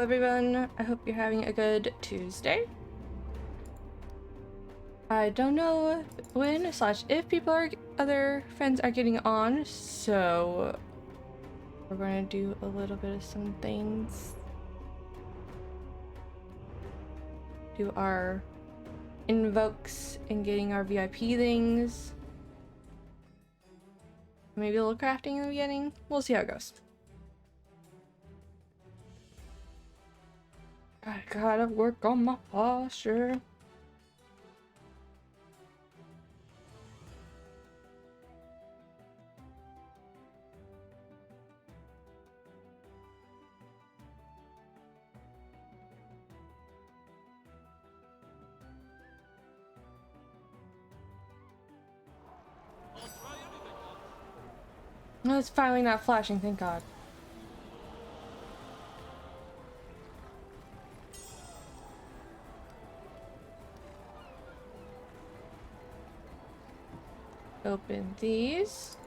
everyone. I hope you're having a good Tuesday. I don't know when / if other friends are getting on, so we're gonna do a little bit of some things. Do our invokes and getting our VIP things. Maybe a little crafting in the beginning. We'll see how it goes. I gotta work on my posture. No, it's finally not flashing, thank God. Open these.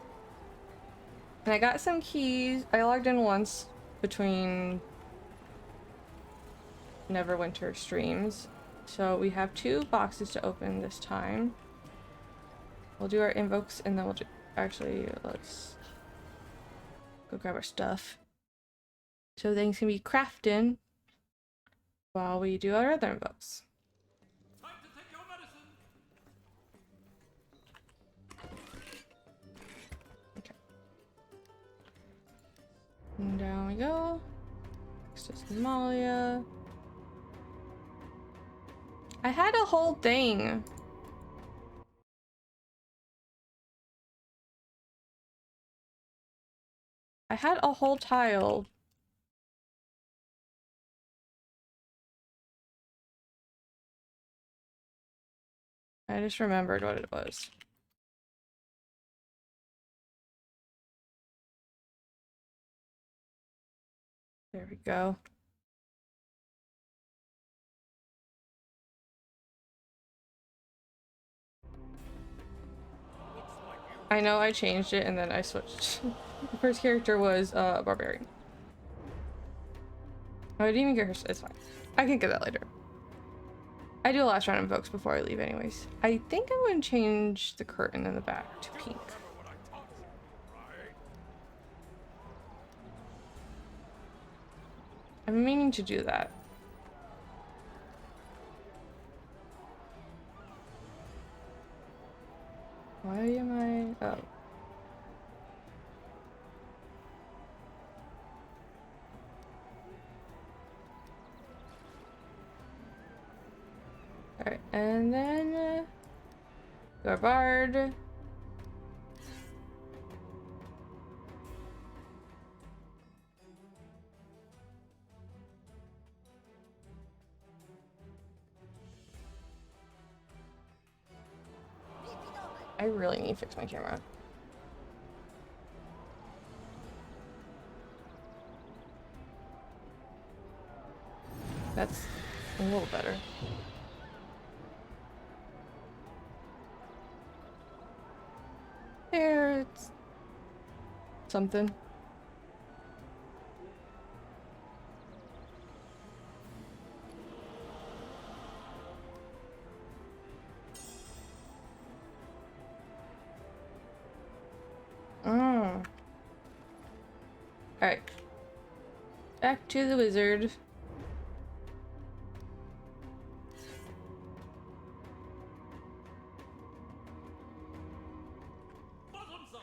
And I got some keys. I logged in once between Neverwinter streams. So we have 2 boxes to open this time. We'll do our invokes and then we'll do... Actually, let's go grab our stuff. So things can be crafted while we do our other invokes. Time to take your medicine. Okay. And down we go. Next is Somalia. I had a whole thing. I had a whole tile. I just remembered what it was. There we go. I know I changed it and then I switched. The first character was Barbarian. I didn't even get her. It's fine. I can get that later. I do a last round of invokes before I leave anyways. I think I'm going to change the curtain in the back to pink. I'm meaning to do that. Why am I... Oh. Alright, and then... Our bard. I really need to fix my camera. That's a little better. There, it's something. Alright. Back to the wizard. Bottoms up.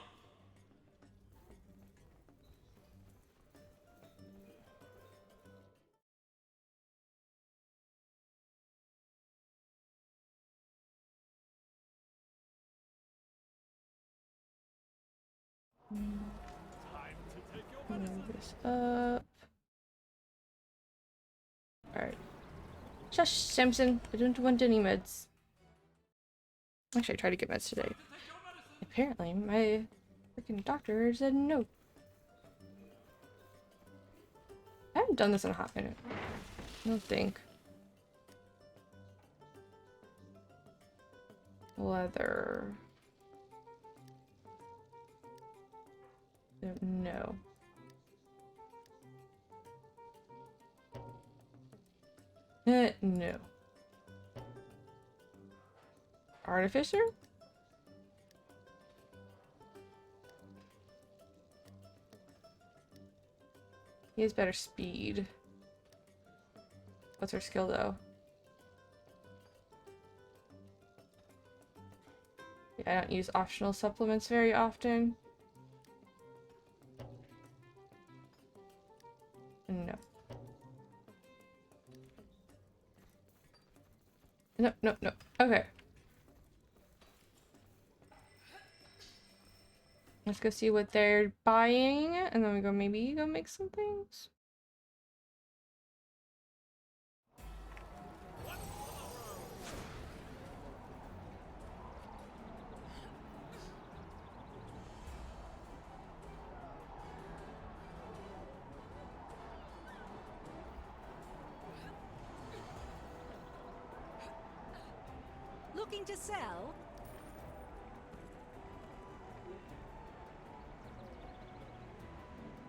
Time to take your medicine. Move this up. Alright. Shush, Samson. I don't want any meds. Actually, I tried to get meds today. Apparently, my freaking doctor said no. I haven't done this in a hot minute. I don't think. Leather. No. No. Artificer? He has better speed. What's her skill though? Yeah, I don't use optional supplements very often. No. No, no, no. Okay. Let's go see what they're buying, and then we go maybe go make some things. Looking to sell?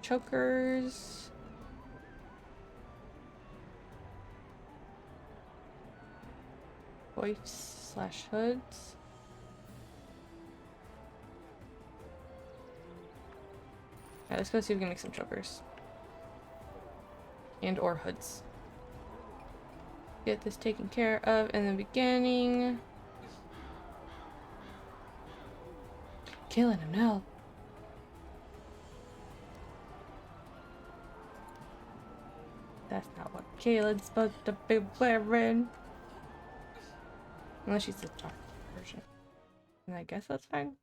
Chokers. Coifs/hoods. Yeah, let's go see if we can make some chokers. And or hoods. Get this taken care of in the beginning. Killing him now. That's not what Kaylin's supposed to be wearing. Unless she's the dark version. And I guess that's fine.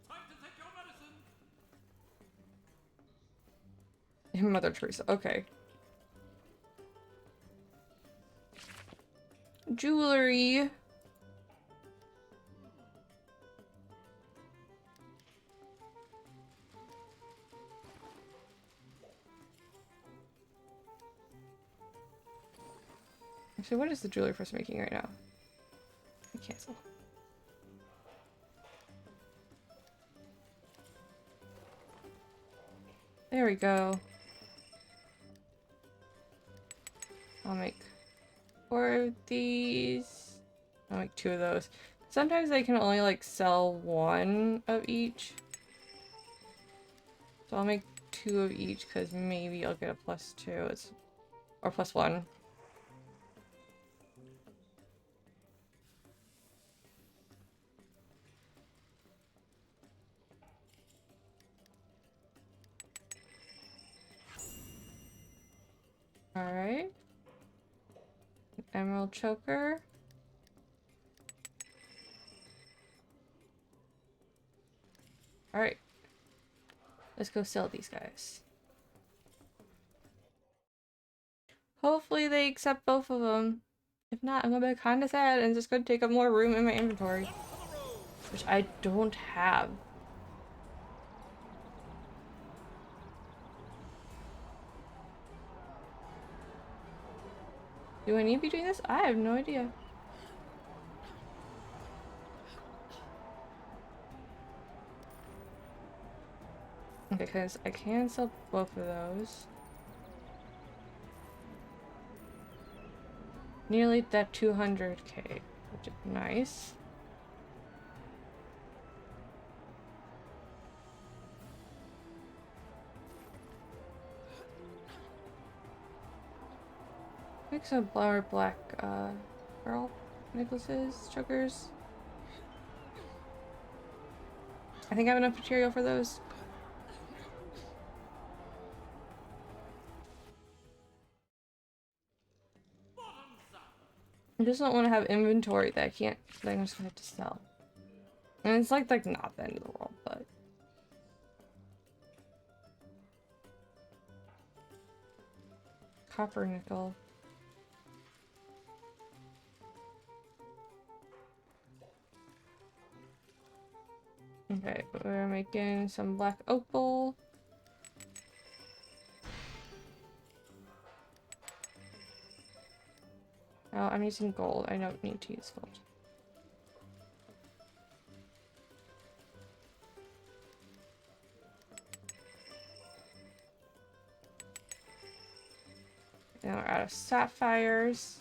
Time to take your medicine. Mother Teresa. Okay. Jewelry. Actually, what is the jewelry person making right now? Cancel. There we go. I'll make 4 of these. I'll make 2 of those. Sometimes I can only like sell 1 of each. So I'll make 2 of each because maybe I'll get a +2. Or +1. Alright. Emerald choker. Alright. Let's go sell these guys. Hopefully they accept both of them. If not, I'm gonna be kind of sad and it's just gonna take up more room in my inventory. Which I don't have. Do I need to be doing this? I have no idea. Okay, because I can sell both of those. Nearly that 200k, which is nice. Make some flower black pearl necklaces, chokers. I think I have enough material for those. I just don't want to have inventory that I can't, that I'm just gonna have to sell. And it's like not the end of the world, but. Copper nickel. Okay, we're making some black opal. Oh, I'm using gold. I don't need to use gold. Now we're out of sapphires.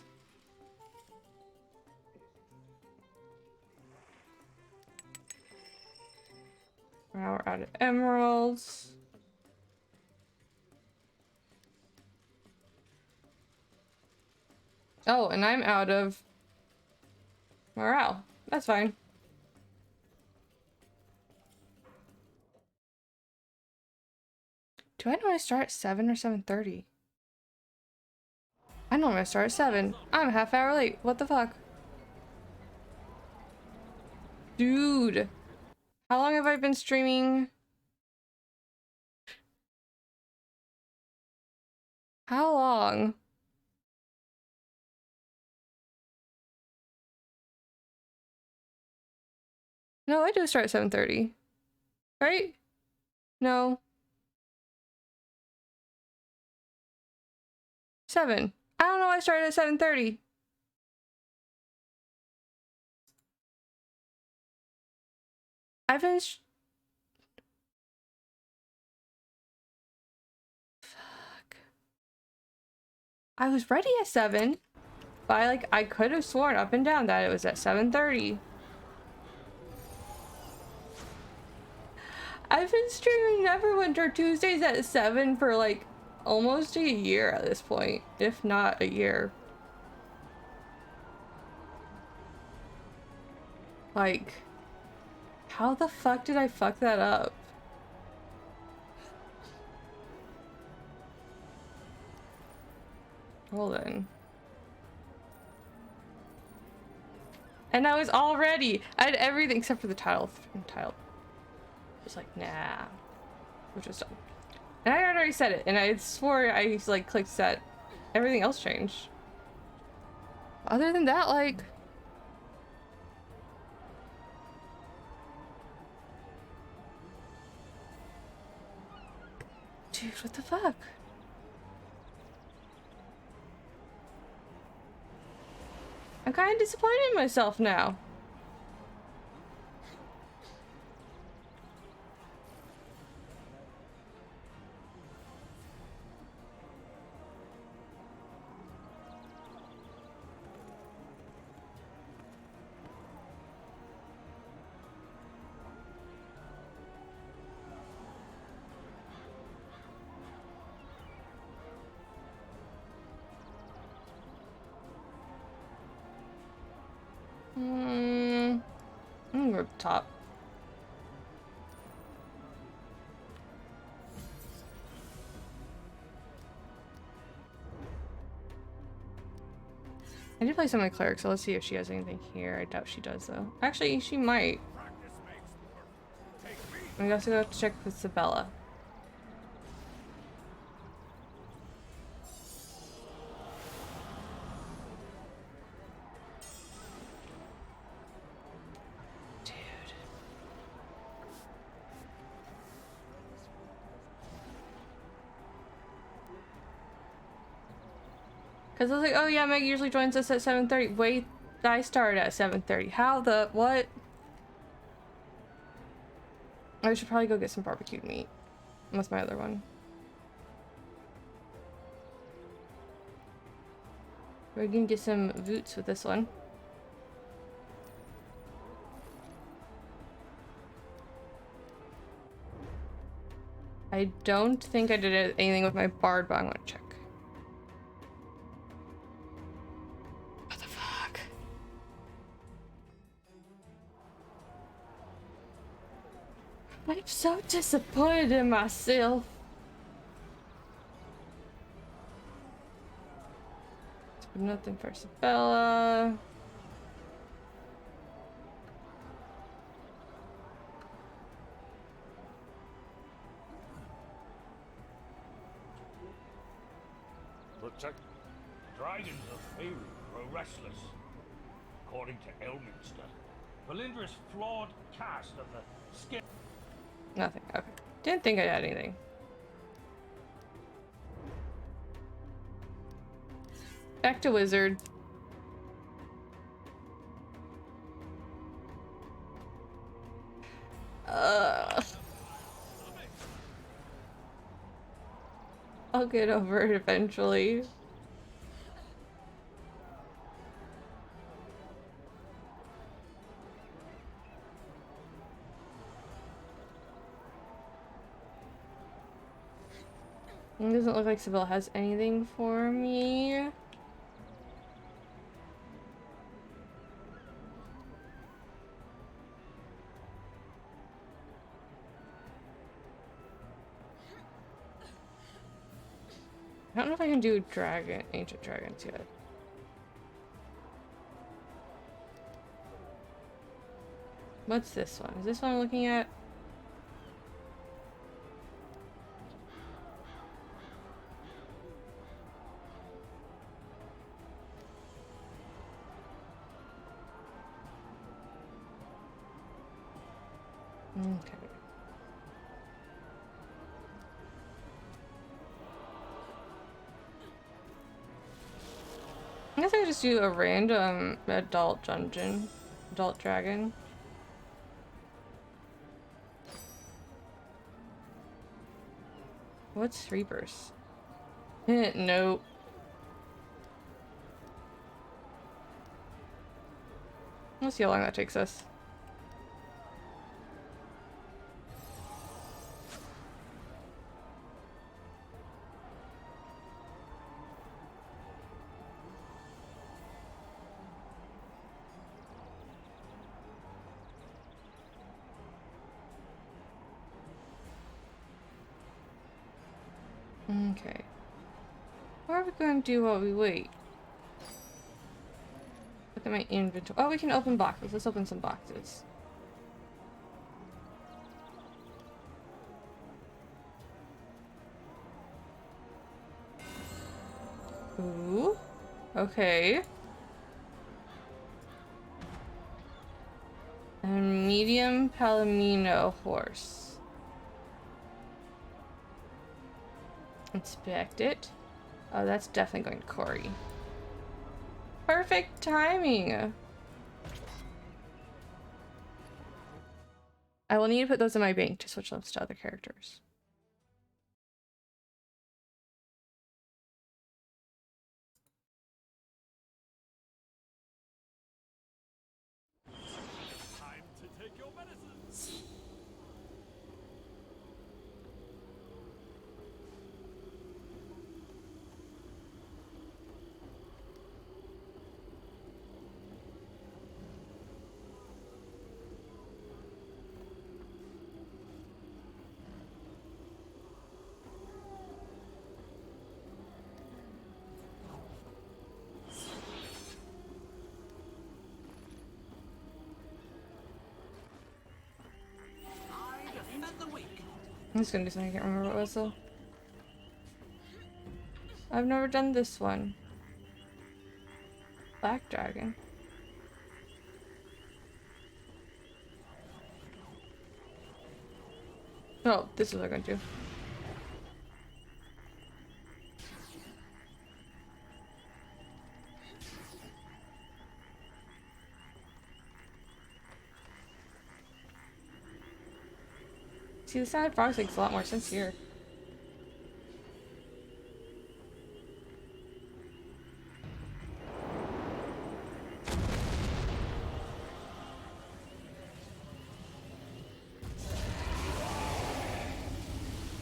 Now we're out of emeralds. Oh, and I'm out of morale. That's fine. Do I normally start at 7 or 7:30? I normally start at 7. I'm a half hour late. What the fuck? Dude. How long have I been streaming? How long? No, I do start at 7:30. Right? No. 7. I don't know why I started at 7:30. I've been fuck. I was ready at 7, but I could have sworn up and down that it was at 7:30. I've been streaming Neverwinter Tuesdays at 7 for like almost a year at this point, if not a year. Like, how the fuck did I fuck that up? Hold on. And I was all ready. I had everything except for the tile. Tile. Just like, nah. Which was done. And I had already said it, and I swore I like clicked set. Everything else changed. Other than that, like... Dude, what the fuck? I'm kind of disappointed in myself now. I'm gonna go top. I did play some of my clerics, so let's see if she has anything here. I doubt she does, though. Actually, she might. We also have to check with Sabella. Dude. Because I was like, oh yeah, Meg usually joins us at 7:30. Wait, I started at 7:30. How the... what? I should probably go get some barbecued meat. That's my other one. We're gonna get some boots with this one. I don't think I did anything with my bard, but I'm gonna check. What the fuck? I'm so disappointed in myself. Nothing for Sabella. Looks like dragons of Faerû grow restless. According to Elminster, Valindra's flawed cast of the skin. Nothing. Okay. Didn't think I had anything. Back to wizard. I'll get over it eventually. It doesn't look like Seville has anything for me. I don't know if I can do ancient dragons yet. What's this one? Is this one I'm looking at? Okay. I guess I could just do a random adult dungeon. Adult dragon. What's Reapers? Nope. Let's see how long that takes us. Okay. What are we going to do while we wait? Look at my inventory. Oh, we can open boxes. Let's open some boxes. Ooh. Okay. A medium palomino horse. Inspect it. Oh, that's definitely going to Corey. Perfect timing. I will need to put those in my bank to switch those to other characters. Time to take your medicines. I'm just gonna do something I can't remember what it was though. I've never done this one. Black dragon. Oh, this is what I'm gonna do. See, the side frogs makes a lot more sense here.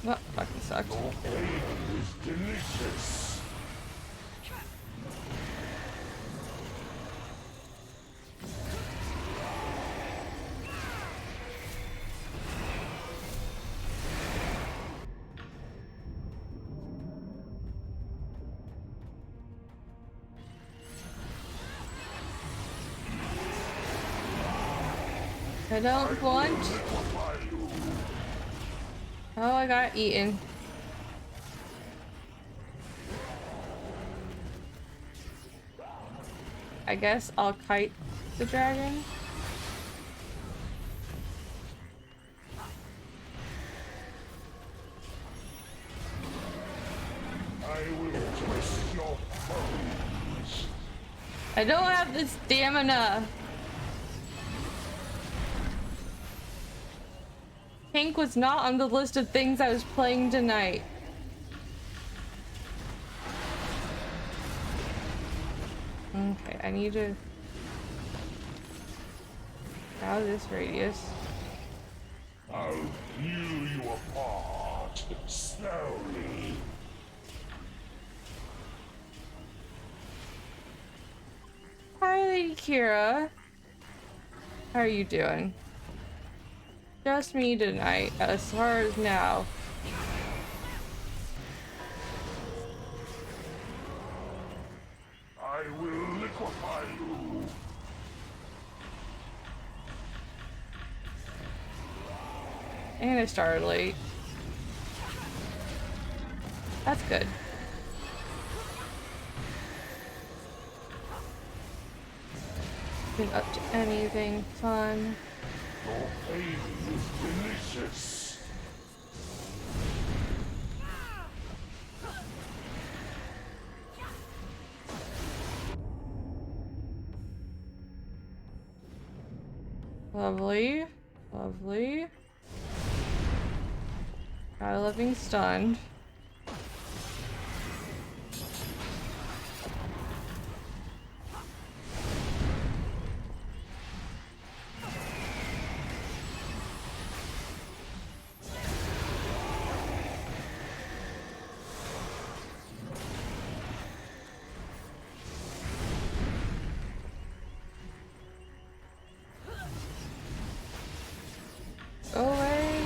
Well, fucking sucked. Your pain is delicious. I don't want. Oh, I got eaten. I guess I'll kite the dragon. I will twist your bones. I don't have the stamina. Pink was not on the list of things I was playing tonight. Okay, I need to out of this radius. I'll peel you apart slowly. Hi, Lady Kira. How are you doing? Just me tonight, as far as now. I will liquefy you. And I started late. That's good. Been up to anything fun? Your pain is delicious. Lovely. Lovely. I love being stunned. Go away!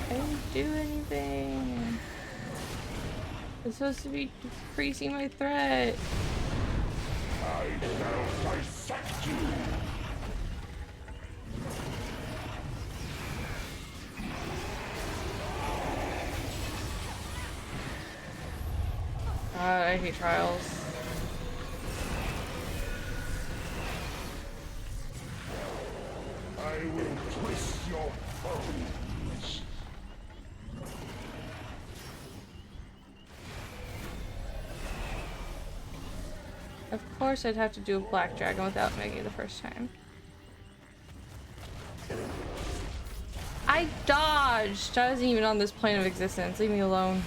I didn't do anything. It's supposed to be decreasing my threat. I shall dissect you. I hate trials. I will twist your bones. Of course I'd have to do a black dragon without Meggy the first time. I dodged! I wasn't even on this plane of existence. Leave me alone.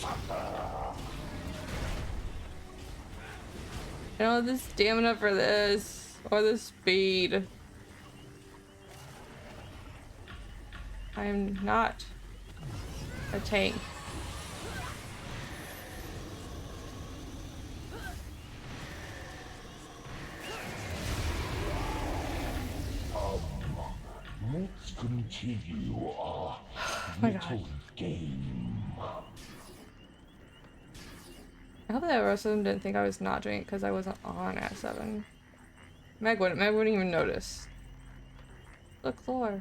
I don't have the stamina for this. Or the speed. I'm not a tank. Let's continue our my little God. game. I hope that the rest of them didn't think I was not doing it because I wasn't on at 7. Meg wouldn't even notice. Look, Thor.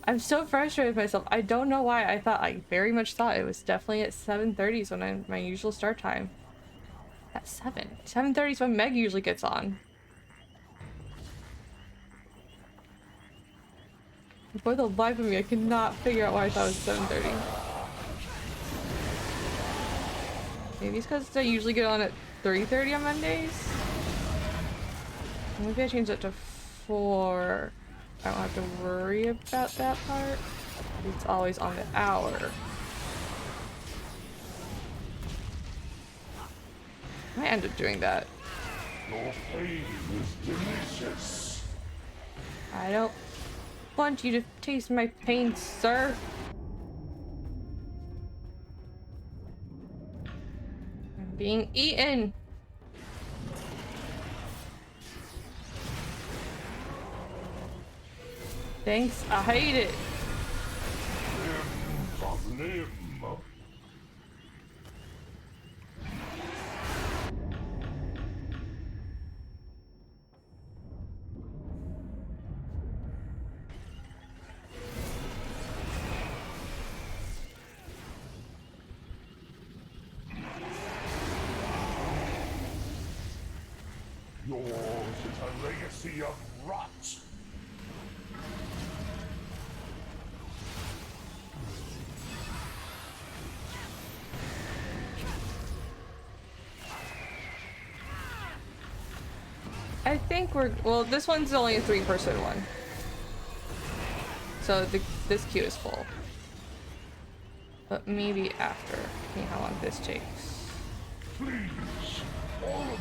I'm so frustrated with myself. I don't know why. I very much thought it was definitely at 7:30 is when my usual start time. At 7. 7:30 is when Meg usually gets on. For the life of me, I cannot figure out why I thought it was 7:30. Maybe it's because I usually get on at 3:30 on Mondays. Maybe I changed it to 4. I don't have to worry about that part. It's always on the hour. I might end up doing that. Your pain is delicious. I don't want you to taste my pain, sir. I'm being eaten. Thanks, I hate it. Limb of limb. I think we're, well, this one's only a 3-person one. So this queue is full. But maybe after. See how long this takes. Please, all of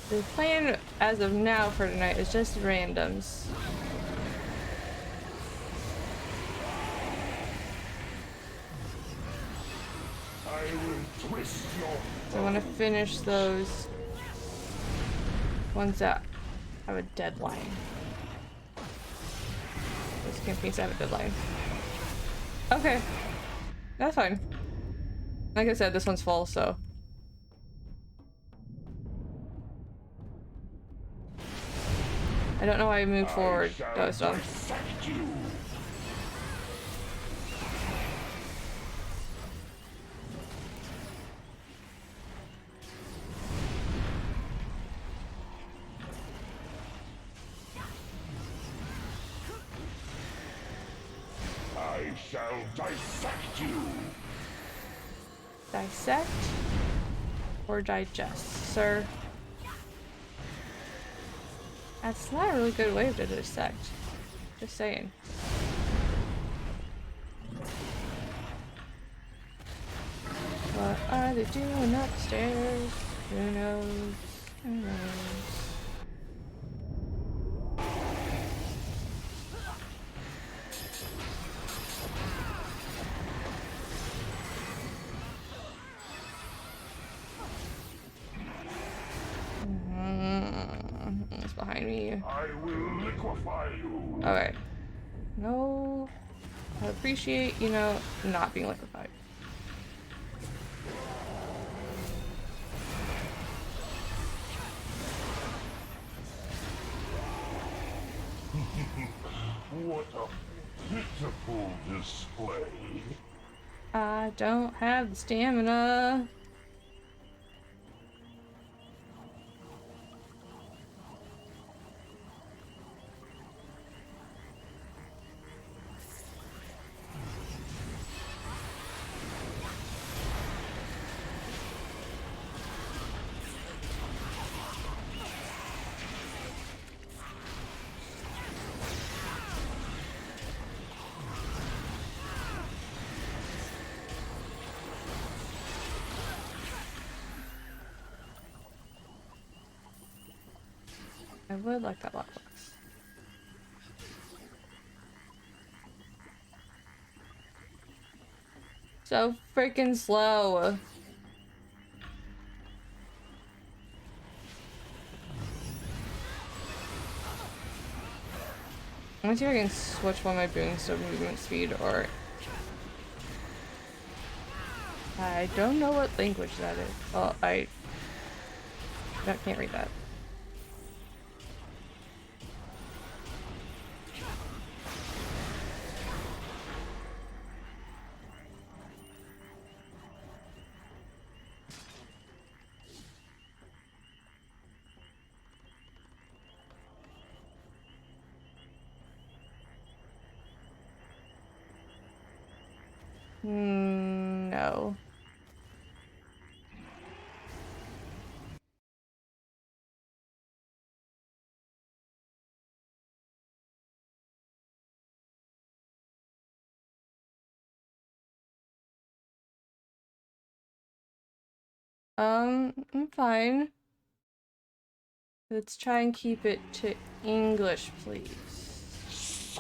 you. The plan as of now for tonight is just randoms. I will twist your. So I want to finish those ones that have a deadline. Those campaigns have a deadline. Okay. That's fine. Like I said, this one's full, so. I don't know why I moved forward. That was dumb. I shall dissect you. Dissect or digest, sir? That's not a really good way to dissect. Just saying. What are they doing upstairs? Who knows? Who knows? It's behind me. I will liquefy you. Alright. No. I appreciate, you know, not being liquefied. What a pitiful display. I don't have the stamina. I would like that lockbox. So freaking slow. Let me see if I can switch one of my boons to movement speed, or I don't know what language that is. Well, I can't read that. No. I'm fine. Let's try and keep it to English, please.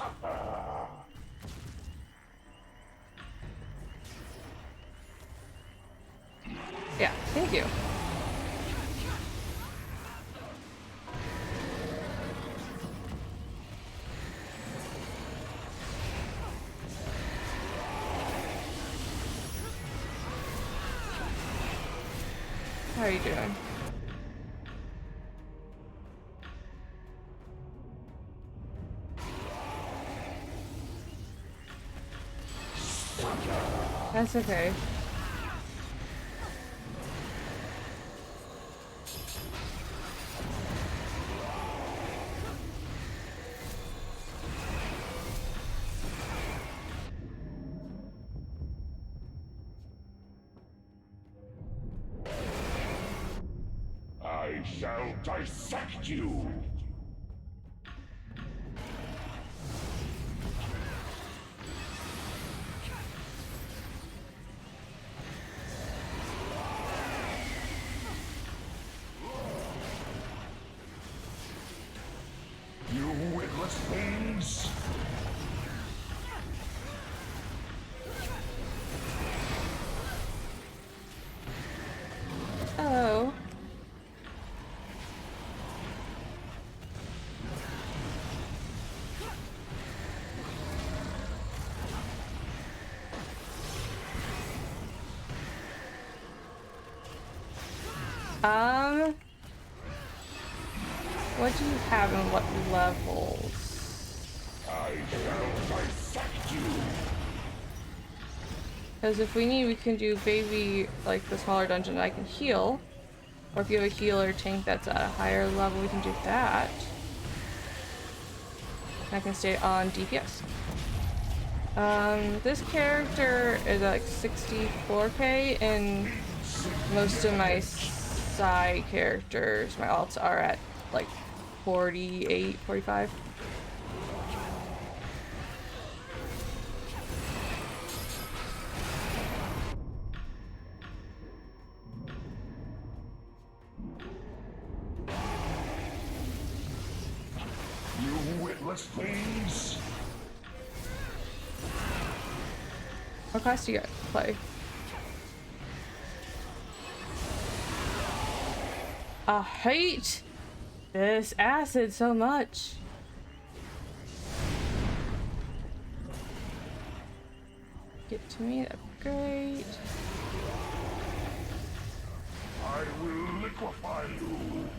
Yeah, thank you. How are you doing? That's okay. shall dissect you! You witless things! Oh. What do you have and what levels? I shall dissect you! Because if we need, we can do baby, like the smaller dungeon I can heal. Or if you have a healer tank that's at a higher level, we can do that. I can stay on DPS. This character is like 64k, and most of my side characters, my alts, are at like 48, 45. You witless things! What class do you play? I hate this acid so much. Get to me, that'd be great. I will liquefy you!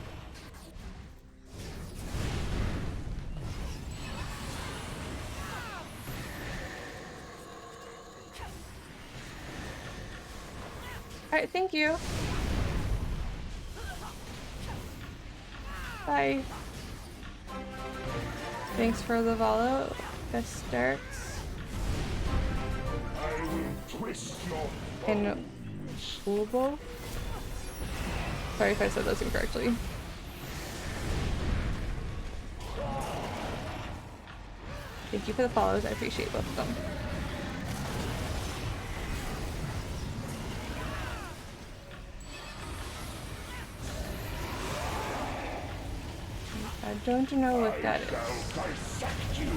Alright, thank you. Bye. Thanks for the follow, Festerx. I will twist your And Ulbo. Sorry if I said those incorrectly. Thank you for the follows, I appreciate both of them. I don't know what that is. dissect you!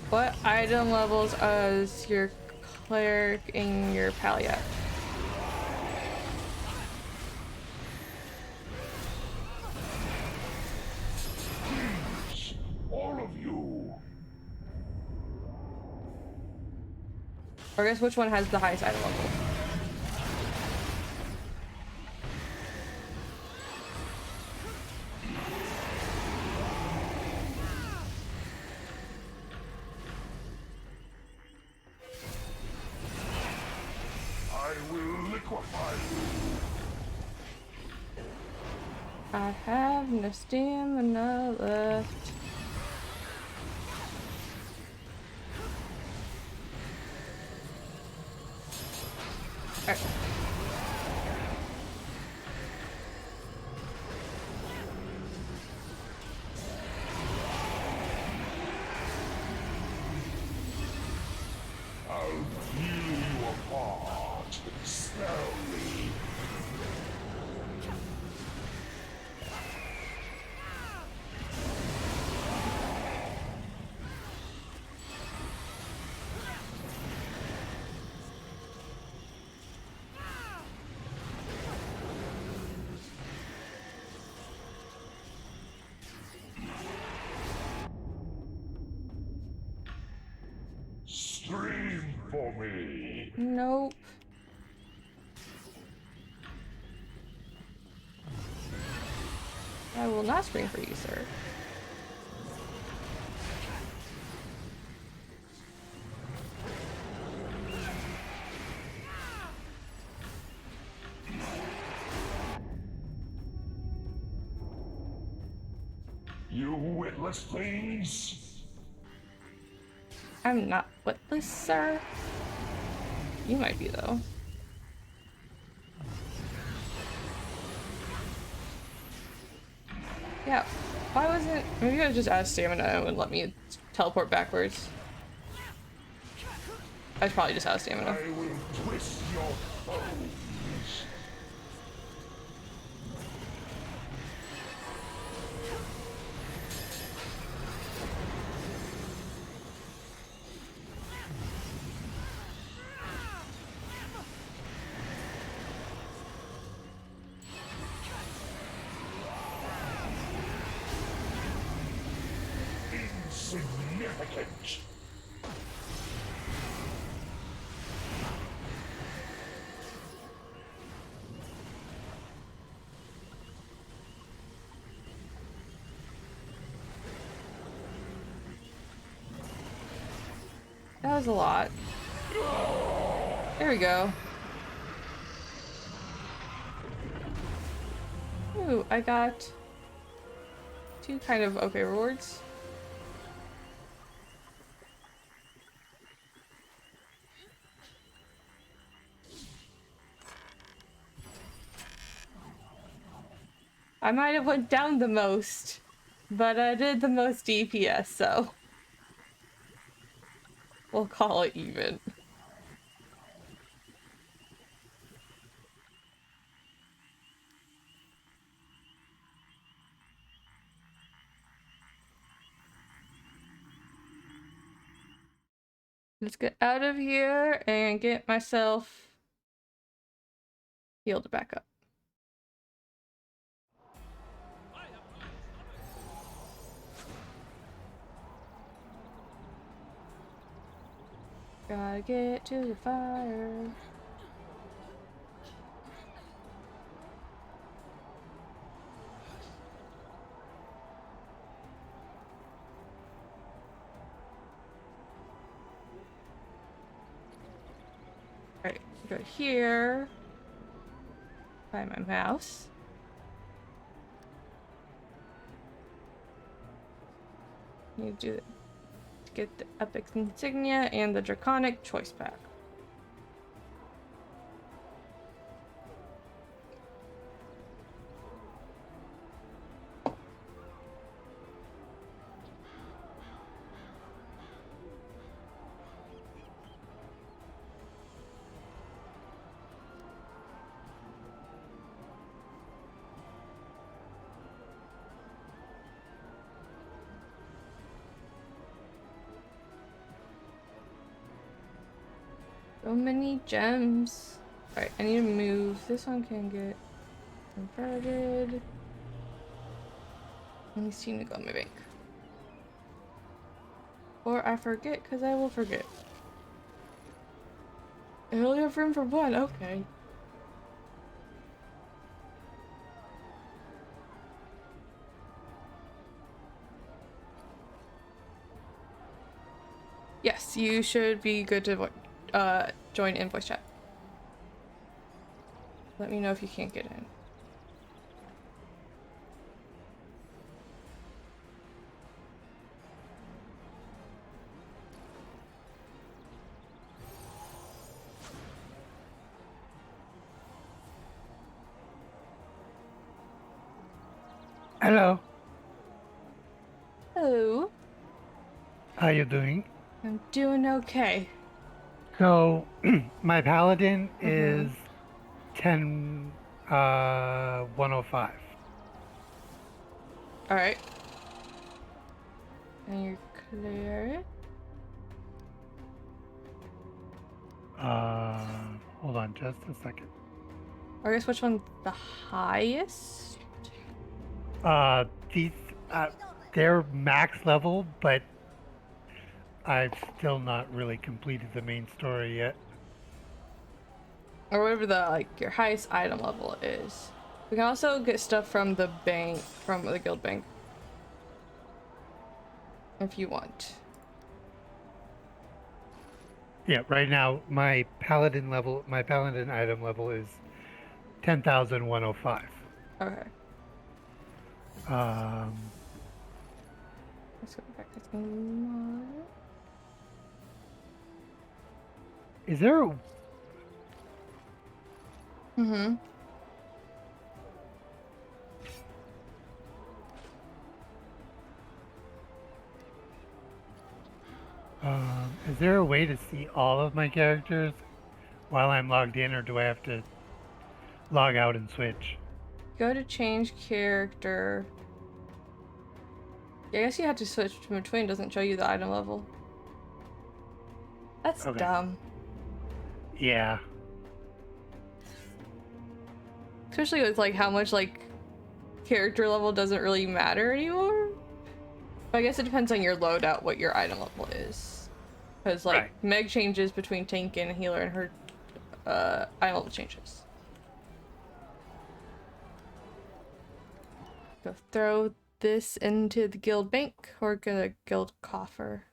What item levels is your cleric and your pal at? All of you! Or I guess which one has the highest item level? I will liquefy you! I have no stamina left. Alright. I'll peel you apart! Smell me! Scream for me! Nope. I will not scream for you, sir. You witless things! I'm not witless, sir. You might be, though. Yeah. Why wasn't... Maybe I was just out of stamina and it would let me teleport backwards. I was probably just out of stamina. I will twist your bones. Insignificant. That was a lot. There we go. Ooh, I got 2 kind of okay rewards. I might have went down the most, but I did the most DPS, so we'll call it even. Let's get out of here and get myself healed back up. Gotta get to the fire. Alright, go here. Find my mouse. Need to do it to get the epic insignia and the draconic choice pack. So many gems. Alright, I need to move. This one can get converted. Let me seem to go in my bank. Or I forget, because I will forget. I only have room for 1, okay. Yes, you should be good to join in voice chat. Let me know if you can't get in. Hello. Hello. How you doing? I'm doing okay. So, my paladin is 105. Alright. And you clear it. Hold on just a second. Or I guess which one's the highest? These, they're max level, but I've still not really completed the main story yet. Or whatever the, like, your highest item level is. We can also get stuff from the bank, from the guild bank. If you want. Yeah, right now my paladin item level is 10,105. Okay. Um, Let's go back to mod. is there a Is there a way to see all of my characters while I'm logged in, or do I have to log out and switch? Go to change character. Yeah, I guess you have to switch between. Doesn't show you the item level. That's Okay. dumb. Yeah. Especially with like how much like character level doesn't really matter anymore. But I guess it depends on your loadout what your item level is. Because like Right. Meg changes between tank and healer and her item level changes. Go throw this into the guild bank or get a guild coffer.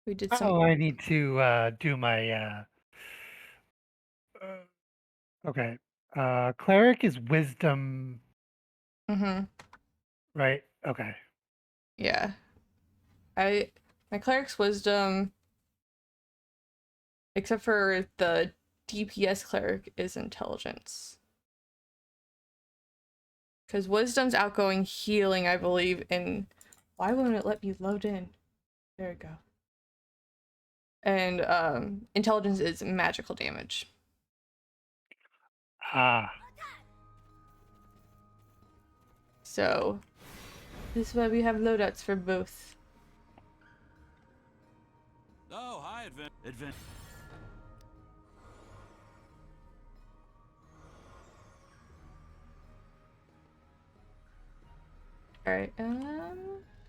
We did some. Oh, I need to do my. Okay. Cleric is wisdom, Mm-hmm. right? Okay. Yeah. My cleric's wisdom, except for the DPS cleric, is intelligence. Because wisdom's outgoing healing, I believe, and why won't it let me load in? There we go. And intelligence is magical damage. Ah. So this is why we have loadouts for both. Oh, hi, Advent. Alright,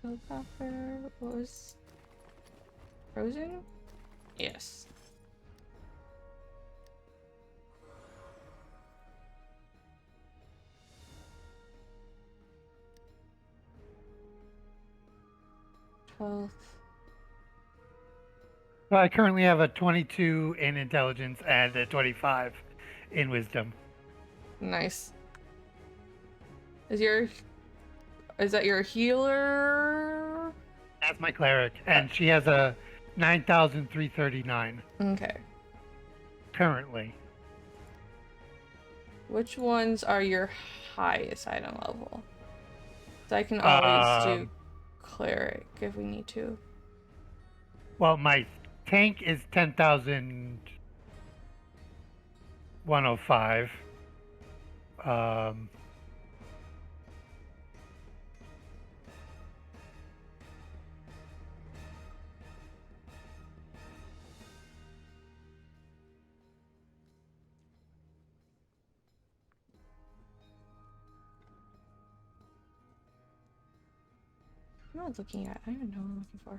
gold copper, what was frozen? Yes. Twelfth. Well, I currently have a 22 in intelligence and a 25 in wisdom. Nice. Is that your healer? That's my cleric, and she has a 9,339 Okay. currently. Which ones are your highest item level? So I can always do cleric if we need to. Well, my tank is 10,105. What am I looking at? I don't even know what I'm looking for.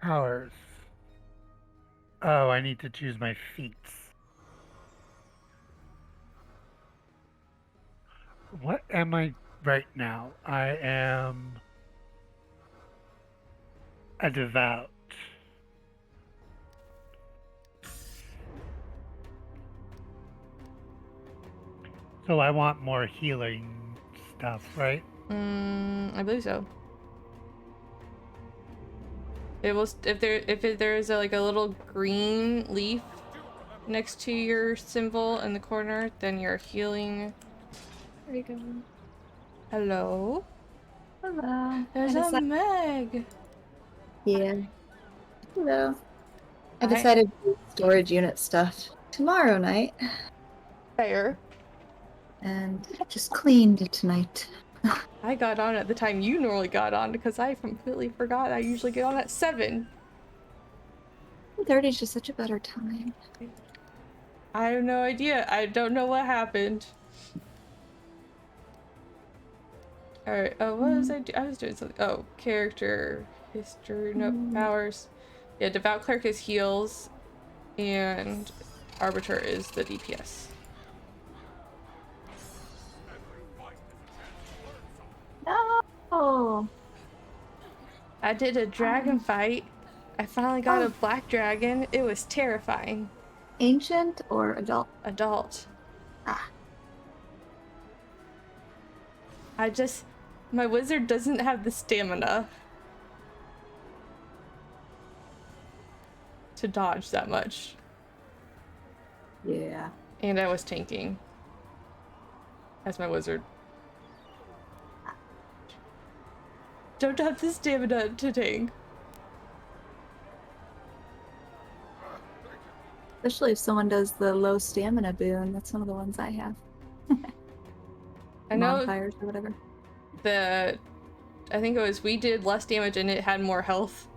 Powers. Oh, I need to choose my feats. What am I right now? I am a devout. So I want more healing stuff, right? I believe so. It will if there's like a little green leaf next to your symbol in the corner, then you're healing. There you go. Hello. Hello. There's I a decided, Meg. yeah. Hello. I Hi. decided to do storage unit stuff tomorrow night, Fair. and just cleaned it tonight. I got on at the time you normally got on because I completely forgot. I usually get on at 7. 30 is just such a better time. I have no idea. I don't know what happened. Alright, oh, what was I doing? I was doing something. Oh, character, history, nope, powers. Yeah, Devout Cleric is heals, and Arbiter is the DPS. No. I did a dragon fight. I finally got a black dragon. It was terrifying. Ancient or adult? Adult. Ah. My wizard doesn't have the stamina to dodge that much. Yeah. And I was tanking. As my wizard. Don't have the stamina to tank. Especially if someone does the low stamina boon. That's one of the ones I have. I know Bonfires or whatever. I think it was we did less damage and it had more health.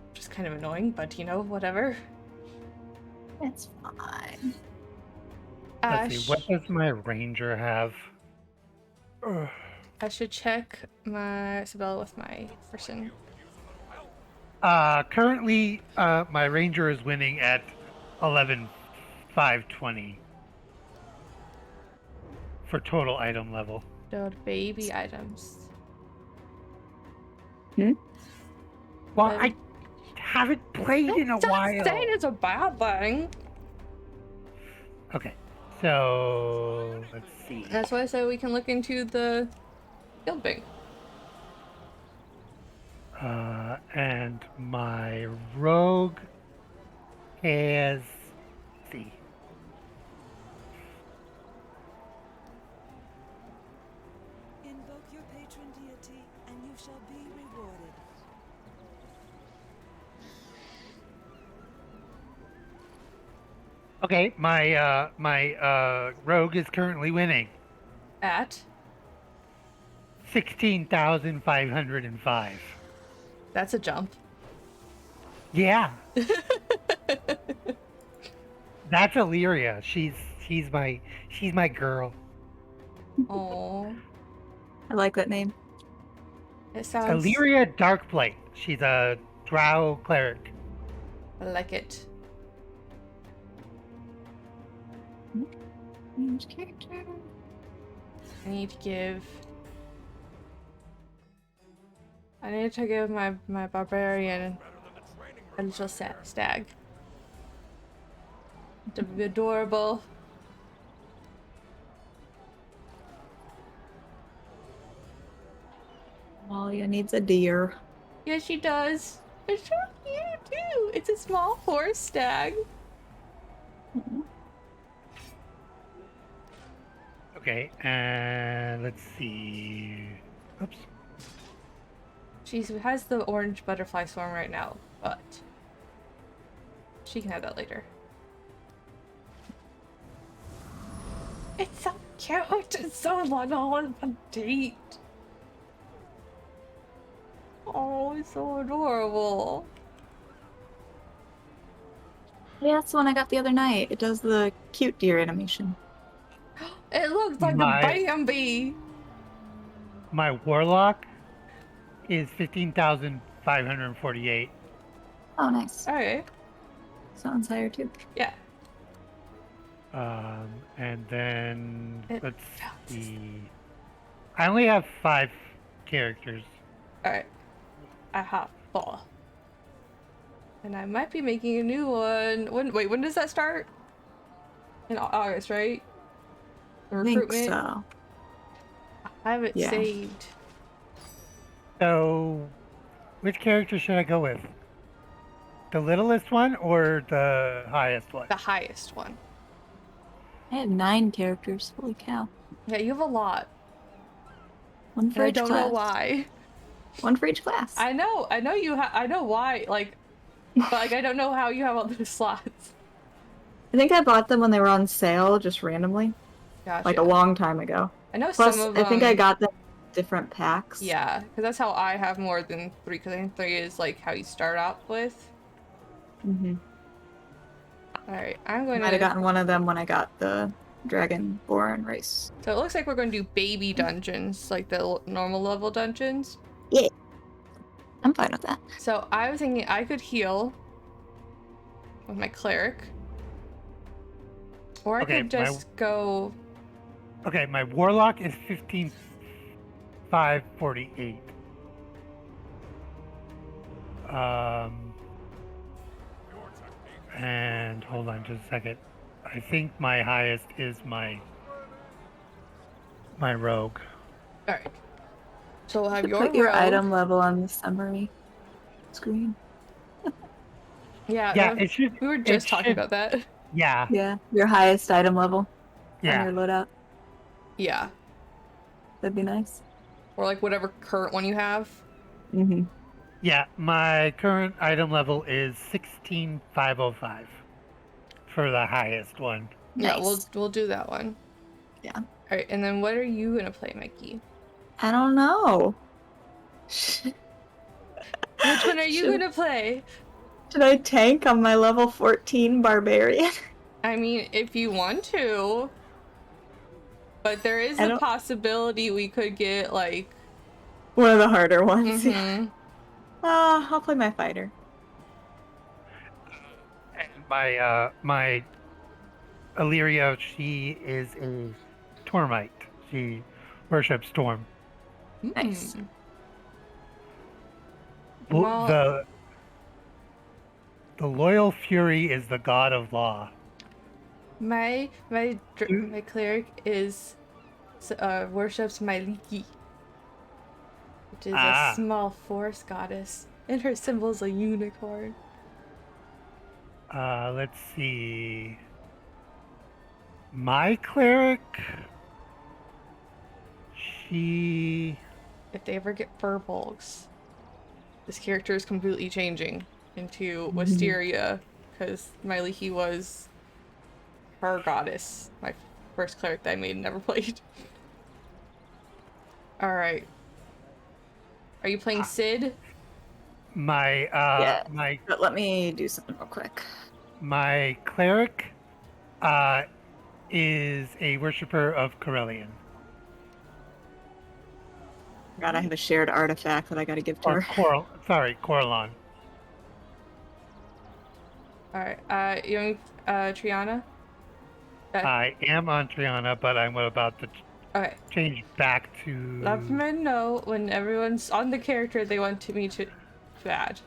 Which is kind of annoying, but you know, whatever. It's fine. Let's see, what Ash, does my ranger have? I should check my Sabella with my person. Currently, my ranger is winning at 11,520 for total item level. Build baby items. Well, But- I haven't played in a Stop while. saying it's a bad thing. Okay, so let's see. That's why I said we can look into the guild bank. And my rogue has, let's see. Invoke your patron deity, and you shall be rewarded. Okay, my rogue is currently winning At 16,505. that's a jump. Yeah. That's Illyria. She's my girl. Oh, I like that name. it sounds. Illyria Darkblade. She's a drow cleric. I like it. Change character. I need to give my barbarian a little stag. To be adorable. Amalia needs a deer. Yes, she does. It's so cute too. It's a small forest stag. Okay, and let's see. Oops. She has the orange butterfly swarm right now, but she can have that later. It's so cute. It's so long on a date. Oh, it's so adorable. Yeah, that's the one I got the other night. It does the cute deer animation. It looks like My- a Bambi. My warlock is 15,548. Oh, nice. Alright. Sounds higher too. Yeah. And then It let's sounds- see. I only have 5 characters. Alright. I have 4. And I might be making a new one. When does that start? In August, right? The I think recruitment? so. I have it Yeah. saved. So, which character should I go with? The littlest one or the highest one? The highest one. I have 9 characters. Holy cow. Yeah, you have a lot. One And for I each don't class. know why. One for each class. I know you I know why, like, but like I don't know how you have all those slots. I think I bought them when they were on sale, just randomly, Gotcha. like a long time ago. I know Plus, some of I think I them- got them in different packs. Yeah, because that's how I have more than 3, because I think 3 is like how you start out with. Mm-hmm. Alright, I'm going Might have to... gotten one of them when I got the Dragonborn race. So it looks like we're going to do baby dungeons, like the normal level dungeons. Yeah. I'm fine with that. So I was thinking I could heal with my cleric. Or I Okay, could just go... Okay, my warlock is 15,548. And hold on just a second. I think my highest is my rogue. Alright. So we'll have Should your put your rogue. item level on the summary screen. Yeah, Yeah, it should. we were it just talking should- about that. Yeah, Yeah, your highest item level on yeah. your loadout. Yeah. That'd be nice. Or like whatever current one you have. Mm-hmm. Yeah, my current item level is 16,505 for the highest one. Yeah, Nice. we'll do that one. Yeah. Alright, and then what are you gonna play, Mikey? I don't know. Which one are you Should- gonna play? Should I tank on my level 14 barbarian? I mean, if you want to. But there is I the don't- possibility we could get like One of the harder ones. mhm. I'll play my fighter. And my Illyria, she is a Tormite. She worships Storm. Nice. Hmm. L- Well- the loyal Fury is the god of law. My cleric is worships Myliki, which is a small forest goddess, and her symbol is a unicorn. Let's see. My cleric, she. If they ever get furbolgs, this character is completely changing into Wisteria, because Myliki was her goddess. My first cleric that I made and never played. Alright. Are you playing Sid? My Yeah. my But let me do something real quick. my cleric, is a worshiper of Corellian. God, I have a shared artifact that I gotta give to Or her. Corellon. Alright, you want Triana? I am on Triana, but I'm about to Okay. change back to. Let me know when everyone's on the character they want me to add.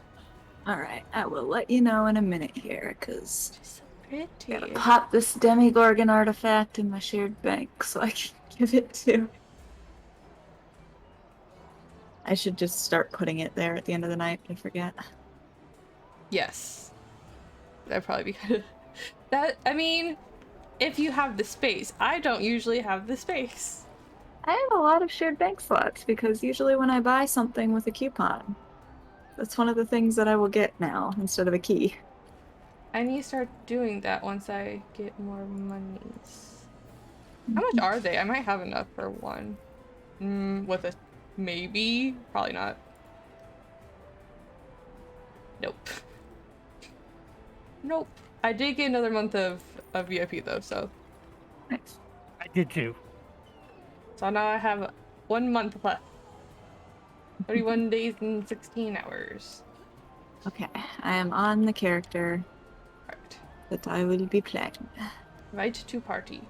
Alright, I will let you know in a minute here, because She's so pretty. I gotta pop this Demigorgon artifact in my shared bank so I can give it to. I should just start putting it there at the end of the night, I forget. Yes. That'd probably be good. I mean, if you have the space. I don't usually have the space. I have a lot of shared bank slots because usually when I buy something with a coupon, that's one of the things that I will get now instead of a key. I need to start doing that once I get more monies. How much are they? I might have enough for one. With a maybe? Probably not. Nope. Nope. I did get another month of VIP though, so. Nice. I did too. So now I have 1 month left. 31 days and 16 hours. Okay, I am on the character Right. that I will be playing. Invite to party.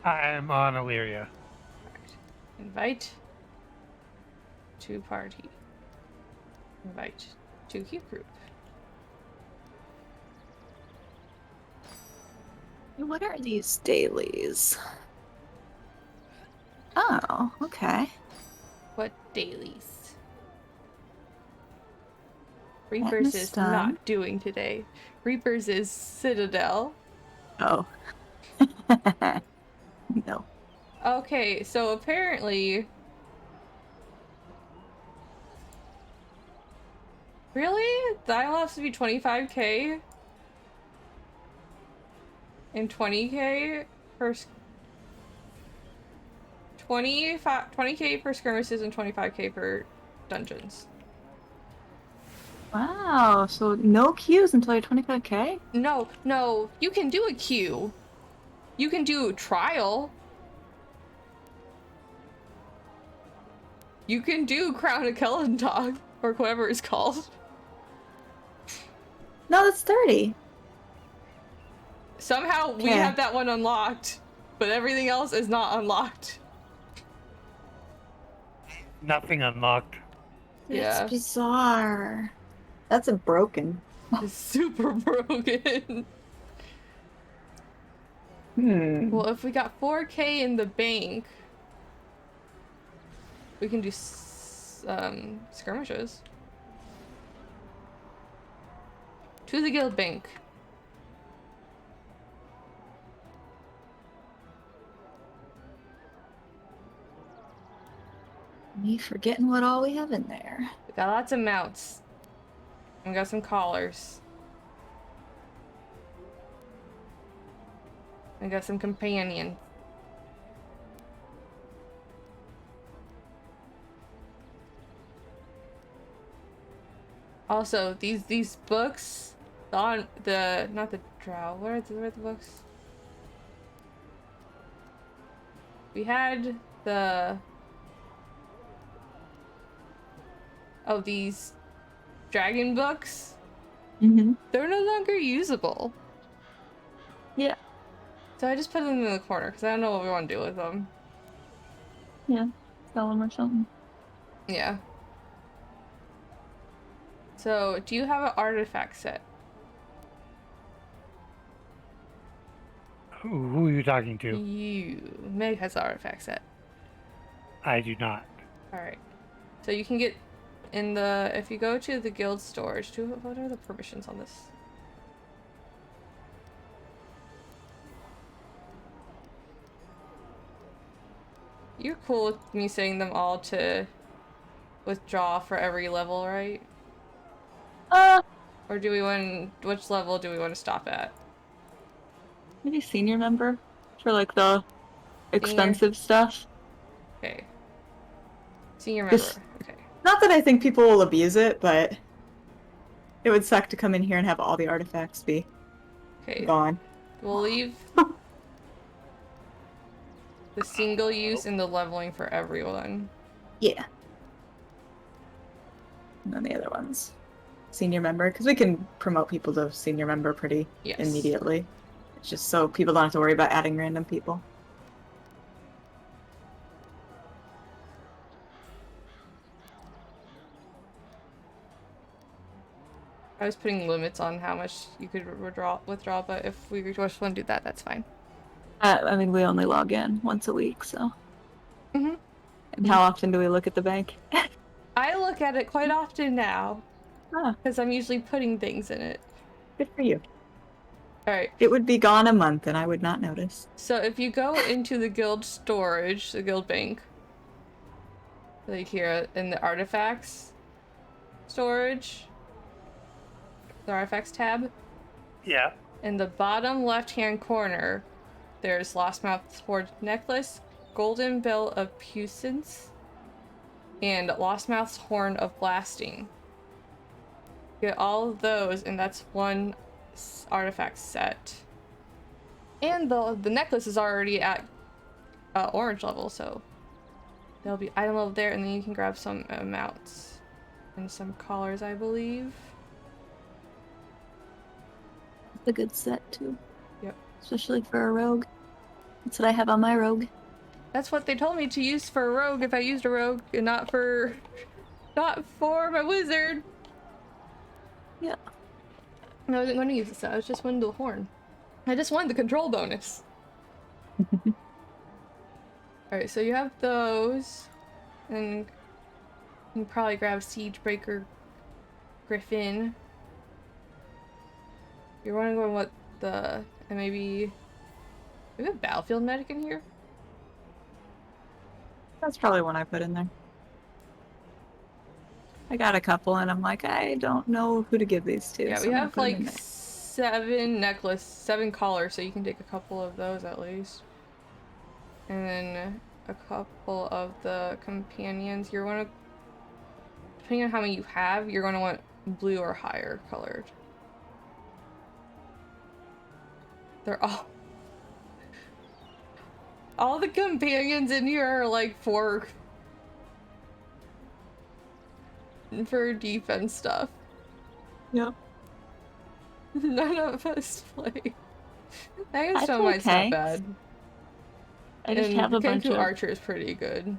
I'm on Illyria. Right. Invite to party. Invite to cube group. What are these dailies? Oh, okay. What dailies? Reapers Madness is done. not doing today. Reapers is Citadel. Oh. No. Okay, so apparently... Really? That'll have to be 25k? And 20k for... 20k for skirmishes and 25k for dungeons. Wow, so no queues until you're 25k? No, you can do a queue. You can do trial. You can do Crown of Kelendog, or whatever it's called. No, that's 30. Somehow we Okay. have that one unlocked, but everything else is not unlocked. Nothing unlocked. Yeah. It's bizarre. That's a broken. It's super broken. Hmm. Well, if we got 4k in the bank, We can do skirmishes. To the guild bank. Me forgetting what all we have in there. We got lots of mounts. We got some collars. We got some companion. Also, these books, not the drow. What are the books? We had the these dragon books. Mm-hmm. They're no longer usable. Yeah. So I just put them in the corner because I don't know what we want to do with them. Yeah. Sell them or something. Yeah. So, do you have an artifact set? Who are you talking to? Meg has an artifact set. I do not. Alright. So you can get in the, if you go to the guild storage, what are the permissions on this? You're cool with me setting them all to withdraw for every level, right? Or do we want, which level do we want to stop at? Maybe senior member for like the Senior? expensive stuff. Okay. Senior member. Just- Okay. Not that I think people will abuse it, but it would suck to come in here and have all the artifacts be Okay. gone. We'll leave the single use and the leveling for everyone. Yeah. And then the other ones. Senior member, because we can promote people to senior member pretty Yes. immediately. It's just so people don't have to worry about adding random people. I was putting limits on how much you could withdraw, but if we just want to do that, that's fine. I mean, we only log in once a week, so. Mm-hmm. And how often do we look at the bank? I look at it quite often now, Ah, because I'm usually putting things in it. good for you. Alright, It would be gone a month and I would not notice. so if you go into the guild storage, the guild bank, like here in the artifacts storage, the artifacts tab, Yeah. in the bottom left-hand corner, there's Lostmouth's Hoard Necklace, Golden Bell of Puissance, and Lostmouth's Horn of Blasting. Get all of those, and that's one artifact set. And the necklace is already at orange level, so there'll be item level there, and then you can grab some mounts and some collars, I believe. It's a good set, too. Yep. Especially for a rogue. That's what I have on my rogue. That's what they told me to use for a rogue if I used a rogue, and not for my wizard. Yeah. No, I wasn't going to use this. I was just wanting the horn. I just wanted the control bonus. Alright, so you have those. And you can probably grab Siegebreaker Griffin. You're wondering what the... And maybe... We have a Battlefield Medic in here? That's probably one I put in there. I got a couple and I'm like, I don't know who to give these to. Yeah, so we I'm gonna have put 'em in like there. 7 collars, so you can take a couple of those at least. And then a couple of the companions. You're gonna, depending on how many you have, you're gonna want blue or higher colored. They're all the companions in here are like for defense stuff. Yep. None of us play. I guess I Stone play Knight's not tanks. bad. I just And have a bunch Kenku of... Archer is pretty good.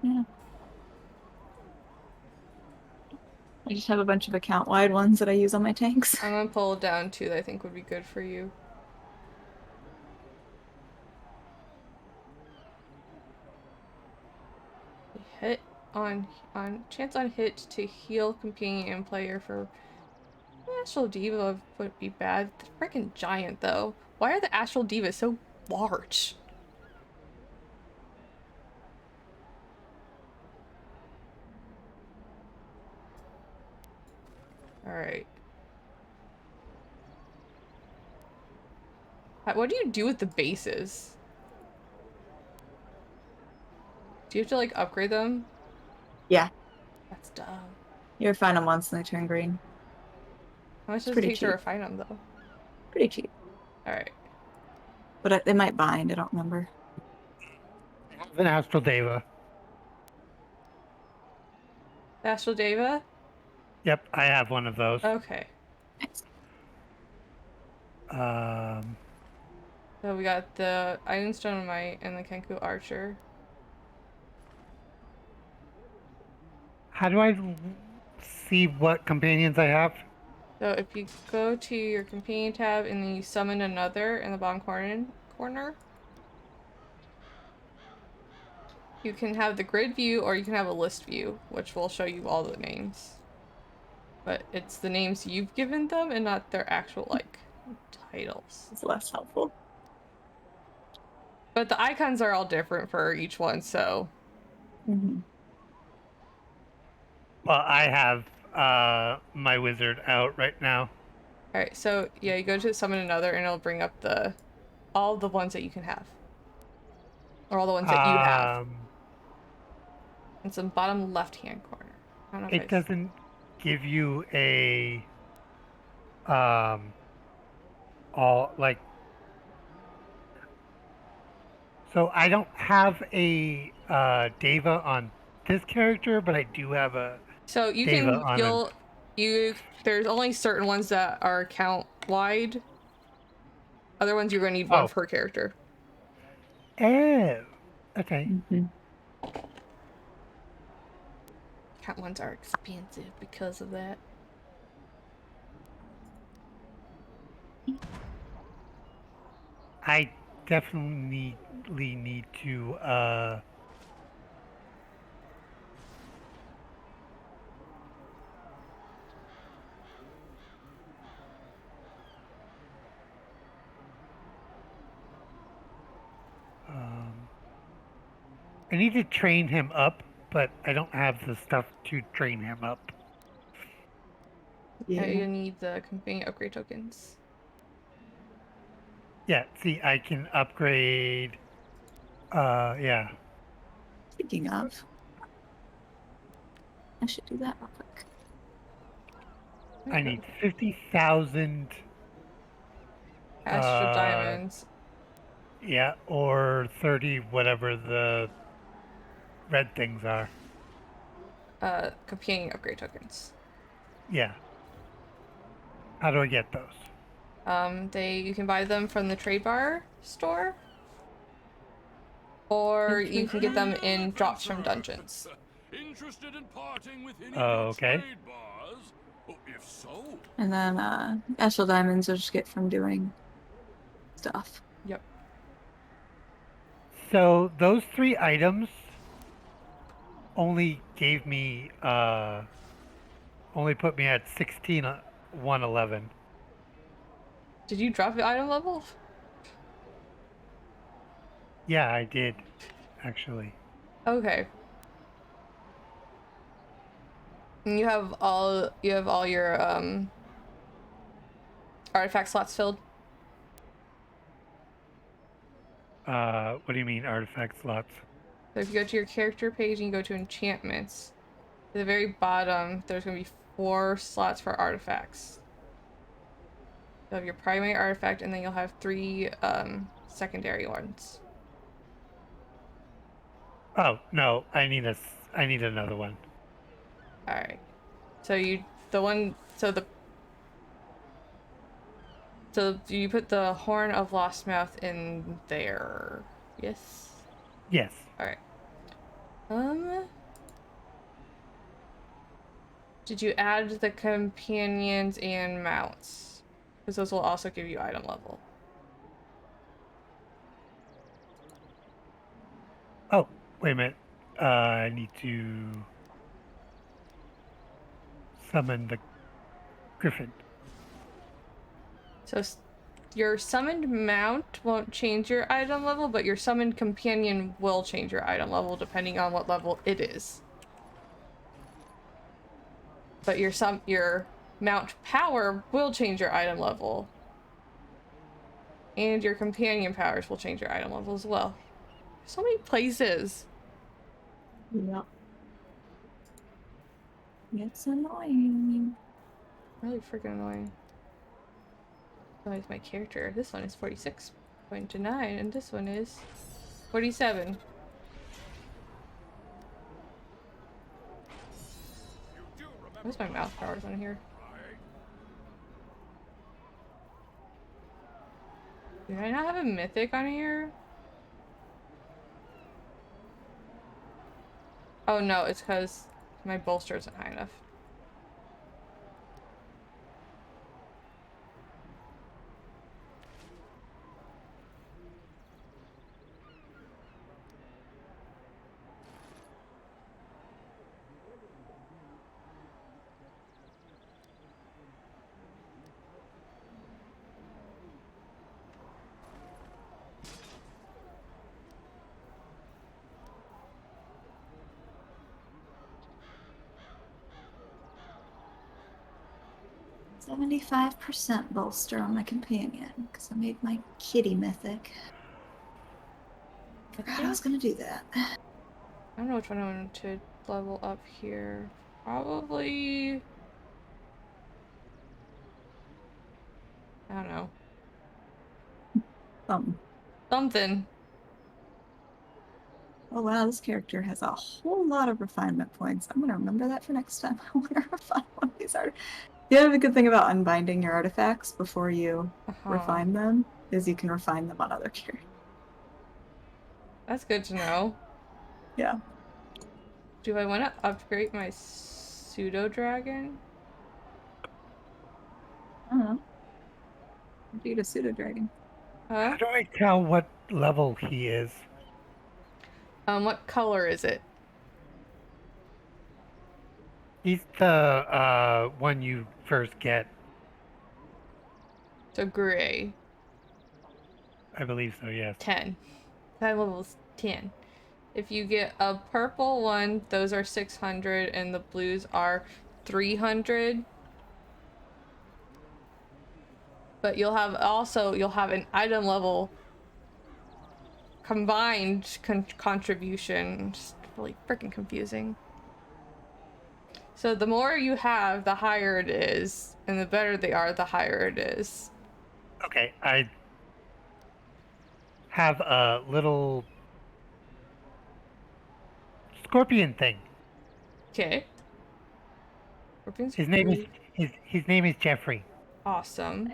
Yeah. I just have a bunch of account-wide ones that I use on my tanks. I'm gonna pull down 2 that I think would be good for you. We hit on chance on hit to heal companion and player for Astral Diva would be bad. The freaking giant though. Why are the Astral Divas so large? Alright. What do you do with the bases? Do you have to like upgrade them? Yeah, That's dumb. you refine them once and they turn green. How much It's does it pretty take to cheap. refine them though? Pretty cheap. Alright. But they might bind, I don't remember. An Astral Deva. Astral Deva? Yep, I have one of those. Okay. Um, So we got the Ironstone Might and the Kenku Archer. how do I see what companions I have? So if you go to your companion tab and then you summon another in the bottom corner, you can have the grid view or you can have a list view, which will show you all the names. But it's the names you've given them and not their actual, like, titles. It's less helpful. But the icons are all different for each one, so... Mm-hmm. Well, I have my wizard out right now. Alright, so yeah, you go to summon another and it'll bring up all the ones that you can have. Or all the ones that you have. It's in the bottom left-hand corner. I don't know if It doesn't give you a all like, so I don't have a Deva on this character, but I do have a So you Deva can, on there's only certain ones that are account wide. Other ones you're going to need one Oh. per character. Oh, okay. Mm-hmm. Account ones are expensive because of that. I definitely need to I need to train him up, but I don't have the stuff to train him up. Yeah. You need the companion upgrade tokens. Yeah, see, I can upgrade. Yeah. Speaking of, I should do that real quick. I need 50,000. Astral Diamonds. Yeah, or 30, whatever the red things are. Companion upgrade tokens. Yeah. How do I get those? You can buy them from the trade bar store. Or you can get them in drops from dungeons. Interested in parting with any Okay. trade bars? Oh, if so, And then Astral Diamonds I'll just get from doing stuff. Yep. So those 3 items only gave me only put me at 16 111. Did you drop the item level? Yeah, I did actually. Okay. And you have all your artifact slots filled. What do you mean artifact slots? So if you go to your character page and you go to enchantments, at the very bottom there's gonna be 4 slots for artifacts. You'll have your primary artifact and then you'll have 3 secondary ones. Oh, no, I need another one. Alright. So you put the Horn of Lost Mouth in there. Yes? Yes. Alright. Did you add the companions and mounts? Because those will also give you item level. Oh, wait a minute. I need to summon the griffin. So your summoned mount won't change your item level, but your summoned companion will change your item level depending on what level it is. But your mount power will change your item level. And your companion powers will change your item level as well. So many places. Yep. It's annoying. Really freaking annoying. Oh, it's my character. This one is 46.9 and this one is 47. Where's my mouth powers on here? Did I not have a mythic on here? Oh no, it's because my bolster isn't high enough. $75% bolster on my companion because I made my kitty mythic. Forgot I was gonna do that. I don't know which one I want to level up here. Probably... I don't know. Something. Oh wow, this character has a whole lot of refinement points. I'm gonna remember that for next time. I want to refine one of these artifacts. The other good thing about unbinding your artifacts before you refine them is you can refine them on other characters. That's good to know. Yeah. Do I want to upgrade my pseudo dragon? I don't know. Beat a pseudo dragon. Huh? How do I tell what level he is? What color is it? He's the one you first get. So gray. I believe so, yes. 10. That level's 10. If you get a purple one, those are 600 and the blues are 300. But you'll have an item level combined contribution. Just really freaking confusing. So the more you have, the higher it is, and the better they are, the higher it is. Okay, I have a little scorpion thing. Okay. His name is Jeffrey. Awesome.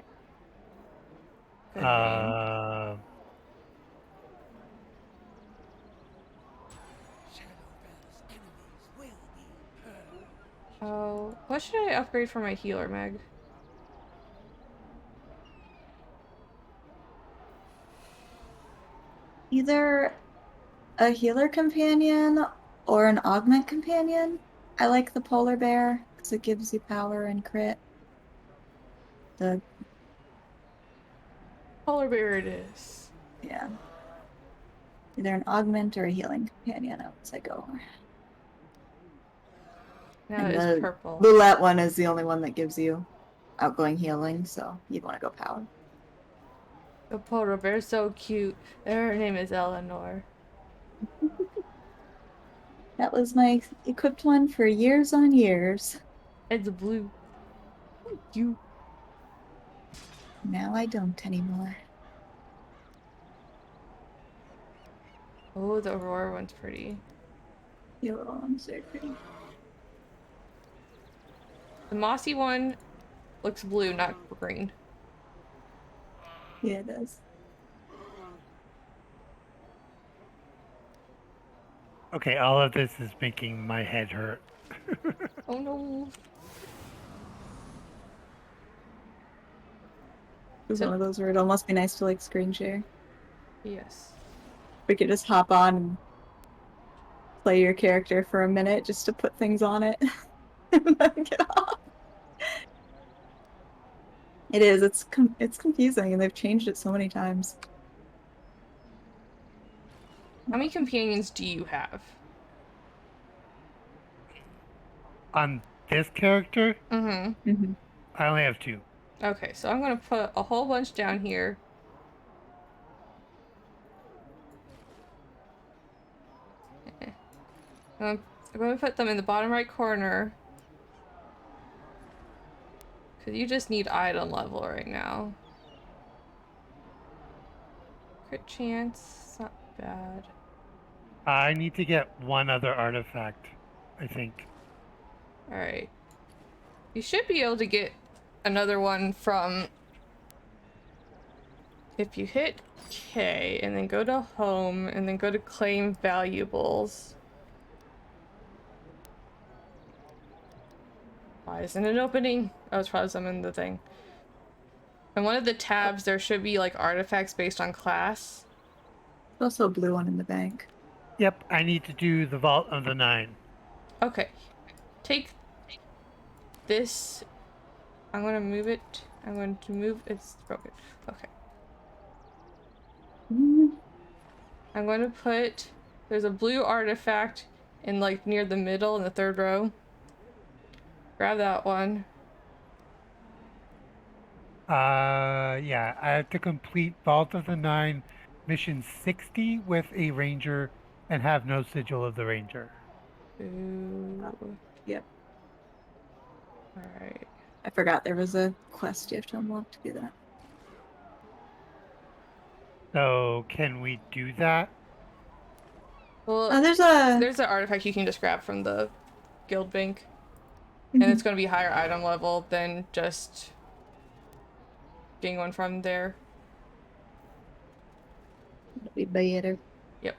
Good name. Oh, what should I upgrade for my healer, Meg? Either a healer companion or an augment companion. I like the polar bear because it gives you power and crit. The Polar bear it is. Yeah. Either an augment or a healing companion, I would say go. Now And it is the purple. Boulette one is the only one that gives you outgoing healing, so you'd want to go power. The polar bear's so cute. Her name is Eleanor. That was my equipped one for years on years. It's blue. You. Now I don't anymore. Oh, the Aurora one's pretty. The little one's so pretty. The mossy one looks blue, not green. Yeah, it does. Okay, all of this is making my head hurt. Oh no. It's one of those where it'd almost be nice to like screen share. Yes. We could just hop on and play your character for a minute just to put things on it and then get off. It is. It's confusing, and they've changed it so many times. How many companions do you have? On this character, Mm-hmm. Mm-hmm. I only have 2. Okay, so I'm gonna put a whole bunch down here. I'm going to put them in the bottom right corner. Because you just need item level right now. Crit chance, not bad. I need to get one other artifact, I think. Alright. You should be able to get another one from... If you hit K, and then go to home, and then go to claim valuables. Why isn't it opening? Oh, it's probably some in the thing. On one of the tabs, there should be like artifacts based on class. There's also a blue one in the bank. Yep, I need to do the Vault of the 9. Okay. Take this. I'm gonna move it. I'm going to move. It's broken. Okay. Mm. I'm going to put. There's a blue artifact in like near the middle in the 3rd row. Grab that one. Yeah, I have to complete Vault of the 9 mission 60 with a ranger and have no sigil of the ranger. Ooh. Yep. Alright. I forgot there was a quest you have to unlock to do that. So, can we do that? Well, There's a. there's an artifact you can just grab from the guild bank. Mhm. And it's going to be higher item level than just getting one from there. It'll be better. Yep.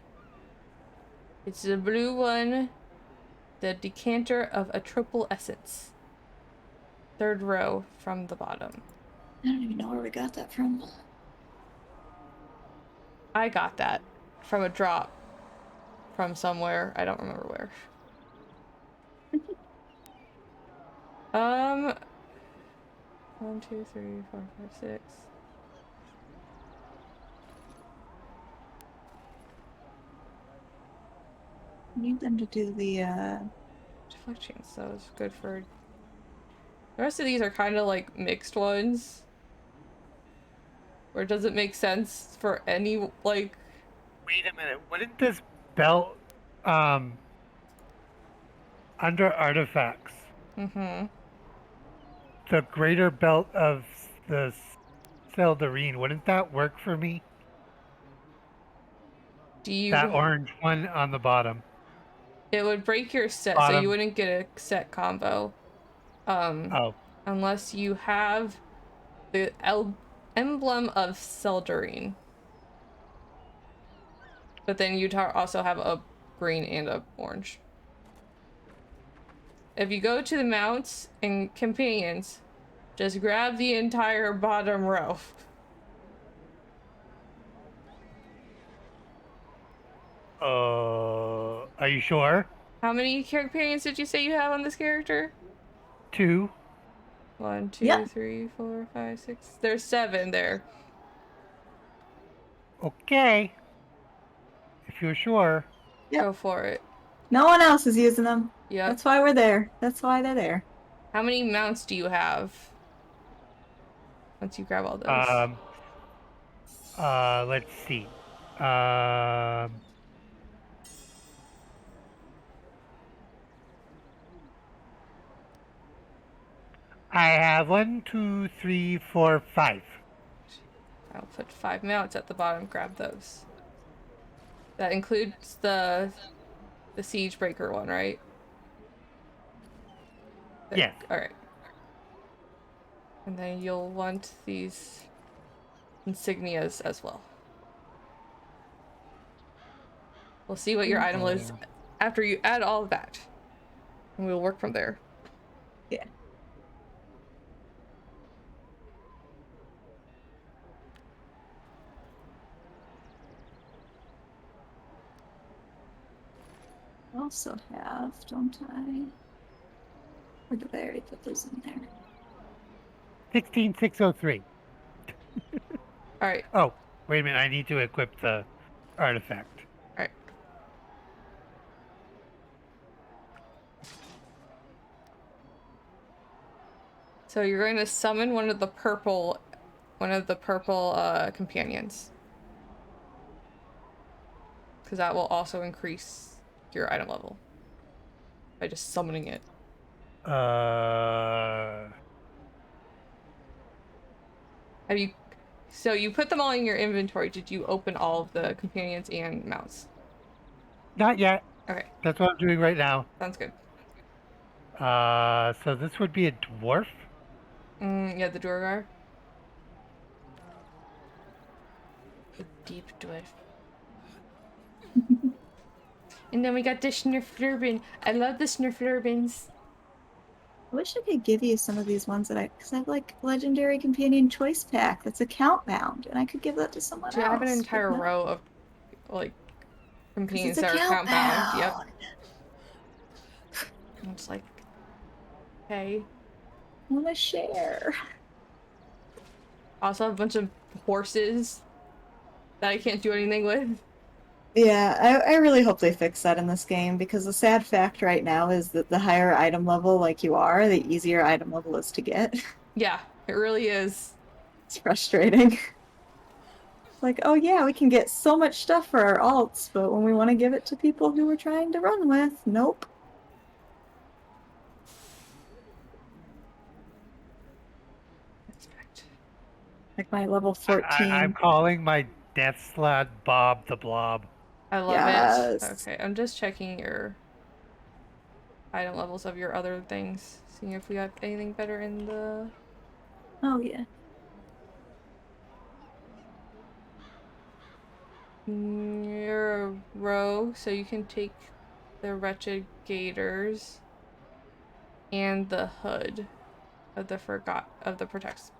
It's the blue one. The decanter of a triple essence. 3rd row from the bottom. I don't even know where we got that from. I got that from a drop from somewhere. I don't remember where. 1, 2, 3, 4, 5, 6. I need them to do the Deflection, so it's good for... The rest of these are kind of like mixed ones. Where it doesn't make sense for any, like... Wait a minute, wouldn't this belt, under artifacts, Mm-hmm. the greater belt of the Seldarine, wouldn't that work for me? Do you... That orange one on the bottom. It would break your set, so you Bottom. wouldn't get a set combo. Oh, Unless you have the emblem of Seldarine. But then you'd also have a green and a orange. If you go to the mounts and companions, just grab the entire bottom row. are you sure? How many companions did you say you have on this character? 2. 1, 2, Yeah. 3, 4, 5, 6. There's 7 there. Okay. If you're sure. Yep. Go for it. No one else is using them. Yep. That's why we're there. That's why they're there. How many mounts do you have? Once you grab all those. Let's see. I have 1, 2, 3, 4, 5. I'll put 5 mounts at the bottom. Grab those. That includes the siege breaker one, right? Yes. Alright. And then you'll want these insignias as well. We'll see what your item is after you add all of that. And we'll work from there. Yeah. also have, don't I? Or did I already put those in there? 16603. All right. Oh, wait a minute. I need to equip the artifact. All right. So you're going to summon one of the purple companions. Because that will also increase your item level by just summoning it. Have you? So you put them all in your inventory. Did you open all of the companions and mounts? Not yet. Okay, That's what I'm doing right now. sounds good. So this would be a dwarf. Yeah, the Duergar. The deep dwarf. And then we got the Snurflurbin. I love the Snurflurbins. I wish I could give you some of these ones because I have like legendary companion choice pack that's account bound, and I could give that to someone Do else. I have an entire but no, row of like 'cause companions it's that are account count bound? Yep. bound. I'm just like, okay. I want to share. Also have a bunch of horses that I can't do anything with. Yeah, I really hope they fix that in this game because the sad fact right now is that the higher item level like you are, the easier item level is to get. Yeah, it really is. It's frustrating. Like, oh yeah, we can get so much stuff for our alts, but when we want to give it to people who we're trying to run with, nope. Like my level 14. I'm calling my death slot Bob the Blob. I love it. Yes. Okay, I'm just checking your item levels of your other things, seeing if we got anything better in the... Oh yeah. You're a rogue, so you can take the Wretched Gators and the Hood of the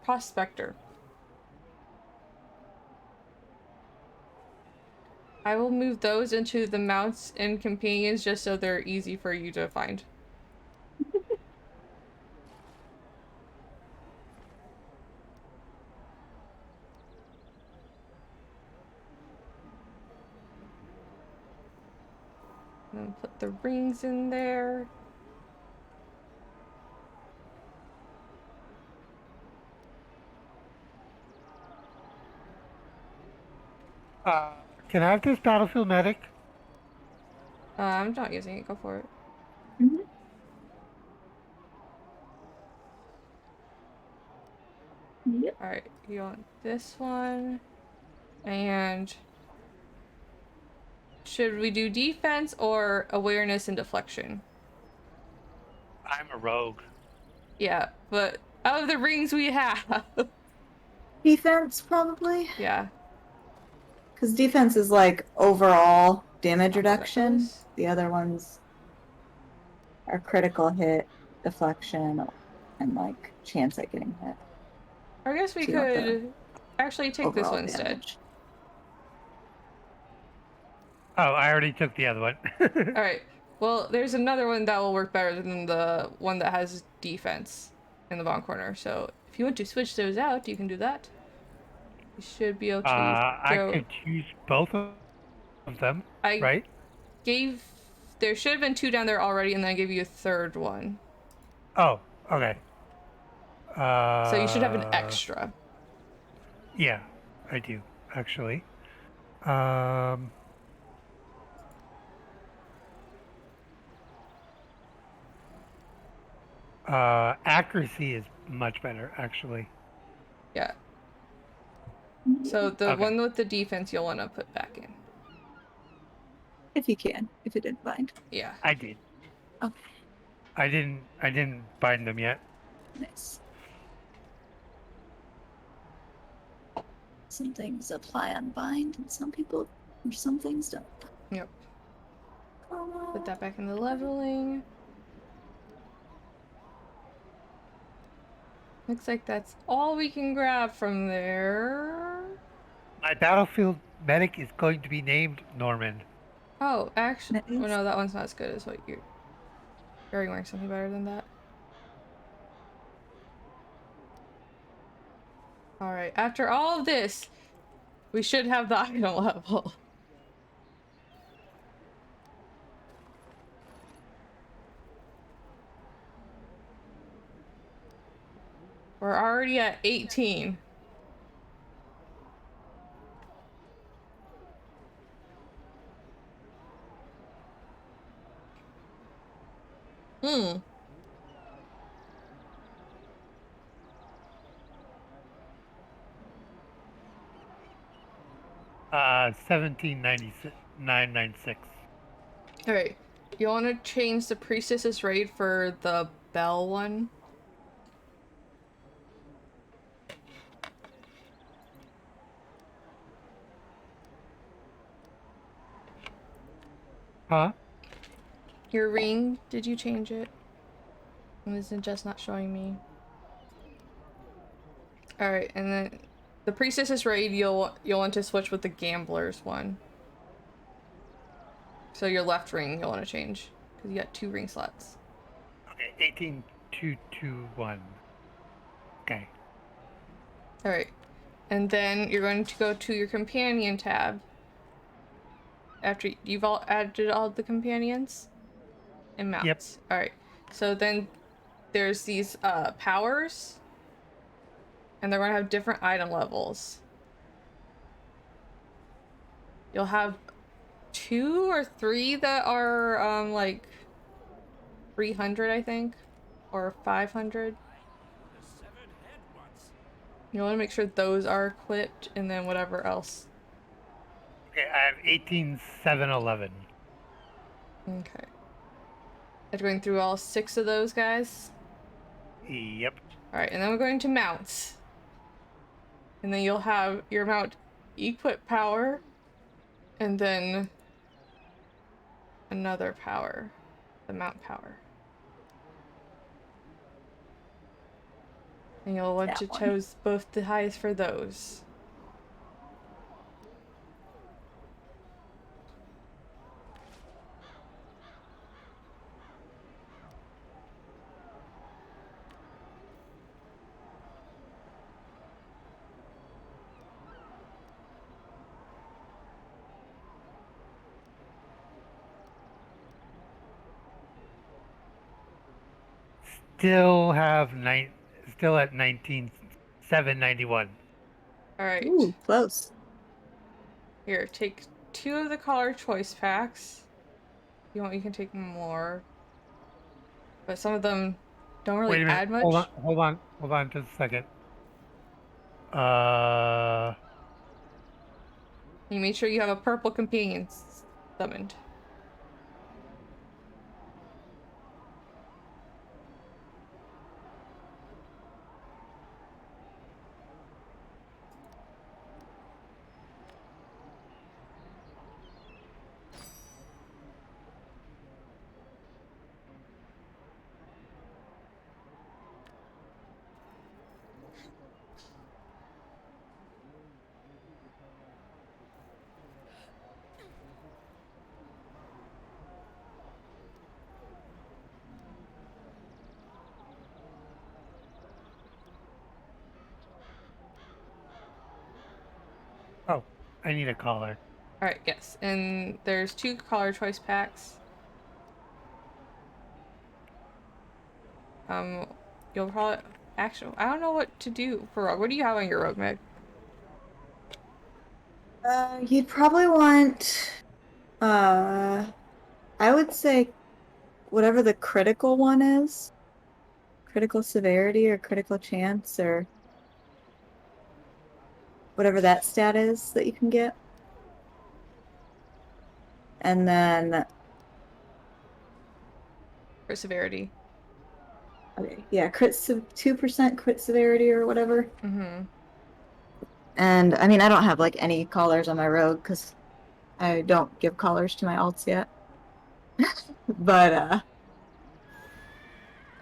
Prospector. I will move those into the mounts and companions just so they're easy for you to find. And then put the rings in there. Can I have this battlefield medic? I'm not using it. Go for it. Mhm. Yep. Alright, you want this one. And should we do defense or awareness and deflection? I'm a rogue. Yeah, but out of the rings we have. Defense probably. Yeah. Because defense is like overall damage I'll put that reduction. those. The other ones are critical hit, deflection, and like chance at getting hit. I guess we So you want the could actually take this overall one instead. damage. Oh, I already took the other one. Alright. Well, there's another one that will work better than the one that has defense in the bottom corner. So if you want to switch those out, you can do that. You should be able to I throw... could use both of them, I right? gave... There should have been two down there already, and then I gave you a third one. Oh, okay. So you should have an extra. Yeah, I do, actually. Accuracy is much better, actually. Yeah. So the Okay. one with the defense you'll want to put back in. If you can, if you didn't bind. Yeah. I did. Okay. I didn't bind them yet. Nice. Some things apply on bind, and some things don't. Yep. Put that back in the leveling. Looks like that's all we can grab from there. My battlefield medic is going to be named Norman. Oh, actually, Nice. oh no, that one's not as good as what you're already wearing something better than that. Alright, after all of this, we should have the item level. We're already at 18. Hmm. 1796. Alright. You want to change the priestess's raid for the bell one? Huh? Your ring, did you change it? Is it just not showing me? Alright, and then the priestess's raid you'll want to switch with the gambler's one. So your left ring you'll want to change. Because you got 2 ring slots. Okay, 18221. Okay. Alright. And then you're going to go to your companion tab. After you've all added all the companions and mounts. Yep. Alright. So then there's these powers. And they're going to have different item levels. You'll have 2 or 3 that are like 300, I think, or 500. You want to make sure those are equipped, and then whatever else. Okay, I have 18711. Okay. After going through all 6 of those guys. Yep. Alright, and then we're going to mounts. And then you'll have your mount equip power, and then another power, the mount power. And you'll want to choose both the highest for those. Still at 19791. Alright. Ooh, close. Here, take 2 of the color choice packs. If you want, you can take more. But some of them don't really Wait a minute. add much. Hold on just a second. You make sure you have a purple companion summoned. Oh, I need a collar. Alright, yes. And there's 2 color choice packs. You'll probably... Actually, I don't know what to do for Rogue. What do you have on your Rogue, Meg? You'd probably want, I would say whatever the critical one is. Critical severity or critical chance or whatever that stat is that you can get. And then, For severity. okay, yeah, 2% crit severity or whatever. Mm-hmm. And I mean, I don't have like any collars on my rogue because I don't give collars to my alts yet. But I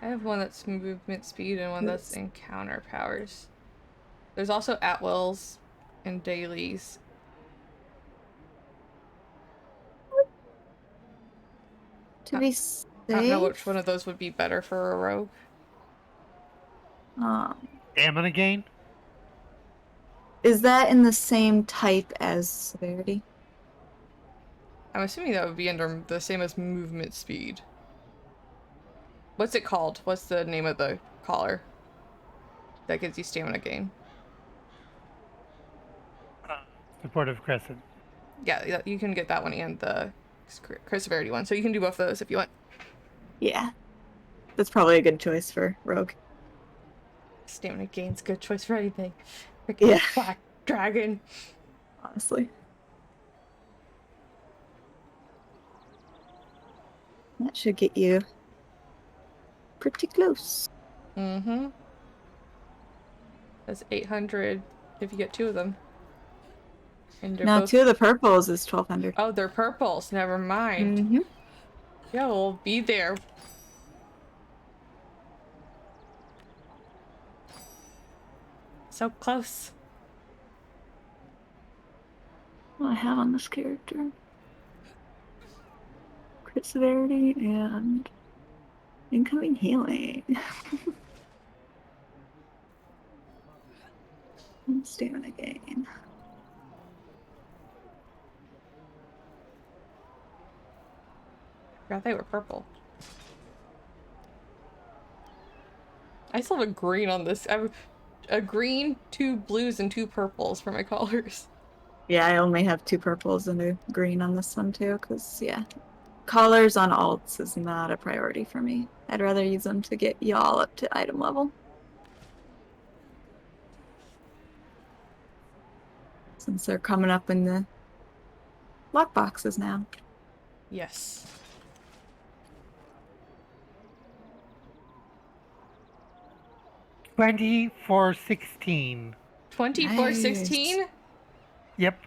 have one that's movement speed and one that's encounter powers. There's also at-wills and dailies. To be safe. I don't know which one of those would be better for a rogue. Stamina gain? Is that in the same type as severity? I'm assuming that would be under the same as movement speed. What's it called? What's the name of the collar that gives you stamina gain? Supportive Crescent. Yeah, you can get that one and the crit severity one. So you can do both of those if you want. Yeah. That's probably a good choice for rogue. Stamina gain's a good choice for anything. Freaking Yeah. Black Dragon. Honestly. That should get you pretty close. Mm-hmm. That's 800 if you get 2 of them. And they're Now, both... 2 of the purples is 1200. Oh, they're purples. Never mind. Mm-hmm. Yeah, we'll be there. So close. What do I have on this character? Crit severity and incoming healing. And stamina gain. Forgot they were purple. I still have a green on this. I have a green, 2 blues, and 2 purples for my collars. Yeah, I only have 2 purples and a green on this one too, because, yeah. Collars on alts is not a priority for me. I'd rather use them to get y'all up to item level. Since they're coming up in the lockboxes now. Yes. $24.16. 2416? Yep.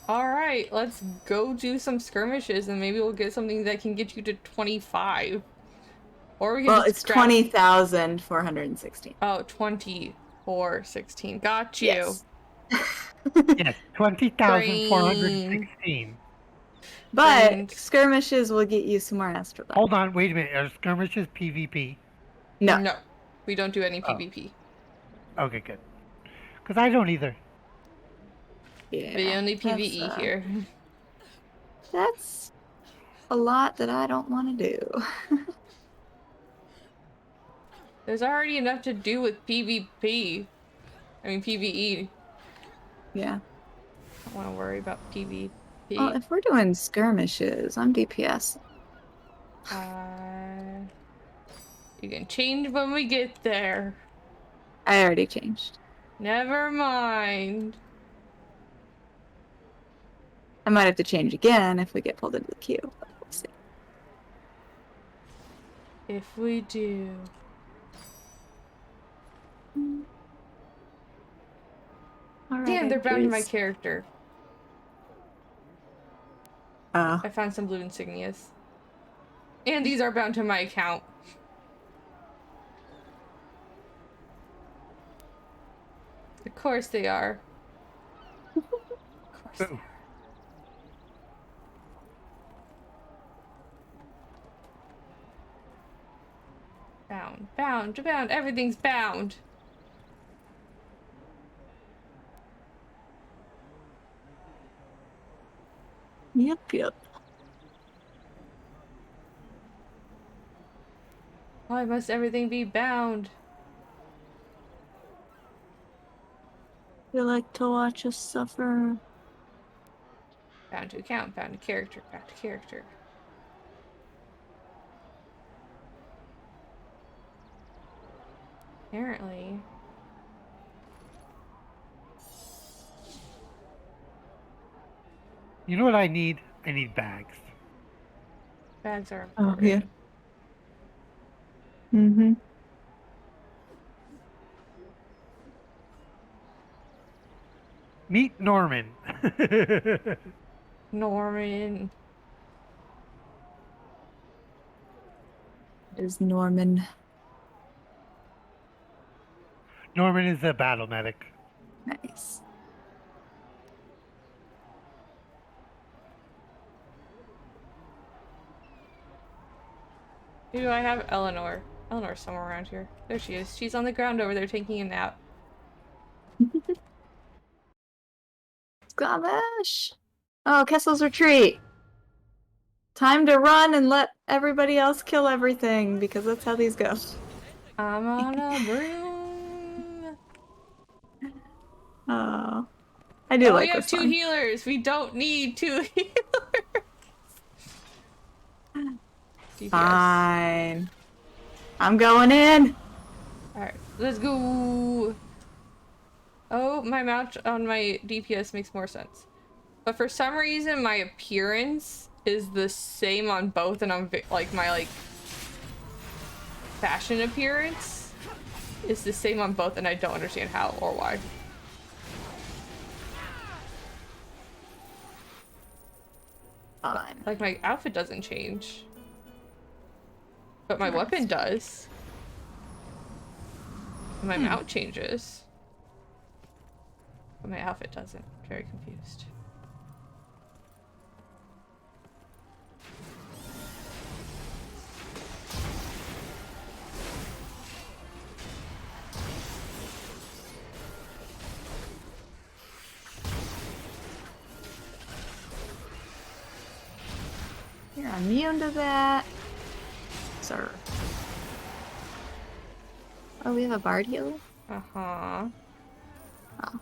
Alright, let's go do some skirmishes and maybe we'll get something that can get you to 25. Or we can Well, just it's grab... 20,416. Oh, 2416. Got you. Yes. Yes, 20,416. But Brains. skirmishes will get you some more astral. Hold on, wait a minute. Are skirmishes PvP? No. No. We don't do any Oh. PvP. Okay, good. Because I don't either. Yeah. We only PvE that's, here. That's a lot that I don't want to do. There's already enough to do with PvP. I mean PvE. Yeah. I don't want to worry about PvP. Well, if we're doing skirmishes, I'm DPS. You can change when we get there. I already changed. Never mind. I might have to change again if we get pulled into the queue. But we'll see. If we do. All Damn, right, they're bound to my here's- character. I found some blue insignias. And these are bound to my account. Of course they are. Of course they are. Bound, bound, bound. Everything's bound. Yep. Why must everything be bound? You like to watch us suffer. Bound to account, bound to character, bound to character. Apparently. You know what I need? I need bags. Bags are Oh, important. yeah. Mm-hmm. Meet Norman. Norman. Is Norman. Norman is a battle medic. Nice. Who do I have? Eleanor. Eleanor's somewhere around here. There she is. She's on the ground over there taking a nap. Squamish! Oh, Kessel's retreat! Time to run and let everybody else kill everything, because that's how these go. I'm on a broom. Oh. I do Oh, like we have this 2 one. healers. We don't need 2 healers. DPS. Fine. I'm going in! Alright, let's go. Oh, my mount on my DPS makes more sense. But for some reason, my appearance is the same on both, and I'm like my fashion appearance is the same on both, and I don't understand how or why. Fine. Like my outfit doesn't change, but my weapon does. And my mount changes, but my outfit doesn't. Very confused. You're immune to that. Sir. Oh, we have a bard healer? Uh-huh. Oh.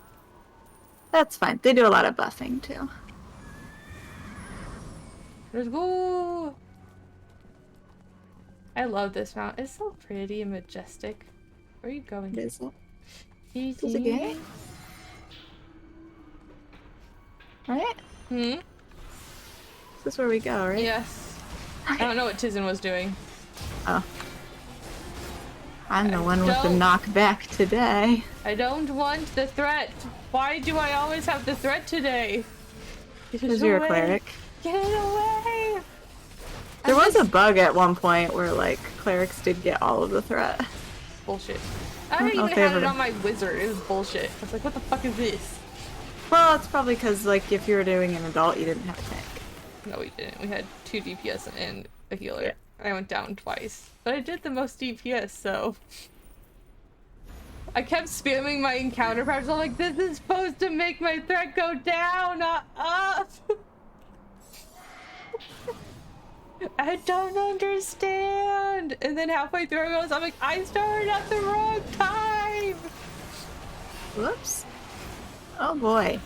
That's fine. They do a lot of buffing, too. Let's go! I love this mount. It's so pretty and majestic. Where are you going? What is it? Easy. Is it gay? Right? Hmm? This is where we go, right? Yes. I don't know what Tizen was doing. Oh. I'm the I one with the don't- knockback today. I don't want the threat. Why do I always have the threat today? Get it Because you're a away. cleric. Get it away! There was a bug at one point where, like, clerics did get all of the threat. Bullshit. I I don't don't know even if they have it ever- on my wizard. It was bullshit. I was like, what the fuck is this? Well, it's probably because, like, if you were doing an adult, you didn't have a tank. No, we didn't. We had 2 DPS and a healer. Yeah. I went down twice. But I did the most DPS, so... I kept spamming my encounter patterns. I'm like, this is supposed to make my threat go down, not up! I don't understand! And then halfway through I was, I'm like, I started at the wrong time! Whoops. Oh boy.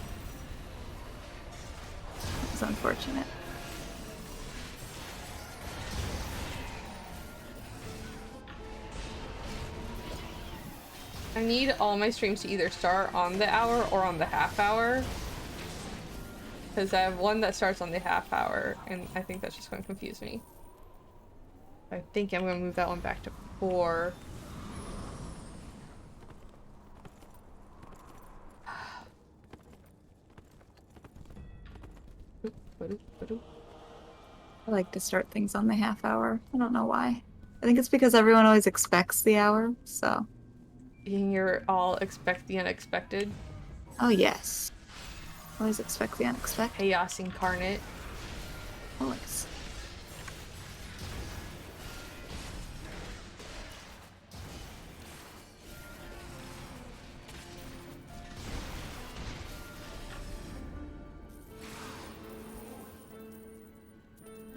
That's unfortunate. I need all my streams to either start on the hour or on the half hour. Because I have one that starts on the half hour, and I think that's just going to confuse me. I think I'm going to move that one back to 4. I like to start things on the half hour. I don't know why. I think it's because everyone always expects the hour, so. And you're all expect the unexpected. Oh, yes. Always expect the unexpected. Chaos incarnate. Always.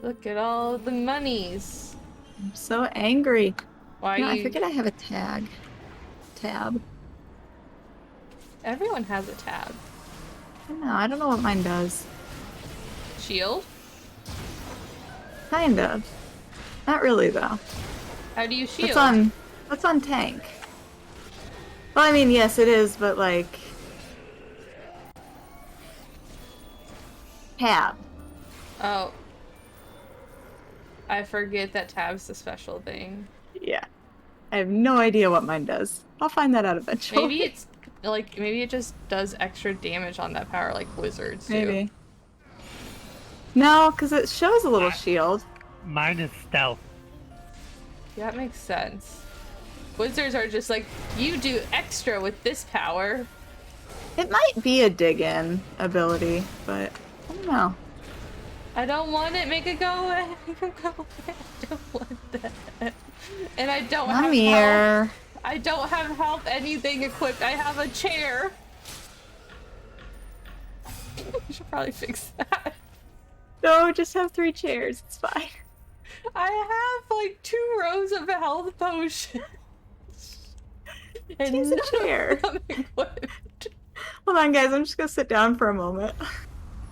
Look at all the monies. I'm so angry. Why No, you... I forget I have a tab. Everyone has a tab. I don't know what mine does. Shield? Kind of. Not really, though. How do you shield? What's on tank? Well, I mean, yes, it is, but like... Tab. Oh. I forget that tab's the special thing. Yeah. I have no idea what mine does. I'll find that out eventually. Maybe it's like, maybe it just does extra damage on that power like wizards do. Maybe. No, because it shows a little shield. Mine is stealth. Yeah, that makes sense. Wizards are just like, you do extra with this power. It might be a dig-in ability, but I don't know. I don't want it. Make it go away. Make it go away. I don't want that. And I don't Come have here. health. I don't have health anything equipped. I have a chair. We should probably fix that. No, just have 3 chairs. It's fine. I have like 2 rows of health potions. And Use a chair. none of them equipped. Hold on, guys. I'm just gonna sit down for a moment.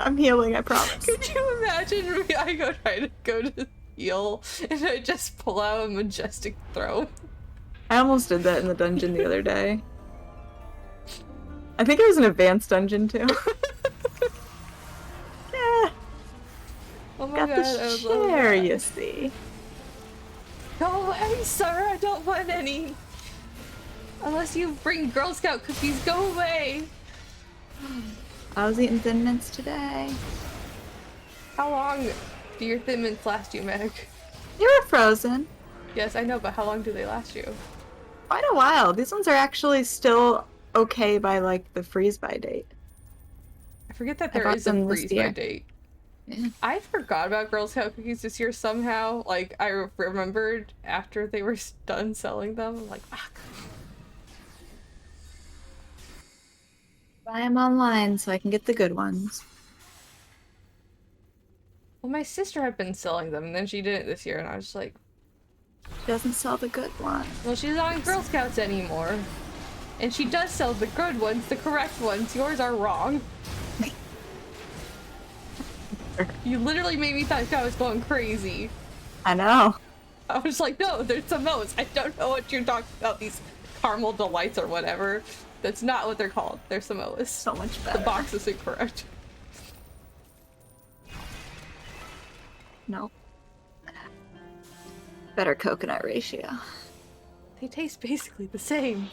I'm healing, I promise. Could you imagine me? I try to go to heal and I just pull out a majestic throw. I almost did that in the dungeon the other day. I think it was an advanced dungeon too. Yeah, Oh my got god, I the would love chair, that. you see. Go away, sir. I don't want any. Unless you bring Girl Scout cookies, go away. I was eating Thin Mints today. How long do your Thin Mints last you, Meg? They were frozen. Yes, I know, but how long do they last you? Quite a while. These ones are actually still okay by like the freeze by date. I forget that I there bought is a them this freeze by year. date. Yeah. I forgot about Girl Scout cookies this year somehow. Like, I remembered after they were done selling them. I'm like, fuck. Buy them online so I can get the good ones. Well, my sister had been selling them, and then she did it this year, and I was just like, She doesn't sell the good ones. well, she's not in Girl Scouts anymore. And she does sell the good ones, the correct ones. Yours are wrong. You literally made me think I was going crazy. I know. I was like, no, they're Samoas. I don't know what you're talking about, these caramel delights or whatever. That's not what they're called. They're Samoas. So much The better. box is incorrect. No. Better coconut ratio. They taste basically the same.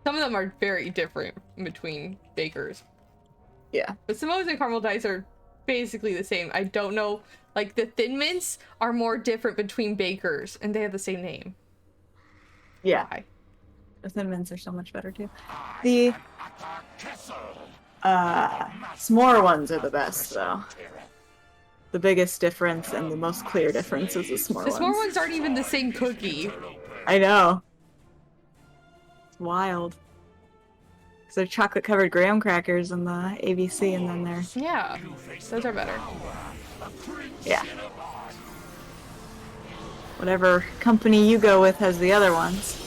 Some of them are very different between bakers. Yeah. But Samoas and caramel dice are basically the same. I don't know, like the Thin Mints are more different between bakers, and they have the same name. Yeah. Why? The Thin Mints are so much better too. The s'more ones are the best though. The biggest difference and the most clear difference is the s'more The ones. s'more ones aren't even the same cookie. I know. It's wild. Because they're chocolate covered graham crackers in the ABC, and then they're. Yeah, those are better. Yeah. Whatever company you go with has the other ones.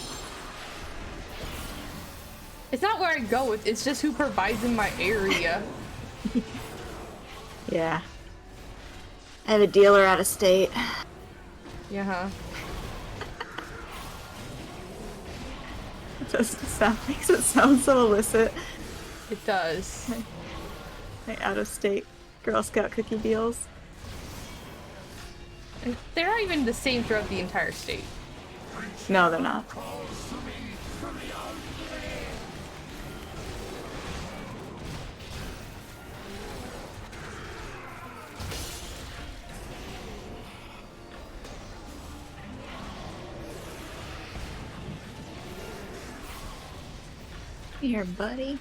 It's not where I go with, it's just who provides in my area. Yeah. I have a dealer out of state. Yeah. It doesn't sound, makes it sound so illicit. It does. Like out of state Girl Scout cookie deals. And they're not even the same throughout the entire state. No, they're not. Here, buddy.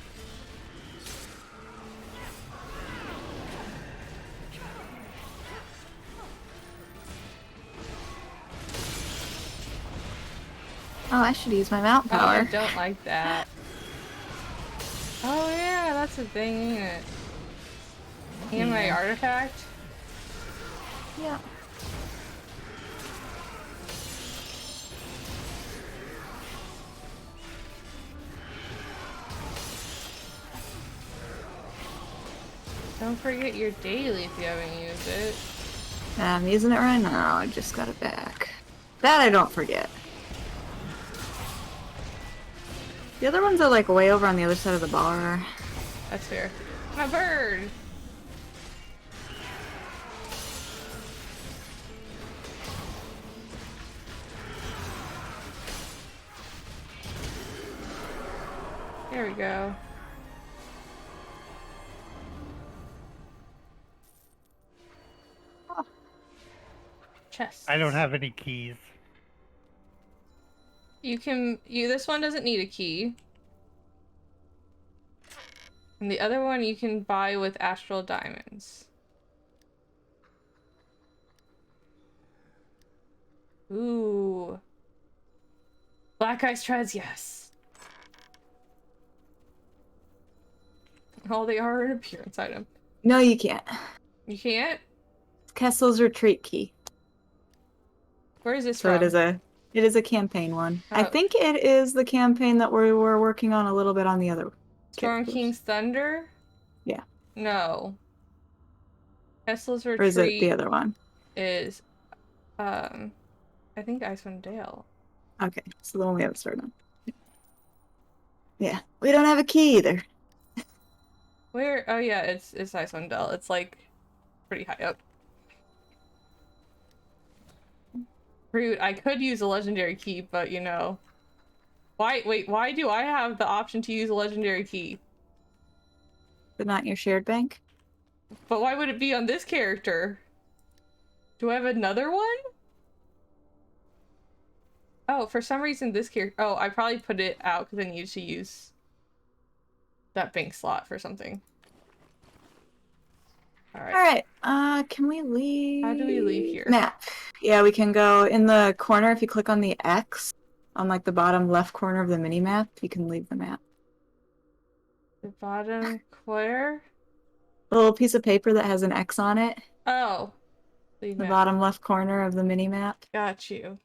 Oh, I should use my mount Oh, I power. don't like that. Oh yeah, that's a thing, ain't it? And my artifact? Yeah. Don't forget your daily if you haven't used it. I'm using it right now. I just got it back. That I don't forget. The other ones are like way over on the other side of the bar. That's fair. My bird! There we go. Chest. I don't have any keys. You can, this one doesn't need a key. And the other one you can buy with astral diamonds. Ooh. Black ice treads, yes. Oh, they are an appearance item. No, you can't. You can't? Kessel's retreat key. Where is this So from? it is a campaign one. I Oh. think it is the campaign that we were working on a little bit on the other Storm characters. King's Thunder? Yeah. No. Kessel's Or is it the Retreat other one? is, I think Icewind Dale. Okay, so the one we haven't started on. Yeah, we don't have a key either. Where? Oh yeah, it's Icewind Dale. It's like pretty high up. Rude. I could use a legendary key, but you know. Wait, why do I have the option to use a legendary key? But not your shared bank? But why would it be on this character? Do I have another one? Oh, for some reason this character... Oh, I probably put it out because I needed to use that bank slot for something. Alright. Alright, can we leave? How do we leave here? Map. Yeah, we can go in the corner. If you click on the X on like the bottom left corner of the mini map, you can leave the map. The bottom where? A little piece of paper that has an X on it. Oh. Leave The map. bottom left corner of the mini map. Got you.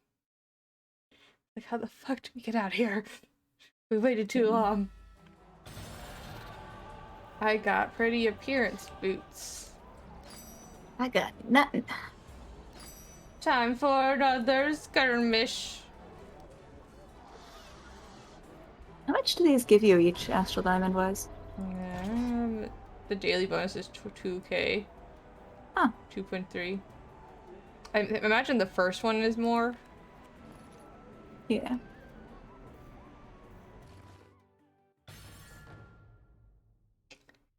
Like, how the fuck do we get out of here? We waited too long. I got pretty appearance boots. I got nothing. Time for another skirmish. How much do these give you each Astral Diamond wise? The daily bonus is 2k. Huh. 2.3. I imagine the first one is more. Yeah.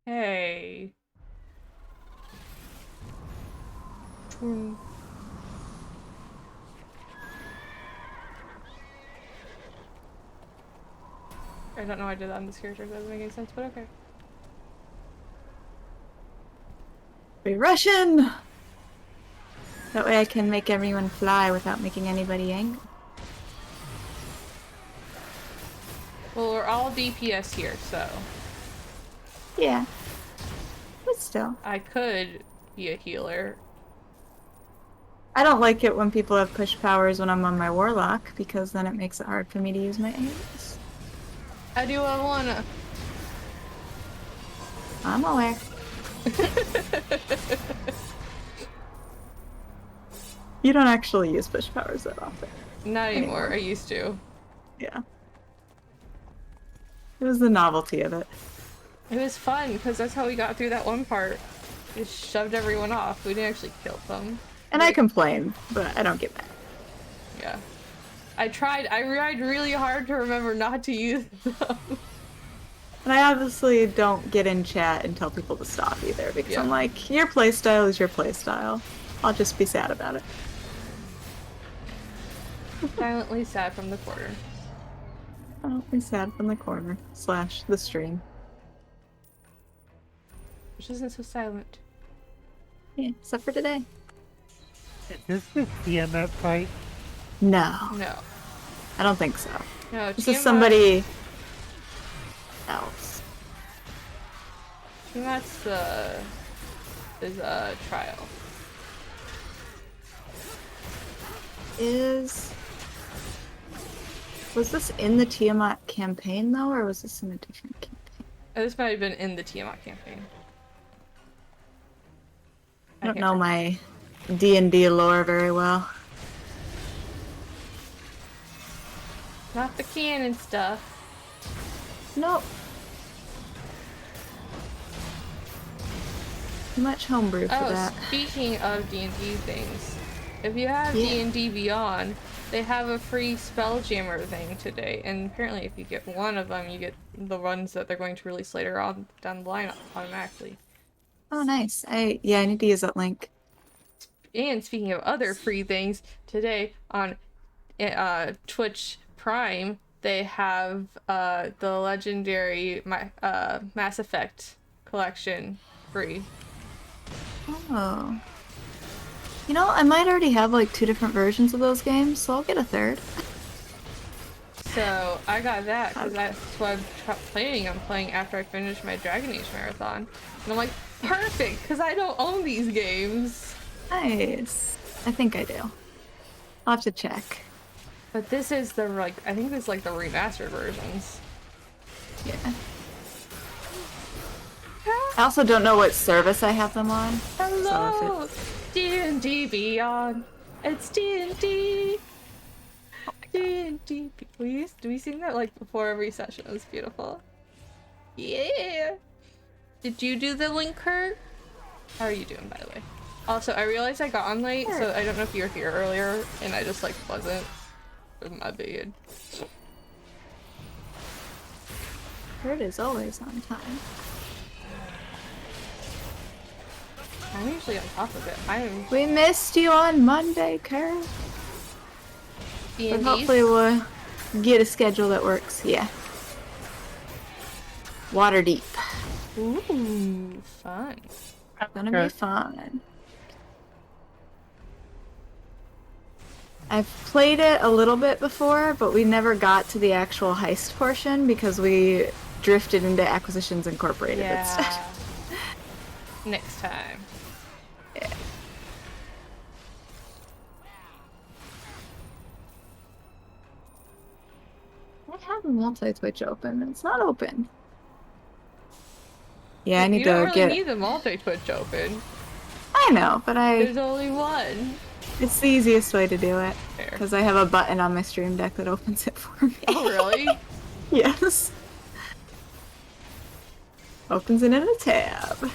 Hey. I don't know why I did that on this character. It doesn't make any sense, but okay. Be Russian! That way I can make everyone fly without making anybody angry. Well, we're all DPS here, so Yeah. But still. I could be a healer. I don't like it when people have push powers when I'm on my Warlock, because then it makes it hard for me to use my AoEs. I do I wanna. I'm aware. You don't actually use push powers that often. Not anymore. I used to. Yeah. It was the novelty of it. It was fun because that's how we got through that one part. Just shoved everyone off. We didn't actually kill them. And I complain, but I don't get mad. Yeah. I tried really hard to remember not to use them. And I obviously don't get in chat and tell people to stop either, because Yeah. I'm like, your playstyle is your playstyle. I'll just be sad about it. Silently sad from the corner. I'll be sad from the corner / the stream. Which isn't so silent. Yeah, except for today. Is this the CMF fight? No, No. I don't think so. No, This is Tiamat- somebody else. Tiamat's is a trial. Was this in the Tiamat campaign though, or was this in a different campaign? This might have been in the Tiamat campaign. I don't can't know remember. my D&D lore very well. Not the canon stuff. Nope. Too much homebrew for Oh, that. speaking of D&D things, if you have Yeah. D&D Beyond, they have a free Spelljammer thing today, and apparently if you get one of them, you get the ones that they're going to release later on down the line automatically. Oh, nice. I need to use that link. And speaking of other free things, today on Twitch Prime, they have the legendary Mass Effect collection free. Oh. You know, I might already have like 2 different versions of those games, so I'll get a third. So I got that because that's what I'm planning on playing after I finish my Dragon Age marathon. And I'm like, perfect, because I don't own these games. Nice. I think I do. I'll have to check. But this is the, like, I think this is like the remastered versions. Yeah. I also don't know what service I have them on. Hello! D&D Beyond. It's D&D. D&D. Do we sing that like before every session? It was beautiful. Yeah! Did you do the link, Kurt? How are you doing, by the way? Also, I realized I got on late, so I don't know if you were here earlier, and I just like wasn't. My bad. Kurt is always on time. I'm usually on top of it. We missed you on Monday, Kurt. But hopefully we'll get a schedule that works. Yeah. Water deep. Ooh, fun. Gonna be fun. I've played it a little bit before, but we never got to the actual heist portion because we drifted into Acquisitions Incorporated instead. Next time. Yeah. I have a multi-twitch open. It's not open. Yeah, I need to You don't really need the multi-twitch open. I know, but There's only one. It's the easiest way to do it. Because I have a button on my stream deck that opens it for me. Oh, really? Yes. Opens it in a tab.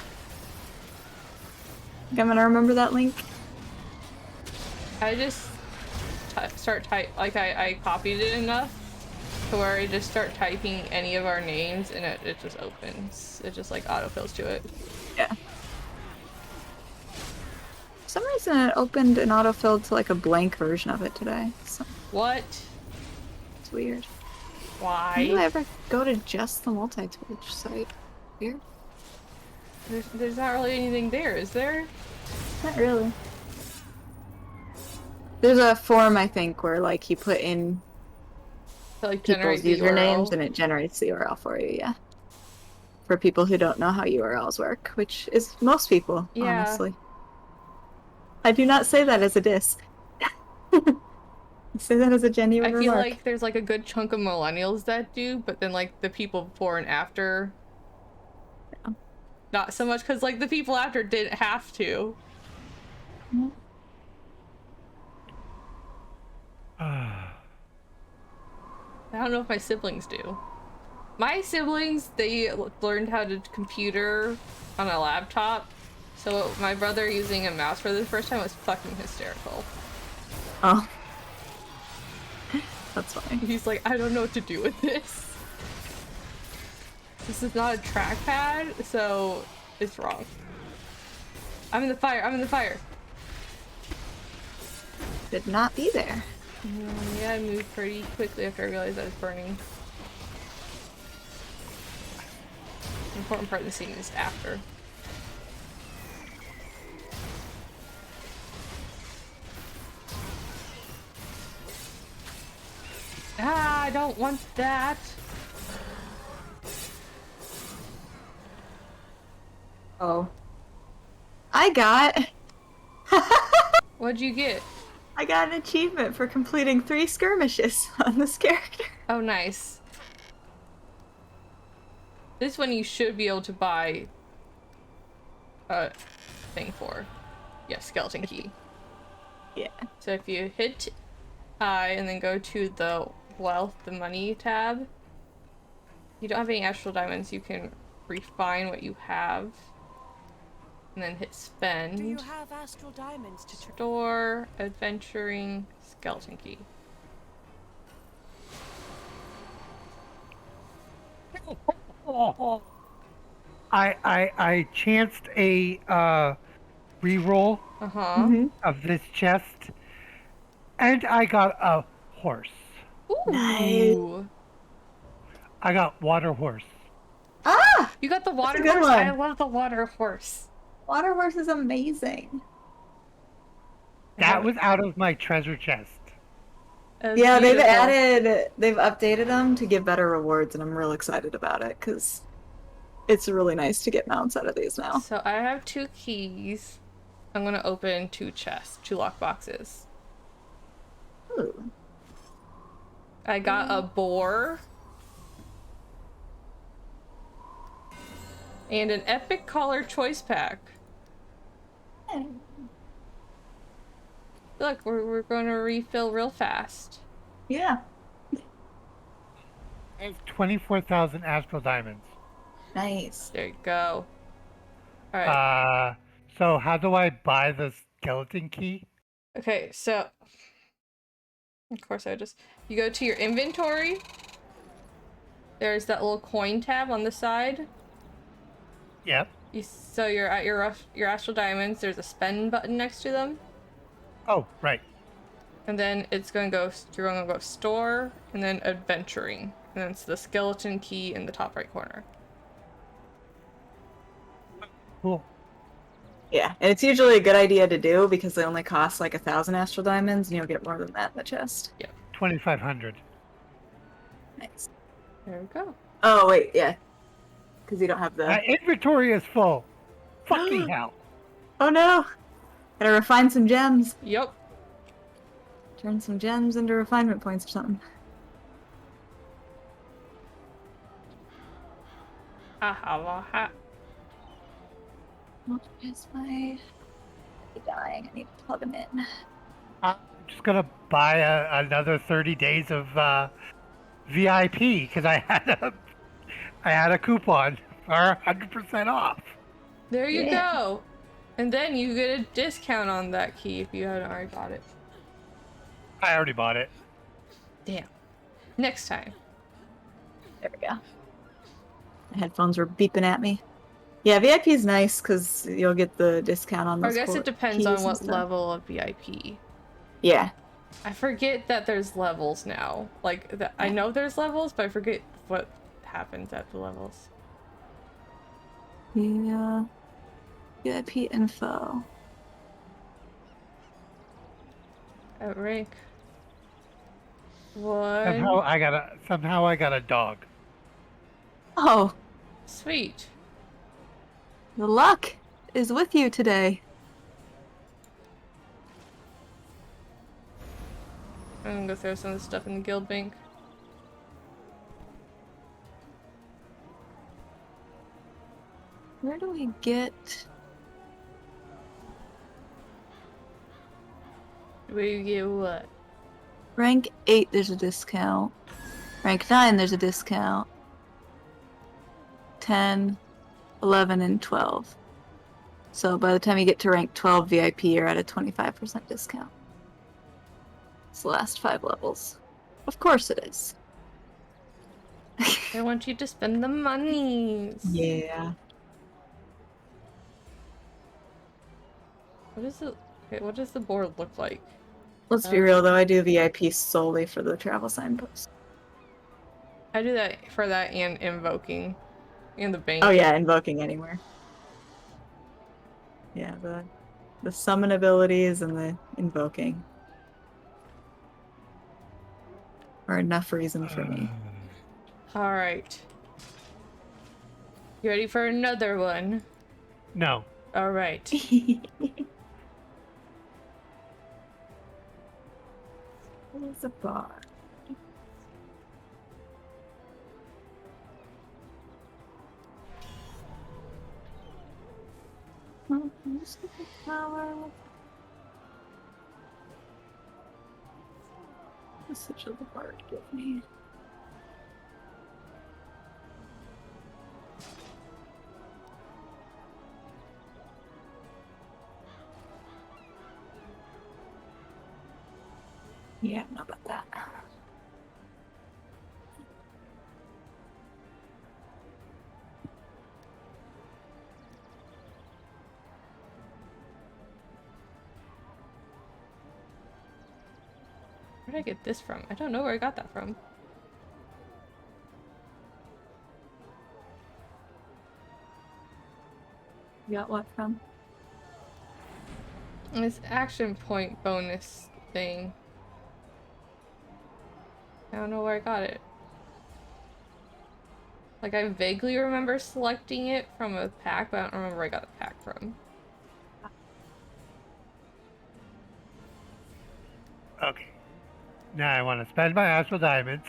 I'm gonna remember that link. I just I copied it enough to where I just start typing any of our names and it just opens. It just like autofills to it. Yeah. For some reason it opened and autofilled to like a blank version of it today. So what? It's weird. Why? Why do I ever go to just the multi-twitch site? Weird. There's not really anything there, is there? Not really. There's a form, I think, where like you put in like people's usernames and it generates the URL for you, yeah. For people who don't know how URLs work, which is most people, honestly. I do not say that as a diss. I say that as a genuine remark. I feel like there's like a good chunk of millennials that do, but then like the people before and after, not so much, because like the people after didn't have to. Mm-hmm. I don't know if my siblings do. My siblings, they learned how to computer on a laptop, so my brother using a mouse for the first time was fucking hysterical. Oh. That's funny. He's like, I don't know what to do with this. This is not a trackpad, so it's wrong. I'm in the fire, I'm in the fire. Should not be there. Yeah, I moved pretty quickly after I realized I was burning. The important part of the scene is after. Ah, I don't want that. Oh. I got... What'd you get? I got an achievement for completing 3 skirmishes on this character. Oh, nice. This one you should be able to buy a thing for. Yeah, skeleton key. Yeah. So if you hit I and then go to the wealth, the money tab, if you don't have any astral diamonds, you can refine what you have. And then hit spend. Do you have astral diamonds to store, adventuring, skeleton key. I chanced a reroll of this chest, and I got a horse. Ooh. Nice. I got water horse. Ah! You got the water That's a good horse? one. I love the water horse. Water horse is amazing. That was out of my treasure chest. Yeah, Beautiful. they've updated them to give better rewards, and I'm real excited about it because it's really nice to get mounts out of these now. So I have 2 keys. I'm gonna open 2 chests, 2 lock boxes. Ooh. I got a boar. And an epic collar choice pack. Look, we're going to refill real fast. Yeah. I have 24,000 astral diamonds. Nice. There you go. All right. So how do I buy the skeleton key? Okay, so of course you go to your inventory. There's that little coin tab on the side. Yep. So you're at your astral diamonds. There's a spend button next to them. Oh, right. And then you're gonna go store and then adventuring. And then it's the skeleton key in the top right corner. Cool. Yeah, and it's usually a good idea to do because they only cost like 1,000 astral diamonds, and you'll get more than that in the chest. Yep. 2,500. Nice. There we go. Oh wait, yeah, because you don't have the. My inventory is full. Fucking hell. Oh no! Gotta refine some gems. Yep. Turn some gems into refinement points or something. Aha. What is my dying? I need to plug them in. I'm just gonna buy another 30 days of VIP because I had a coupon for 100% off. There you Yeah. go. And then you get a discount on that key if you haven't already bought it. I already bought it. Damn. Next time. There we go. The headphones were beeping at me. Yeah, VIP is nice because you'll get the discount on Or I those. guess it depends keys on and what stuff. level of VIP. Yeah. I forget that there's levels now. Like, I know there's levels, but I forget what happens at the levels. Yeah. VIP info. At rank 1. Somehow I got a dog. Oh, Sweet. the luck is with you today. I'm gonna go throw some of the stuff in the guild bank. Where do we get? We get what? Rank 8, there's a discount. Rank 9, there's a discount. 10, 11, and 12. So by the time you get to rank 12 VIP, you're at a 25% discount. It's the last 5 levels. Of course it is. I want you to spend the monies. Yeah. What does the board look like? Let's be real though, I do VIP solely for the travel signpost. I do that for that and invoking. And the bank. Oh yeah, invoking anywhere. Yeah, the summon abilities and the invoking are enough reason for me. Alright. You ready for another one? No. Alright. There's a bar. Power. Message of the bard give me. Yeah, I don't know about that. Where did I get this from? I don't know where I got that from. You got what from? This action point bonus thing. I don't know where I got it. Like, I vaguely remember selecting it from a pack, but I don't remember where I got the pack from. Okay. Now I want to spend my astral diamonds.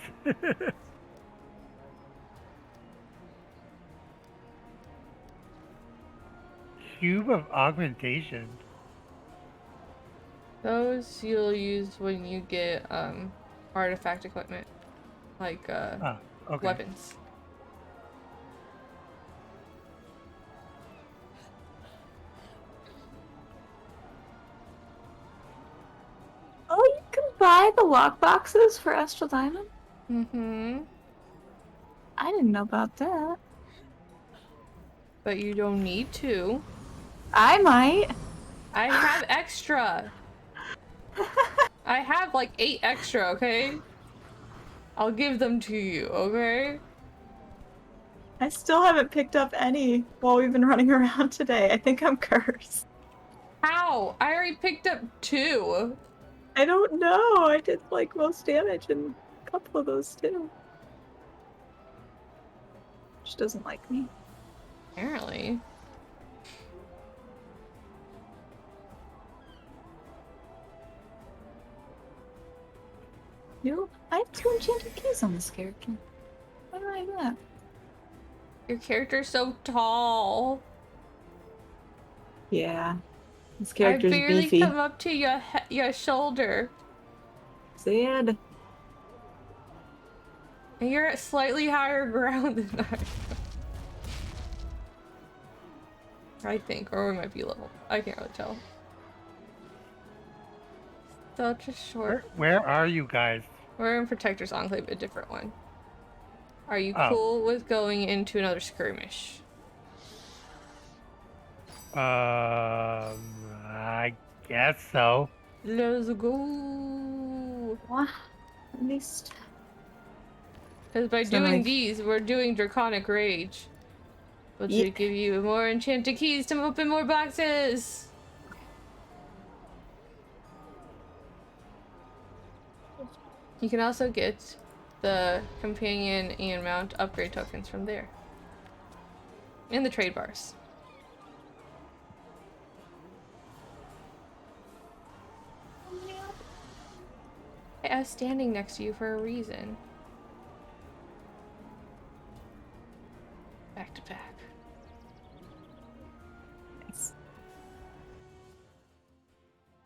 Cube of augmentation. Those you'll use when you get artifact equipment, like Oh, okay. weapons. Oh, you can buy the lockboxes for Astral Diamond? Mm-hmm. I didn't know about that. But you don't need to. I might. I have extra. I have like 8 extra, okay? I'll give them to you, okay? I still haven't picked up any while we've been running around today. I think I'm cursed. How? I already picked up 2. I don't know. I did like most damage in a couple of those too. She doesn't like me. Apparently. You? I have 2 enchanted keys on this character. Why do I have that? Your character's so tall. Yeah. This I character's barely beefy. come up to your shoulder. Sad. And you're at slightly higher ground than I think, or we might be level. I can't really tell. Such a short. Where are you guys? We're in Protector's Enclave, a different one. Are you Oh. cool with going into another skirmish? I guess so. Let's go. What? At least. Because by So, doing like- these, we're doing Draconic Rage. Which Yeah. will give you more enchanted keys to open more boxes. You can also get the companion and mount upgrade tokens from there. And the trade bars. I was standing next to you for a reason. Back to back. Nice.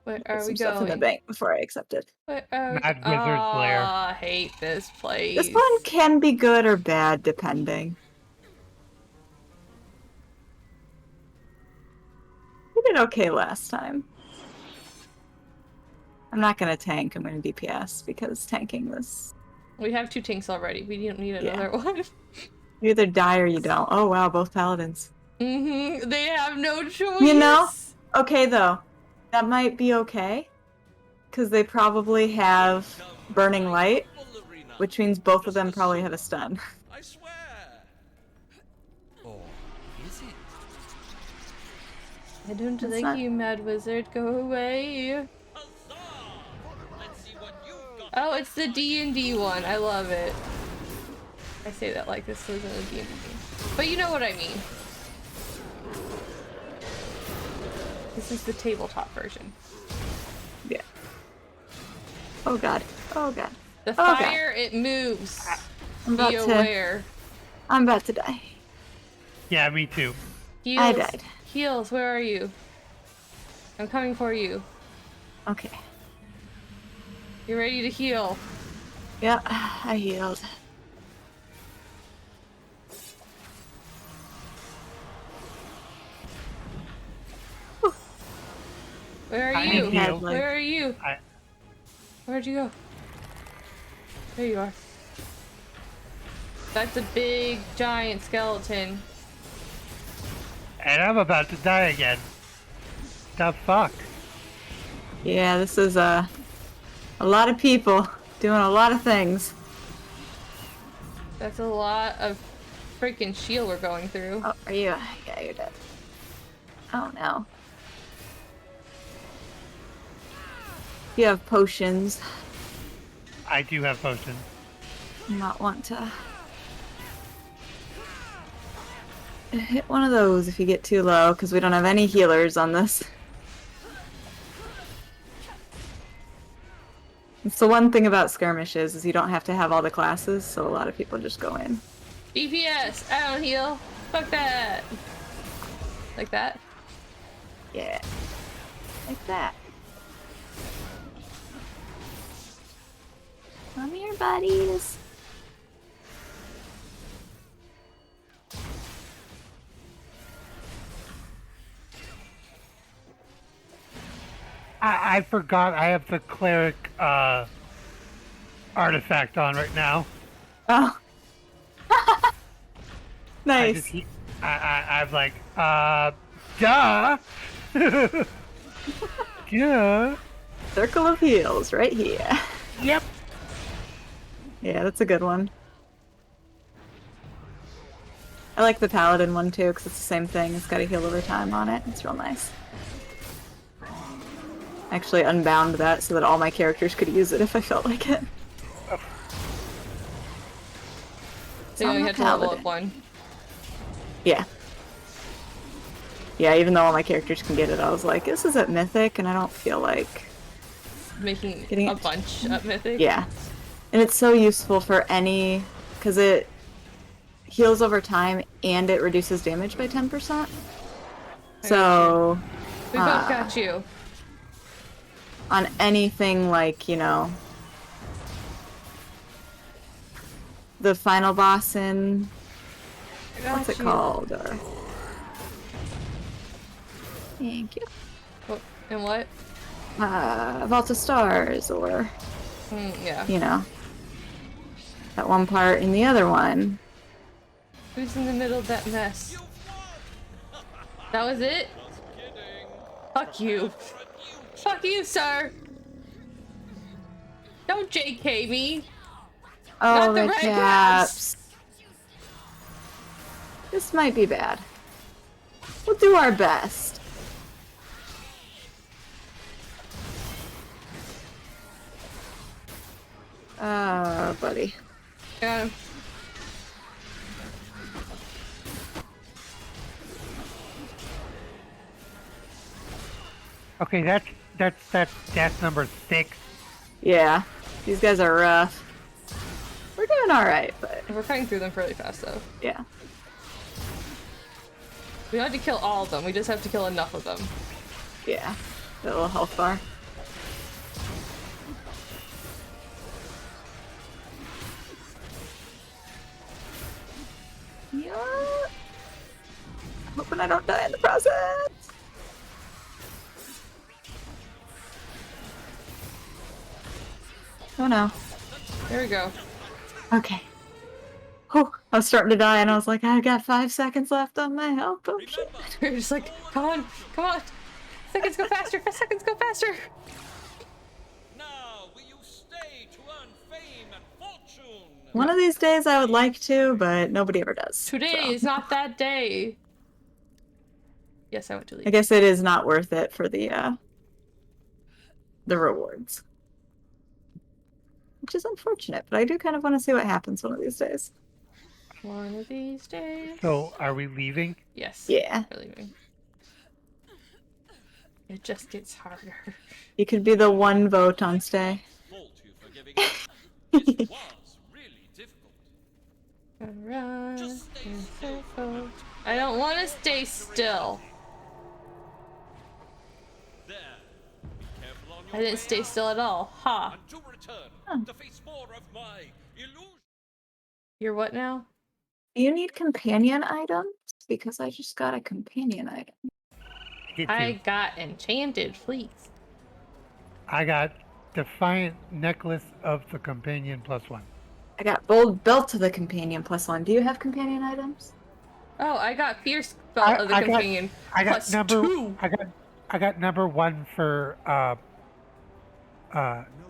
Where Put are some we stuff in the going? bank before I accept it. Where are we Mad Wizard's Lair. I hate this place. This one can be good or bad, depending. We did okay last time. I'm not gonna tank, I'm gonna DPS because tanking was. We have 2 tanks already. We don't need Yeah. another one. You either die or you don't. Oh wow, both paladins. Mm-hmm. They have no choice. You know? Okay though. That might be okay. Because they probably have Burning Light, which means both of them probably have a stun. I swear. Or is it? I don't That's like not- you, Mad Wizard. Go away. Let's see what you've got. Oh, it's the D&D one. I love it. I say that like this was in a D&D game. But you know what I mean. This is the tabletop version. Yeah. Oh god. Oh god. The Oh, God. fire, it moves. I'm about Be to. aware. I'm about to die. Yeah, me too. Heals. I died. Heals, where are you? I'm coming for you. Okay. You're ready to heal. Yeah, I healed. Where are I you? need heal. Where are you? I- Where'd you go? There you are. That's a big, giant skeleton. And I'm about to die again. The fuck? Yeah, this is a lot of people doing a lot of things. That's a lot of freaking shield we're going through. Oh, are you? Yeah, you're dead. Oh no. you have potions, I do have potions. you might want to hit one of those if you get too low, because we don't have any healers on this. It's the one thing about skirmishes is you don't have to have all the classes, so a lot of people just go in. DPS, I don't heal. Fuck that. Like that. Yeah. Like that. Come here, buddies. I forgot I have the cleric artifact on right now. Oh. I just Nice. I'm like, duh. Yeah. Circle of heals right here. Yep. Yeah, that's a good one. I like the paladin one too, because it's the same thing. It's got a heal over time on it. It's real nice. I actually unbound that so that all my characters could use it if I felt like it. So you only I'm a had to level up paladin. one. Yeah. Yeah, even though all my characters can get it, I was like, this isn't mythic, and I don't feel like Making getting a it. bunch up mythic. Yeah. And it's so useful for any, because it heals over time and it reduces damage by 10%. So, We both got you. on anything like, you know, the final boss in, I got what's it you. called? Or, thank you. Oh, and what? Vault of Stars, or, Yeah. you know, that one part in the other one. Who's in the middle of that mess? That was it? Fuck you. Fuck you, sir. Don't JK me. Oh, Not the red red caps. This might be bad. We'll do our best. Buddy. Got him. Okay, that's death number 6. Yeah, these guys are rough. We're doing alright, but We're cutting through them fairly fast, though. yeah. We don't have to kill all of them. We just have to kill enough of them. Yeah. That little health bar. Yeah. Hoping I don't die in the process. Oh no. There we go. Okay. Oh, I was starting to die and I was like, I got 5 seconds left on my health potion. We're just like, come on, come on. Seconds go faster, seconds go faster. Now will you stay to earn fame and fortune? One of these days I would like to, but nobody ever does. Today so. is not that day. Yes, I went to leave. I guess it is not worth it for the rewards. Which is unfortunate, but I do kind of want to see what happens one of these days. One of these days. So, are we leaving? Yes. Yeah. We're leaving. It just gets harder. You could be the one vote on stay. Fault you for giving up. It was really difficult. Run Just stay in still. circles. I don't want to stay still. There. Be careful on your I didn't way stay out. still at all. Ha. And to return to face more of my illusion. You're what now? Do you need companion items? Because I just got a companion item. Get I you. got enchanted fleece. I got Defiant Necklace of the Companion +1. I got bold belt of the companion +1. Do you have companion items? Oh, I got fierce belt of the companion I got plus number 2. I got number 1 for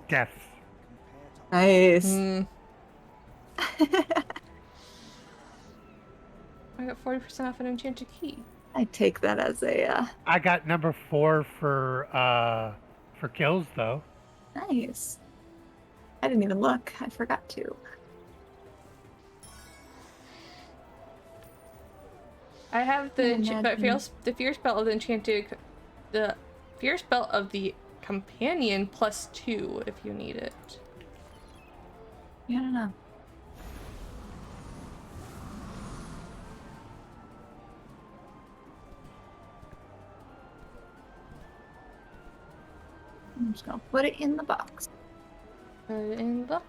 deaths. Nice. I got 40% off an enchanted key. I take that as a I got number 4 for kills though. Nice. I didn't even look. I forgot to. I have the fear spell of the enchanted, the fear spell of the companion +2 if you need it. Yeah, I don't know. I'm just gonna put it in the box. Put it in the box.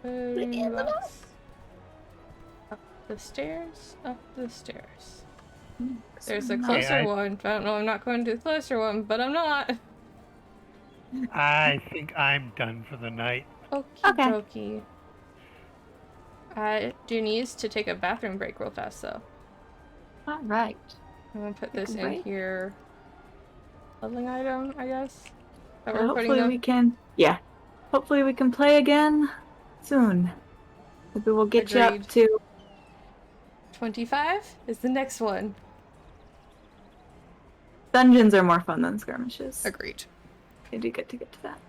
Put it in the box. Up the stairs. Up the stairs. There's a closer one. I don't know. I'm not going to the closer one, but I'm not. I think I'm done for the night. Okie dokie. Do need to take a bathroom break real fast, though. All right. I'm gonna put this in here. Leveling item, I guess. Hopefully we can. Yeah. Hopefully we can play again soon. Maybe we'll get you up to 25 is the next one. Dungeons are more fun than skirmishes. Agreed. I do get to that.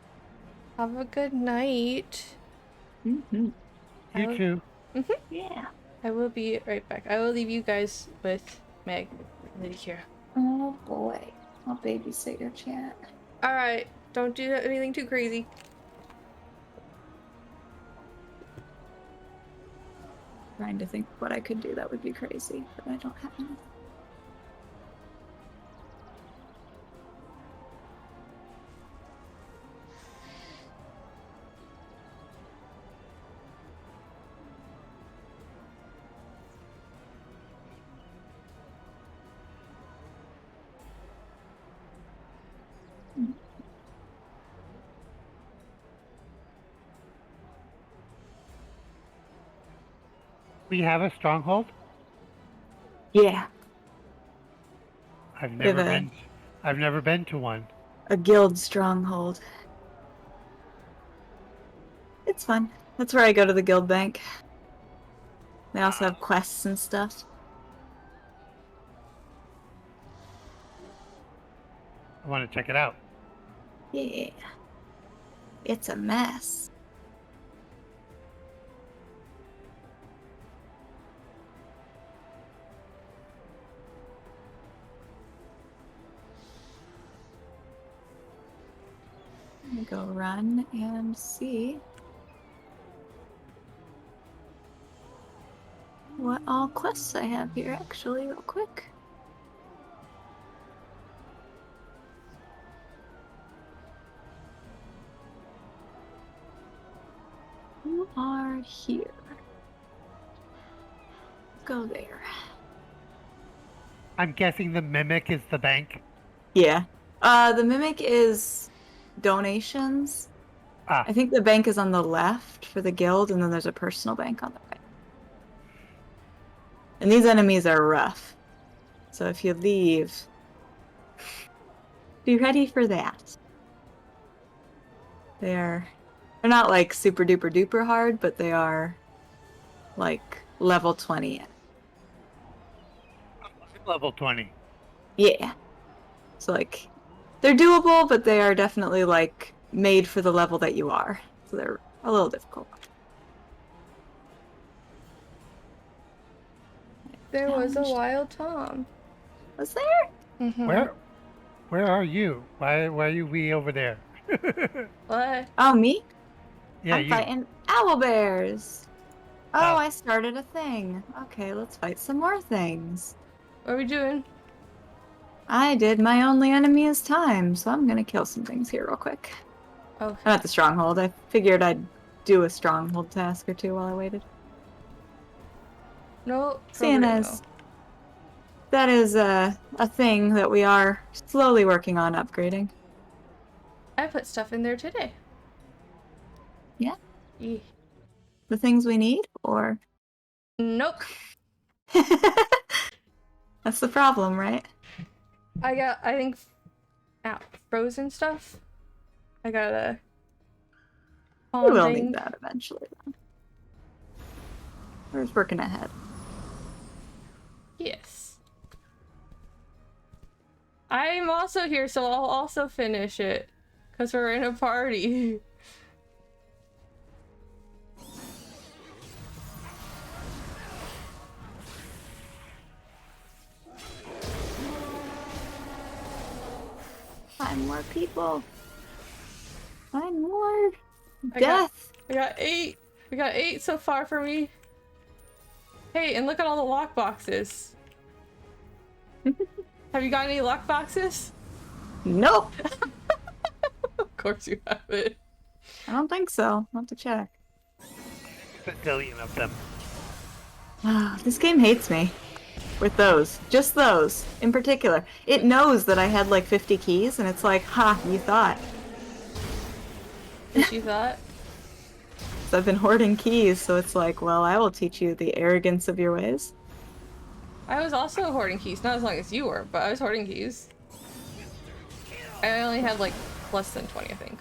Have a good night. Mm-hmm. You too. Mm-hmm. Yeah. I will be right back. I will leave you guys with Meg and here. Oh boy. I'll babysit your chat. Alright. Don't do anything too crazy. Trying to think what I could do that would be crazy, but I don't have any. We have a stronghold? Yeah. I've never been to one. A guild stronghold. It's fun. That's where I go to the guild bank. They also have quests and stuff. I want to check it out. Yeah. It's a mess. Let me go run and see what all quests I have here, actually, real quick. You are here. Go there. I'm guessing the Mimic is the bank? Yeah. The Mimic is donations. I think the bank is on the left for the guild, and then there's a personal bank on the right. And these enemies are rough. So if you leave, be ready for that. They're not like super duper duper hard, but they are like level 20. Level 20. Yeah. So like they're doable, but they are definitely like made for the level that you are. So they're a little difficult. There was a wild Tom. Was there? Mm-hmm. Where are you? Why are you way over there? What? Oh, me? Yeah, I'm you. fighting owlbears. Oh, Oh. I started a thing. Okay, let's fight some more things. What are we doing? I did my only enemy is time, so I'm gonna kill some things here real quick. Okay. I'm at the stronghold. I figured I'd do a stronghold task or two while I waited. No. Seeing as that is a thing that we are slowly working on upgrading. I put stuff in there today. Yeah? Yeah. The things we need, or? Nope. That's the problem, right? I think, frozen stuff. I got a We will need that eventually, though. We're just working ahead. Yes. I'm also here, so I'll also finish it. Because we're in a party. Find more people. Find more. I Death. got 8. We got 8 so far for me. Hey, and look at all the lock boxes. Have you got any lock boxes? Nope. Of course you have it. I don't think so. I'll have to check. A zillion of them. This game hates me. With those. Just those. In particular. It knows that I had like 50 keys, and it's like, ha, you thought. What you thought? So I've been hoarding keys, so it's like, well, I will teach you the arrogance of your ways. I was also hoarding keys, not as long as you were, but I was hoarding keys. I only had like less than 20, I think.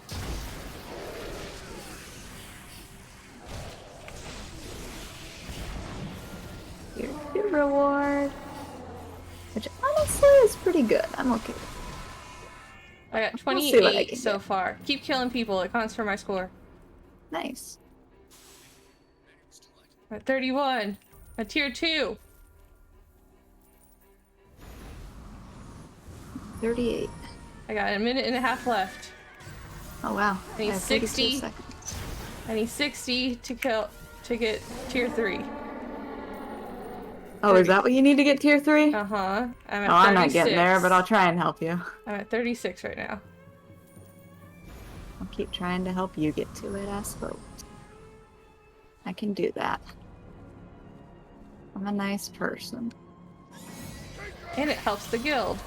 Here's your reward. Which honestly is pretty good. I'm okay with it. I got We'll see what I 28 can so get. far. Keep killing people, it counts for my score. Nice. I'm at 31. A tier 2. 38. I got a minute and a half left. Oh wow. I need have 32 60. seconds. I need 60 to get tier 3. Oh, is that what you need to get tier 3? Uh-huh. I'm at 36. I'm not getting there, but I'll try and help you. I'm at 36 right now. I'll keep trying to help you get to it, I suppose. I can do that. I'm a nice person. And it helps the guild.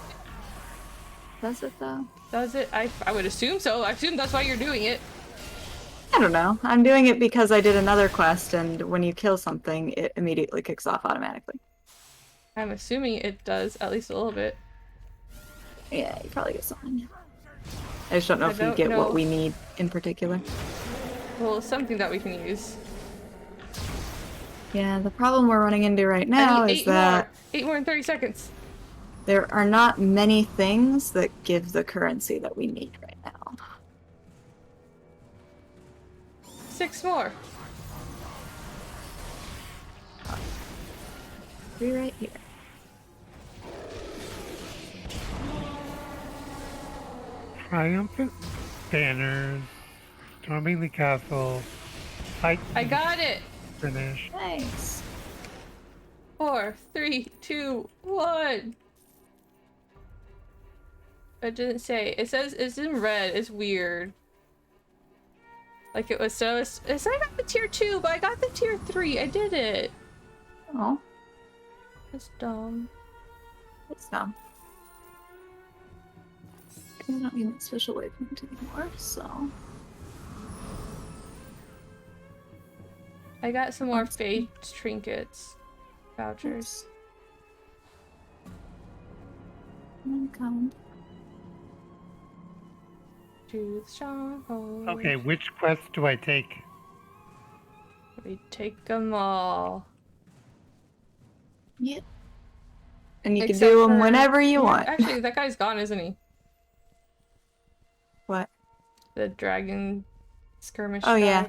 Does it though? Does it? I would assume so. I assume that's why you're doing it. I don't know. I'm doing it because I did another quest, and when you kill something, it immediately kicks off automatically. I'm assuming it does at least a little bit. Yeah, you probably get something. I just don't know I if you don't get know. what we need in particular. Well, something that we can use. Yeah, the problem we're running into right I now need is 8 that more. 8 more in 30 seconds. there are not many things that give the currency that we need right now. 6 more. 3 right here. Triumphant banners. Storming the castle. Fight. I got it. Finish. Nice. 4, 3, 2, 1. It didn't say. It says it's in red. It's weird. Like it was so. It said I got the tier 2, but I got the tier 3. I did it. Oh, That's dumb. it's dumb. I don't need that special waypoint anymore, so. I got some more fate trinkets. Vouchers. Come. To the stronghold. Okay, which quest do I take? We take them all. Yep. And you can Except do them for- whenever you want. Actually, that guy's gone, isn't he? What? The dragon skirmish Oh, guy. yeah.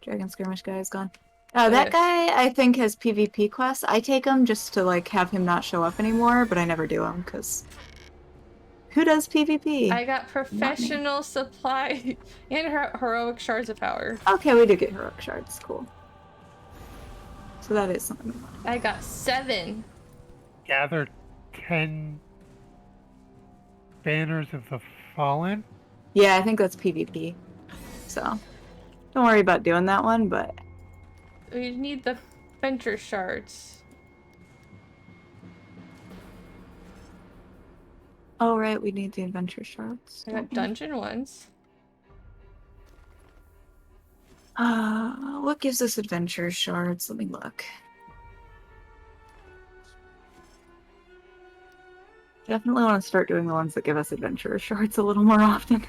Dragon Skirmish guy is gone. Oh, that Yes. guy, I think, has PvP quests. I take him just to, like, have him not show up anymore, but I never do him, because... Who does PvP? I got professional supply and heroic shards of power. Okay, we do get heroic shards. Cool. So that is something we want. I got 7. Gather 10 banners of the fallen. Yeah, I think that's PvP. So, don't worry about doing that one, but... We need the venture shards. Oh, right, we need the adventure shards. I got dungeon ones. What gives us adventure shards? Let me look. Definitely want to start doing the ones that give us adventure shards a little more often.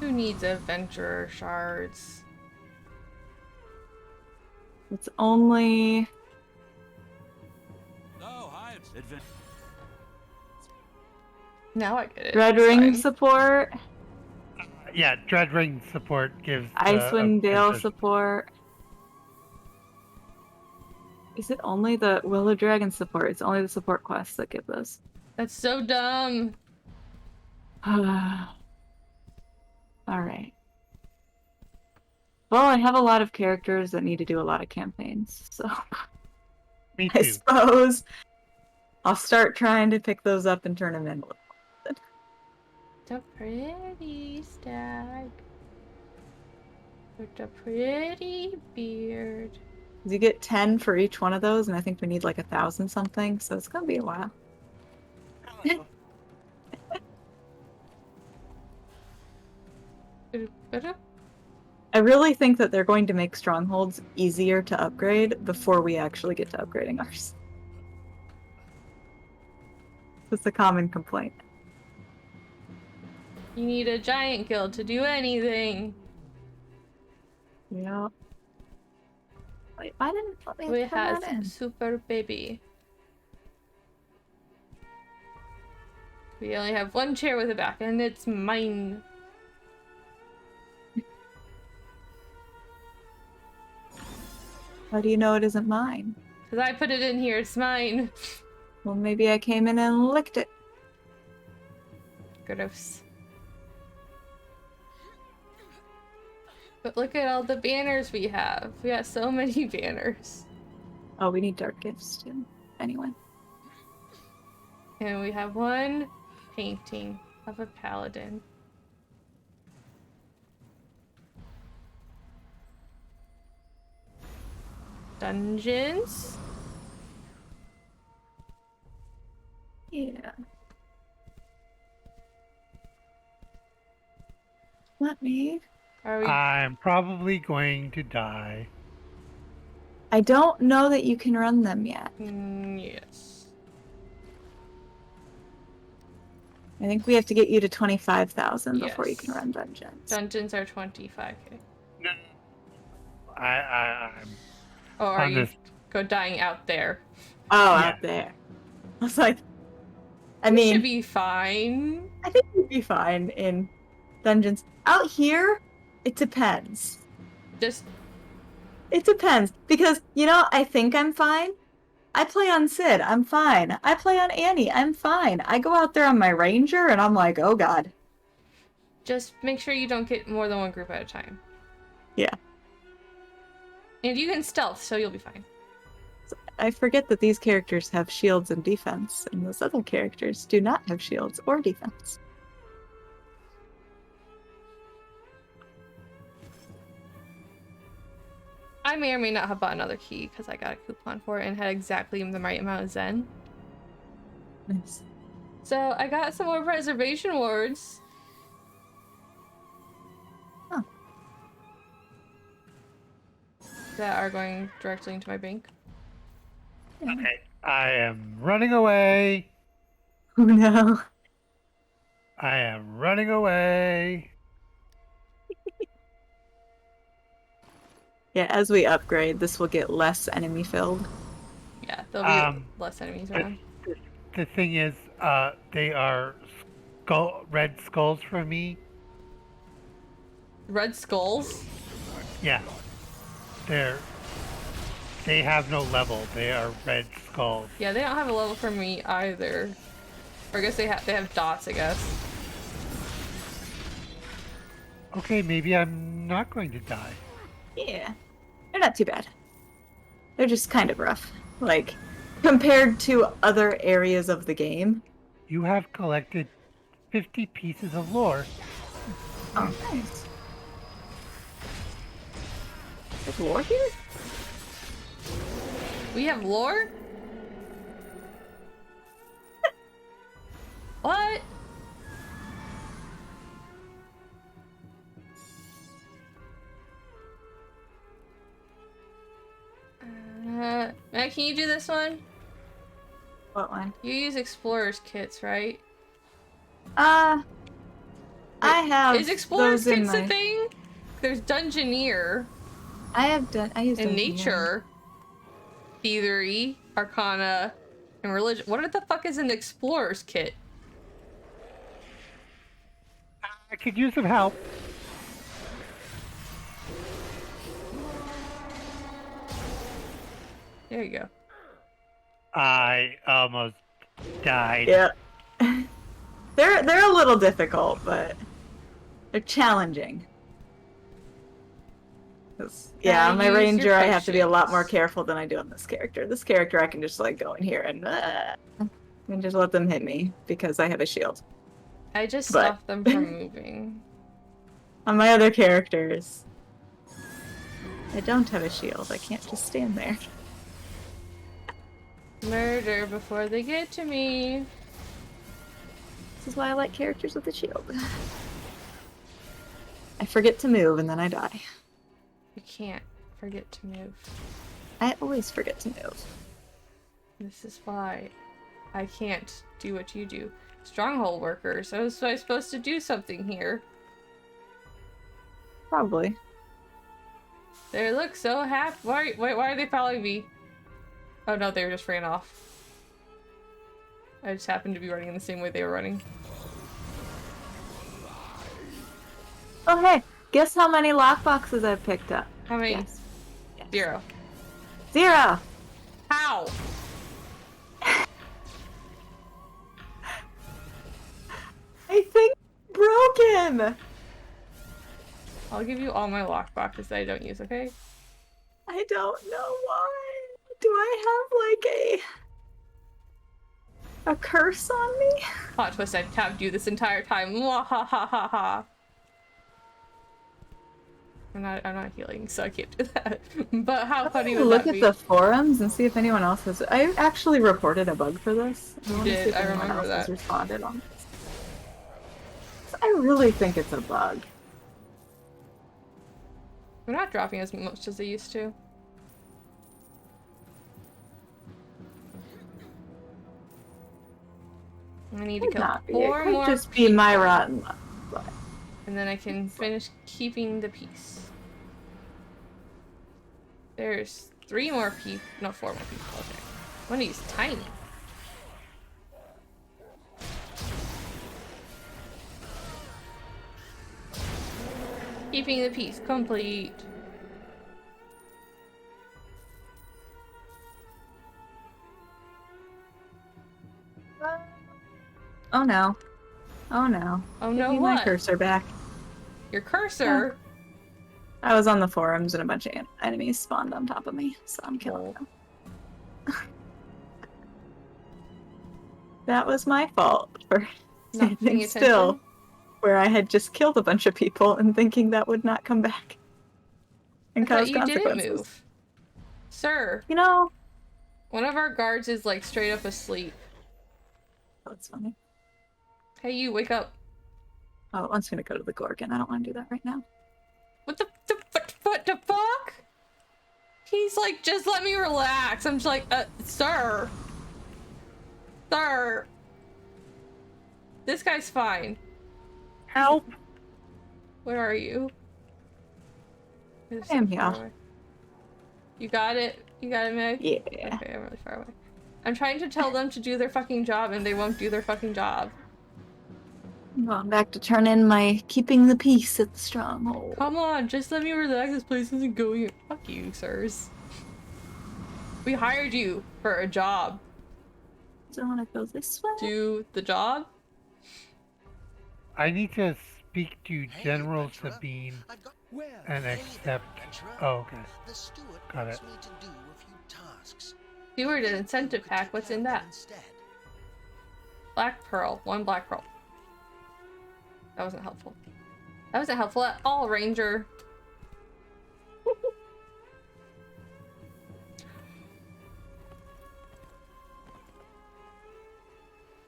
Who needs adventurer shards? It's only... Oh, hi, Now I get it. Red It's Ring fine. support. Yeah, Dreadring support gives Icewind Dale gives us- support. Is it only the Willow Dragon support? It's only the support quests that give those. That's so dumb. Alright. Well, I have a lot of characters that need to do a lot of campaigns, so Me I too. suppose I'll start trying to pick those up and turn them in. So pretty, Stag. With a pretty beard. You get 10 for each one of those, and I think we need like 1,000 something, so it's gonna be a while. I really think that they're going to make strongholds easier to upgrade before we actually get to upgrading ours. That's a common complaint. You need a giant guild to do anything. Yeah. Wait, why didn't let me We put has that in? super baby. We only have one chair with a back, and it's mine. How do you know it isn't mine? Because I put it in here, it's mine. Well, maybe I came in and licked it. Gross. But look at all the banners we have. We got so many banners. Oh, we need dark gifts too. Anyway. And we have one painting of a paladin. Dungeons. Yeah. Let me. Are we? I'm probably going to die. I don't know that you can run them yet. Yes. I think we have to get you to 25,000 before you Yes. can run dungeons. Dungeons are 25k. No. I'm Oh, are on you this. go dying out there? Oh, Yeah. out there. I was like, I You mean, should be fine. I think you'd be fine in dungeons. Out here, it depends. Just It depends. Because, you know, I think I'm fine. I play on Sid, I'm fine. I play on Annie, I'm fine. I go out there on my Ranger and I'm like, oh god. make sure you don't get more than one group at a time. Yeah. And you can stealth, so you'll be fine. I forget that these characters have shields and defense, and those other characters do not have shields or defense. I may or may not have bought another key because I got a coupon for it and had exactly the right amount of Zen. Nice. So I got some more preservation wards. Huh. That are going directly into my bank. Okay. I am running away. Oh no. I am running away. Yeah, as we upgrade, this will get less enemy filled. Yeah, there'll be less enemies around. The thing is, they are red skulls for me. Red skulls? Yeah. They have no level. They are red skulls. Yeah, they don't have a level for me either. Or I guess they have dots, I guess. Okay, maybe I'm not going to die. Yeah. They're not too bad. They're just kind of rough. Like, compared to other areas of the game. You have collected 50 pieces of lore. Oh, nice. There's lore here? We have lore? What? Matt, can you do this one? What one? You use explorer's kits, right? I have Is explorer's those in kits a my... thing? There's dungeoneer I use and Dungeoneer. nature, thievery, arcana, and religion. What the fuck is an explorer's kit? I could use some help. There you go. I almost died. Yeah. They're a little difficult, but they're challenging. 'Cause, yeah, on my Use your ranger, I have to be a lot more potions. careful than I do on this character. This character, I can just like go in here and just let them hit me because I have a shield. I just But- stopped them from moving. On my other characters, I don't have a shield. I can't just stand there. Murder before they get to me. This is why I like characters with a shield. I forget to move and then I die. You can't forget to move. I always forget to move. This is why I can't do what you do. Stronghold workers. I was supposed to do something here. Probably. They look so happy. Why are they following me? Oh no, they just ran off. I just happened to be running in the same way they were running. Oh hey, guess how many lockboxes I've picked up? How many? Yes. Yes. 0. 0! How? I think broken! I'll give you all my lockboxes that I don't use, okay? I don't know why. Do I have like a curse on me? Plot twist, I've tabbed you this entire time. Mwahahaha. I'm not healing, so I can't do that. But how funny would Look that at be? the forums and see if anyone else has. I actually reported a bug for this. You wanna see did, if I anyone remember else has that. responded on this. I really think it's a bug. They're not dropping as much as they used to. I need to Could kill not be. It 4 could more just be my rotten luck. But and then I can finish keeping the peace. There's 3 more people. No, 4 more people. Okay. One of these tiny. Keeping the peace complete. oh no. Oh no. Oh Give no, me my what? cursor back. Your cursor? I was on the forums and a bunch of enemies spawned on top of me, so I'm killing Oh. them. That was my fault for Not paying standing attention? still, where I had just killed a bunch of people and thinking that would not come back and I thought cause you didn't consequences. move. Sir, You know, one of our guards is like straight up asleep. that's funny. Hey, you, wake up. Oh, I'm just gonna go to the Gorgon. I don't want to do that right now. What the fuck? He's like, just let me relax. I'm just like, sir. Sir. This guy's fine. Help! Where are you? You're I am so far here. away. You got it? You got it, Meg? Yeah. Okay, I'm really far away. I'm trying to tell them to do their fucking job and they won't do their fucking job. I'm going back to turn in my keeping the peace at the stronghold. Come on, just let me relax. This place isn't going. Fuck you, sirs. We hired you for a job. Do I want to go this way? Do the job. I need to speak to General Sabine and accept. Oh, okay. The steward Got wants it. me to do a few tasks. Steward an incentive pack. What's in that? Instead. Black pearl. 1 black pearl. That wasn't helpful. That wasn't helpful at all, Ranger.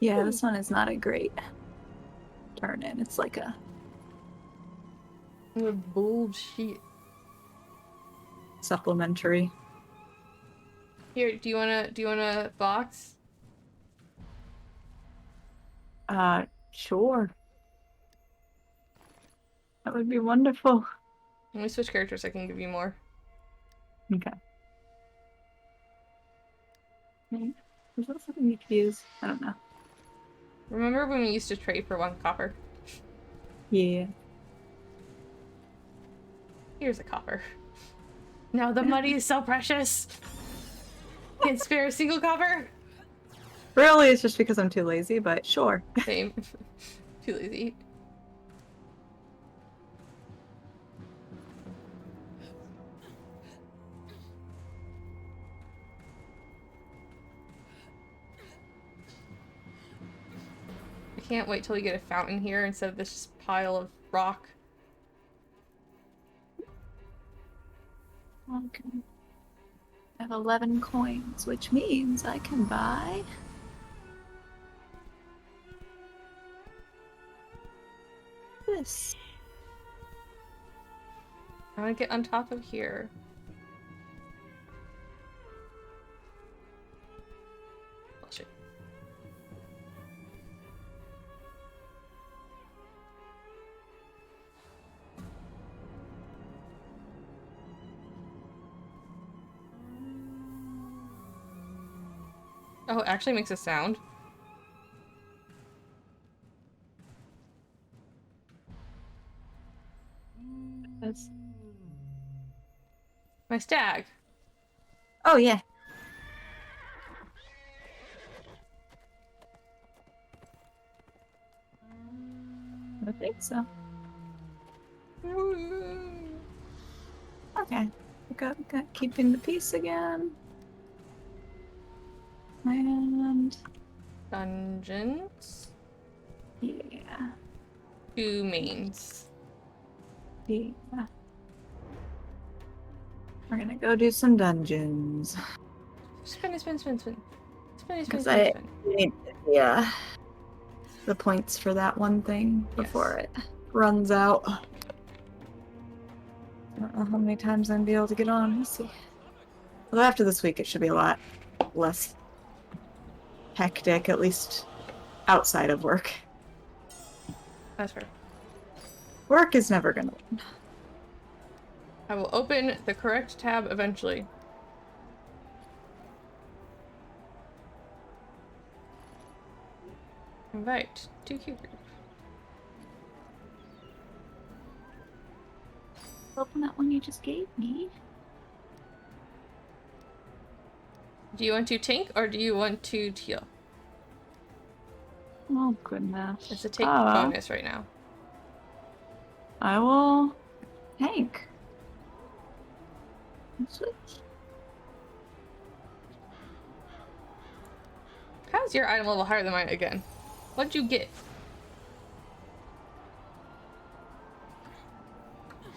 Yeah, this one is not a great turn in. It's like a Bullshit. supplementary. Here, do you wanna box? Sure. That would be wonderful. Let me switch characters. I can give you more. Okay. Is that something you could use? I don't know. Remember when we used to trade for 1 copper? Yeah. Here's a copper. Now the money is so precious. Can't spare a single copper. Really, it's just because I'm too lazy, but sure. Same. Too lazy. I can't wait till we get a fountain here instead of this pile of rock. Okay. I have 11 coins, which means I can buy this. I want to get on top of here. Oh, shit. Oh, it actually makes a sound. This. My stag. Oh, yeah. I think so. Okay. Got keeping the peace again. And Dungeons. yeah. 2 mains. Yeah. We're gonna go do some dungeons. Spin, spin, spin, spin. Spin, spin, Because spin, I spin. need the points for that one thing before Yes. it runs out. I don't know how many times I'm gonna be able to get on. Let's see. Although after this week, it should be a lot less hectic, at least outside of work. That's fair. Work is never gonna win. I will open the correct tab eventually. Invite to queue group. Open that one you just gave me. Do you want to tank or do you want to heal? Oh goodness. It's a tank bonus right now. I will tank. Switch. How's your item level higher than mine again? What'd you get?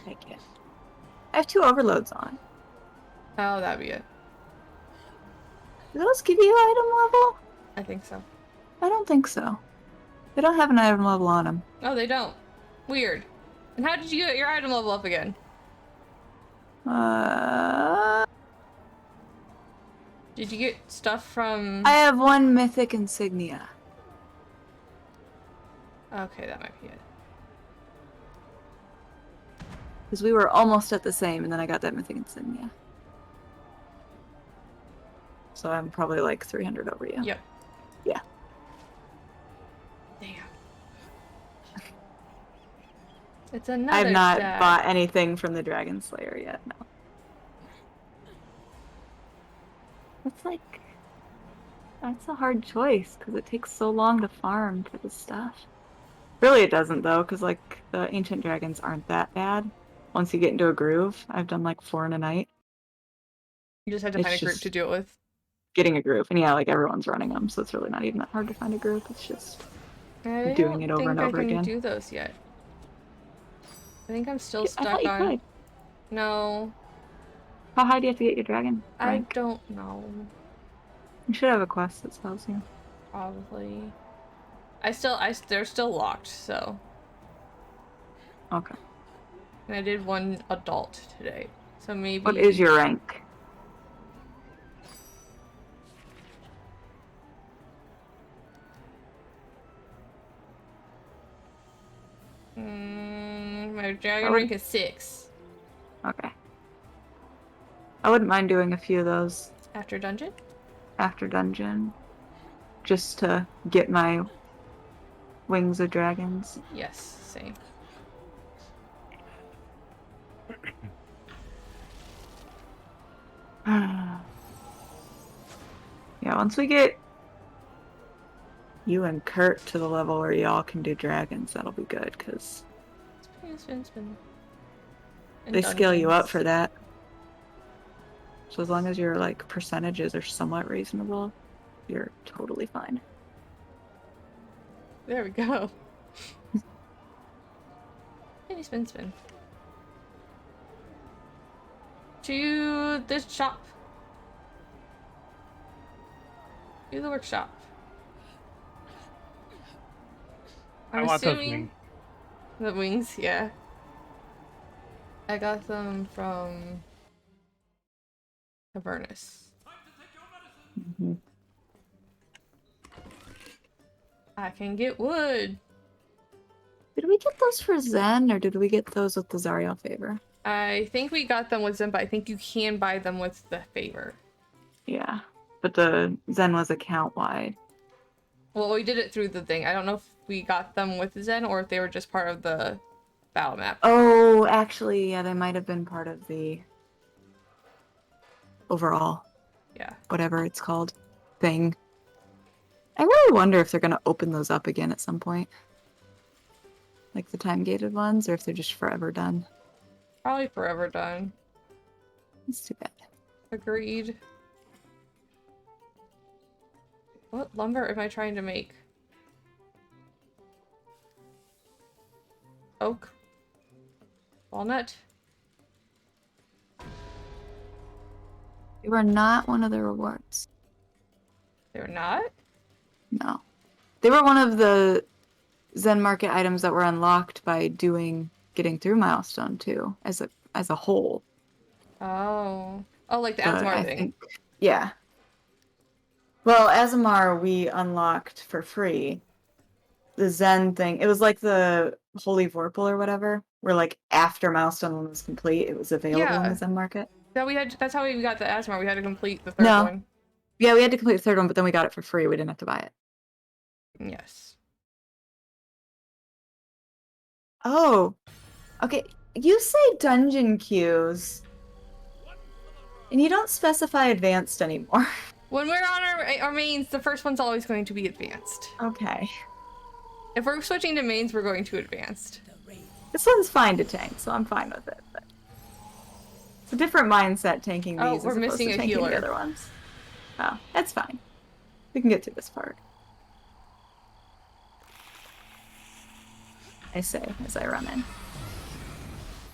Take it. I have 2 overloads on. Oh, that'd be it. Do those give you item level? I think so. I don't think so. They don't have an item level on them. Oh, they don't. Weird. And how did you get your item level up again? Did you get stuff from... I have 1 mythic insignia. Okay, that might be it. Because we were almost at the same, and then I got that mythic insignia. So I'm probably like 300 over you. Yep. Yeah. Damn. It's another I have not stag. bought anything from the Dragon Slayer yet, no. That's a hard choice, because it takes so long to farm for the stuff. Really it doesn't, though, because, like, the ancient dragons aren't that bad. Once you get into a groove, I've done, like, 4 in a night. You just had to It's find a group just to do it with. getting a groove. And yeah, like, everyone's running them, so it's really not even that hard to find a group. It's just I doing it over and over I again. can do those yet. I think I'm still I stuck thought you on... could. No. How high do you have to get your dragon rank? I don't know. You should have a quest that tells you. Probably. They're still locked, so. Okay. And I did 1 adult today. So maybe... What is your rank? My dragon rank is 6. Okay. I wouldn't mind doing a few of those After dungeon? after dungeon. Just to get my wings of dragons. Yes, same. Yeah, once we get you and Kurt to the level where y'all can do dragons, that'll be good, because Spin. they scale you up for that. So as long as your like percentages are somewhat reasonable, you're totally fine. There we go. Spin. To this shop. To the workshop. I I'm want those assuming wings. the wings, yeah. I got them from Avernus. Mm-hmm. I can get wood. Did we get those for Zen, or did we get those with the Zariel favor? I think we got them with Zen, but I think you can buy them with the favor. Yeah, but the Zen was account-wide. Well, we did it through the thing. I don't know if we got them with Zen or if they were just part of the battle map. Oh, actually, yeah, they might have been part of the overall, Yeah. whatever it's called, thing. I really wonder if they're going to open those up again at some point. Like the time-gated ones, or if they're just forever done. Probably forever done. It's too bad. Agreed. What lumber am I trying to make? Oak? Walnut? They were not one of the rewards. They're not? No. They were one of the Zen Market items that were unlocked by getting through Milestone 2 as a whole. Oh. Oh, like the But Asmar I thing. think, yeah. Well, Azamar we unlocked for free. The Zen thing, it was like the Holy Vorpal or whatever, where like after Milestone 1 was complete, it was available in the Yeah. Zen Market. That's how we got the Asmar. We had to complete the third No. one. Yeah, we had to complete the third one, but then we got it for free. We didn't have to buy it. Yes. Oh, okay. You say dungeon queues, and you don't specify advanced anymore. When we're on our mains, the first one's always going to be advanced. Okay. If we're switching to mains, we're going to advanced. This one's fine to tank, so I'm fine with it. But it's a different mindset tanking Oh, these we're as opposed missing to a tanking healer. the other ones. Oh, that's fine. We can get through this part. I say as I run in.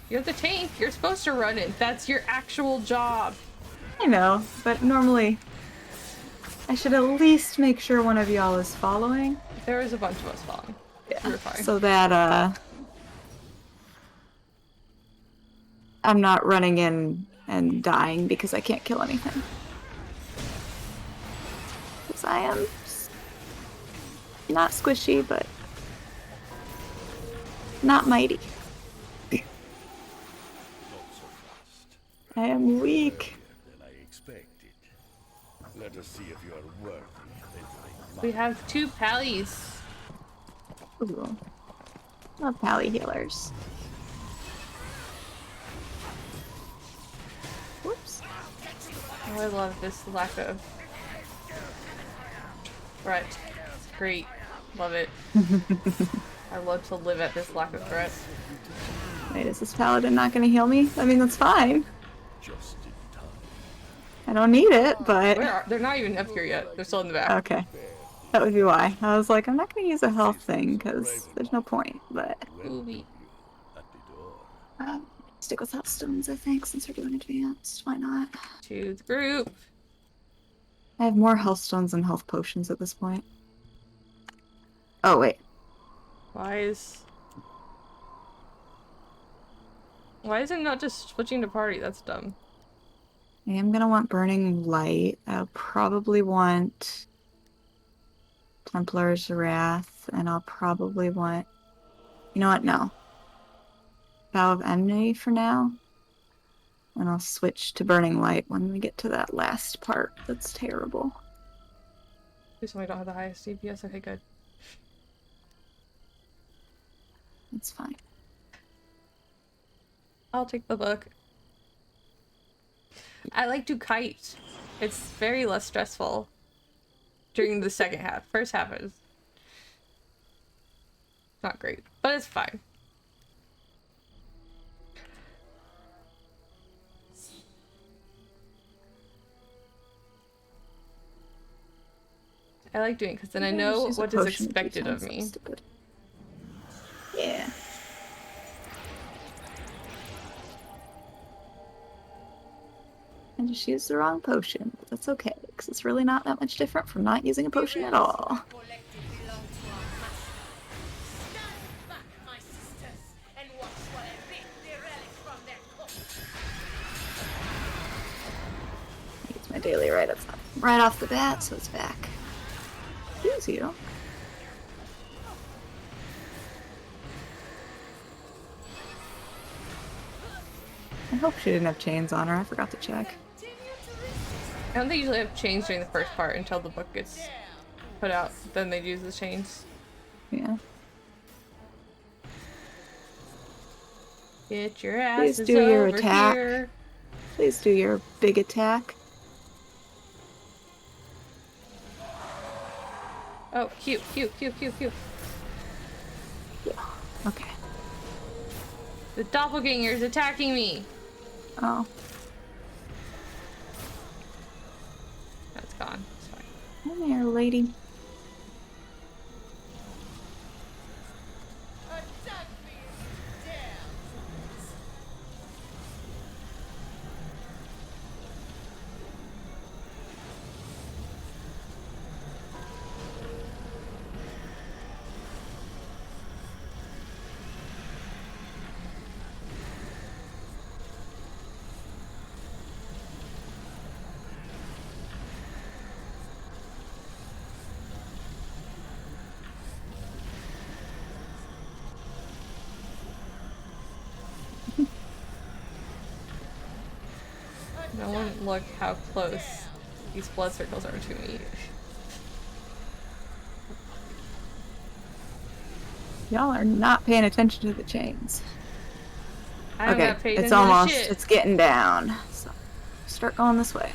You're the tank. You're supposed to run it. That's your actual job. I know, but normally I should at least make sure one of y'all is following. There is a bunch of us following. Yeah. You're fine. So that I'm not running in and dying because I can't kill anything. Because I am not squishy, but not mighty. Not so fast. I am weak. Than I expected. Let us see if you are worthy of entering We have 2 pallies. Ooh. Love pally healers. Whoops. Oh, I love this lack of threat. It's great. Love it. I love to live at this lack of threat. Wait, is this paladin not gonna heal me? I mean, that's fine. just in time. I don't need it, but... They're not even up here yet. They're still in the back. Okay. That would be why. I was like, I'm not gonna use a health thing, because there's no point, but... Ooby. At the door. Stick with health stones, I think, since we're doing advanced. Why not? To the group. I have more health stones than health potions at this point. Oh, wait. Why is it not just switching to party? That's dumb. I am gonna want Burning Light. I'll probably want Templar's Wrath, and I'll probably want... You know what? No. Vow of Enmity for now. And I'll switch to Burning Light when we get to that last part that's terrible. Please tell me I don't have the highest DPS. Okay, good. It's fine. I'll take the book. I like to kite. It's very less stressful during the second half. First half is not great, but it's fine. I like doing it because then I know Just use a what is potion a few expected of times, me. that's stupid. Yeah. I just used the wrong potion, but that's okay, because it's really not that much different from not using a potion at all. Use my daily right off the bat, so it's back. Use you. I hope she didn't have chains on her. I forgot to check. I don't think they usually have chains during the first part until the book gets put out. Then they use the chains. Yeah. Get your Please asses do your over attack. here. Please do your big attack. Oh, cute. Yeah. Okay. The doppelganger's attacking me. Oh. That's gone. It's fine. Come here, lady. No one look how close these blood circles are to me. Y'all are not paying attention to the chains. I'm Okay, not paying it's attention to almost, shit. it's getting down. So, start going this way.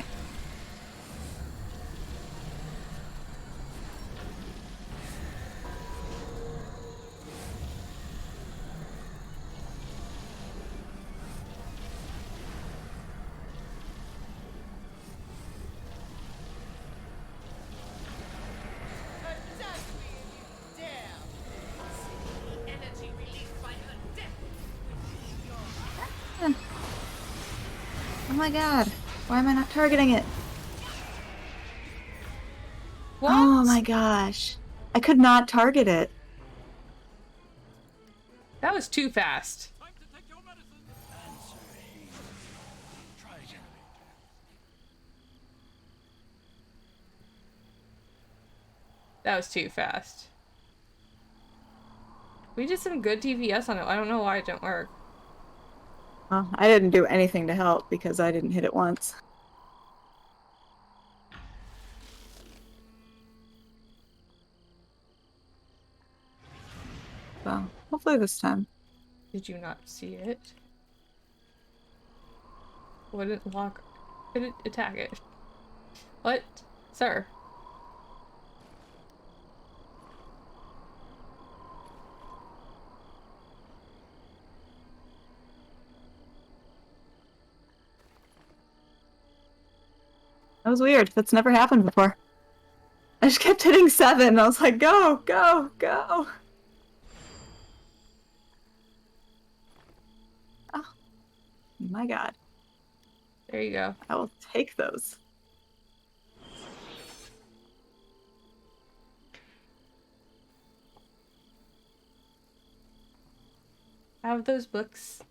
Oh my god, why am I not targeting it? What? Oh my gosh. I could not target it. That was too fast. Time to take your medicine. Answer here. Try again later. That was too fast. We did some good DPS on it. I don't know why it didn't work. Well, I didn't do anything to help because I didn't hit it once. So, hopefully this time. Did you not see it? Wouldn't lock. Couldn't attack it. What? Sir. That was weird. That's never happened before. I just kept hitting 7. I was like, go, go, go. Oh, my god. There you go. I will take those. I have those books.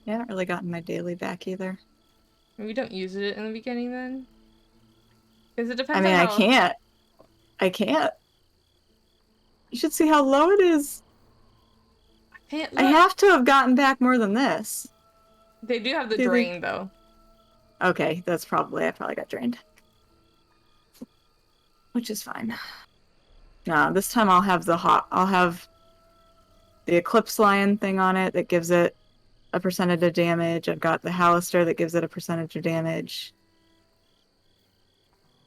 I haven't really gotten my daily back either. We don't use it in the beginning then? Because it depends I mean, on I how... can't. I can't. You should see how low it is. Can't I look. have to have gotten back more than this. They do have the Do you drain think- though. Okay, I probably got drained. Which is fine. No, this time I'll have the the Eclipse Lion thing on it that gives it a percentage of damage. I've got the Hallister that gives it a percentage of damage.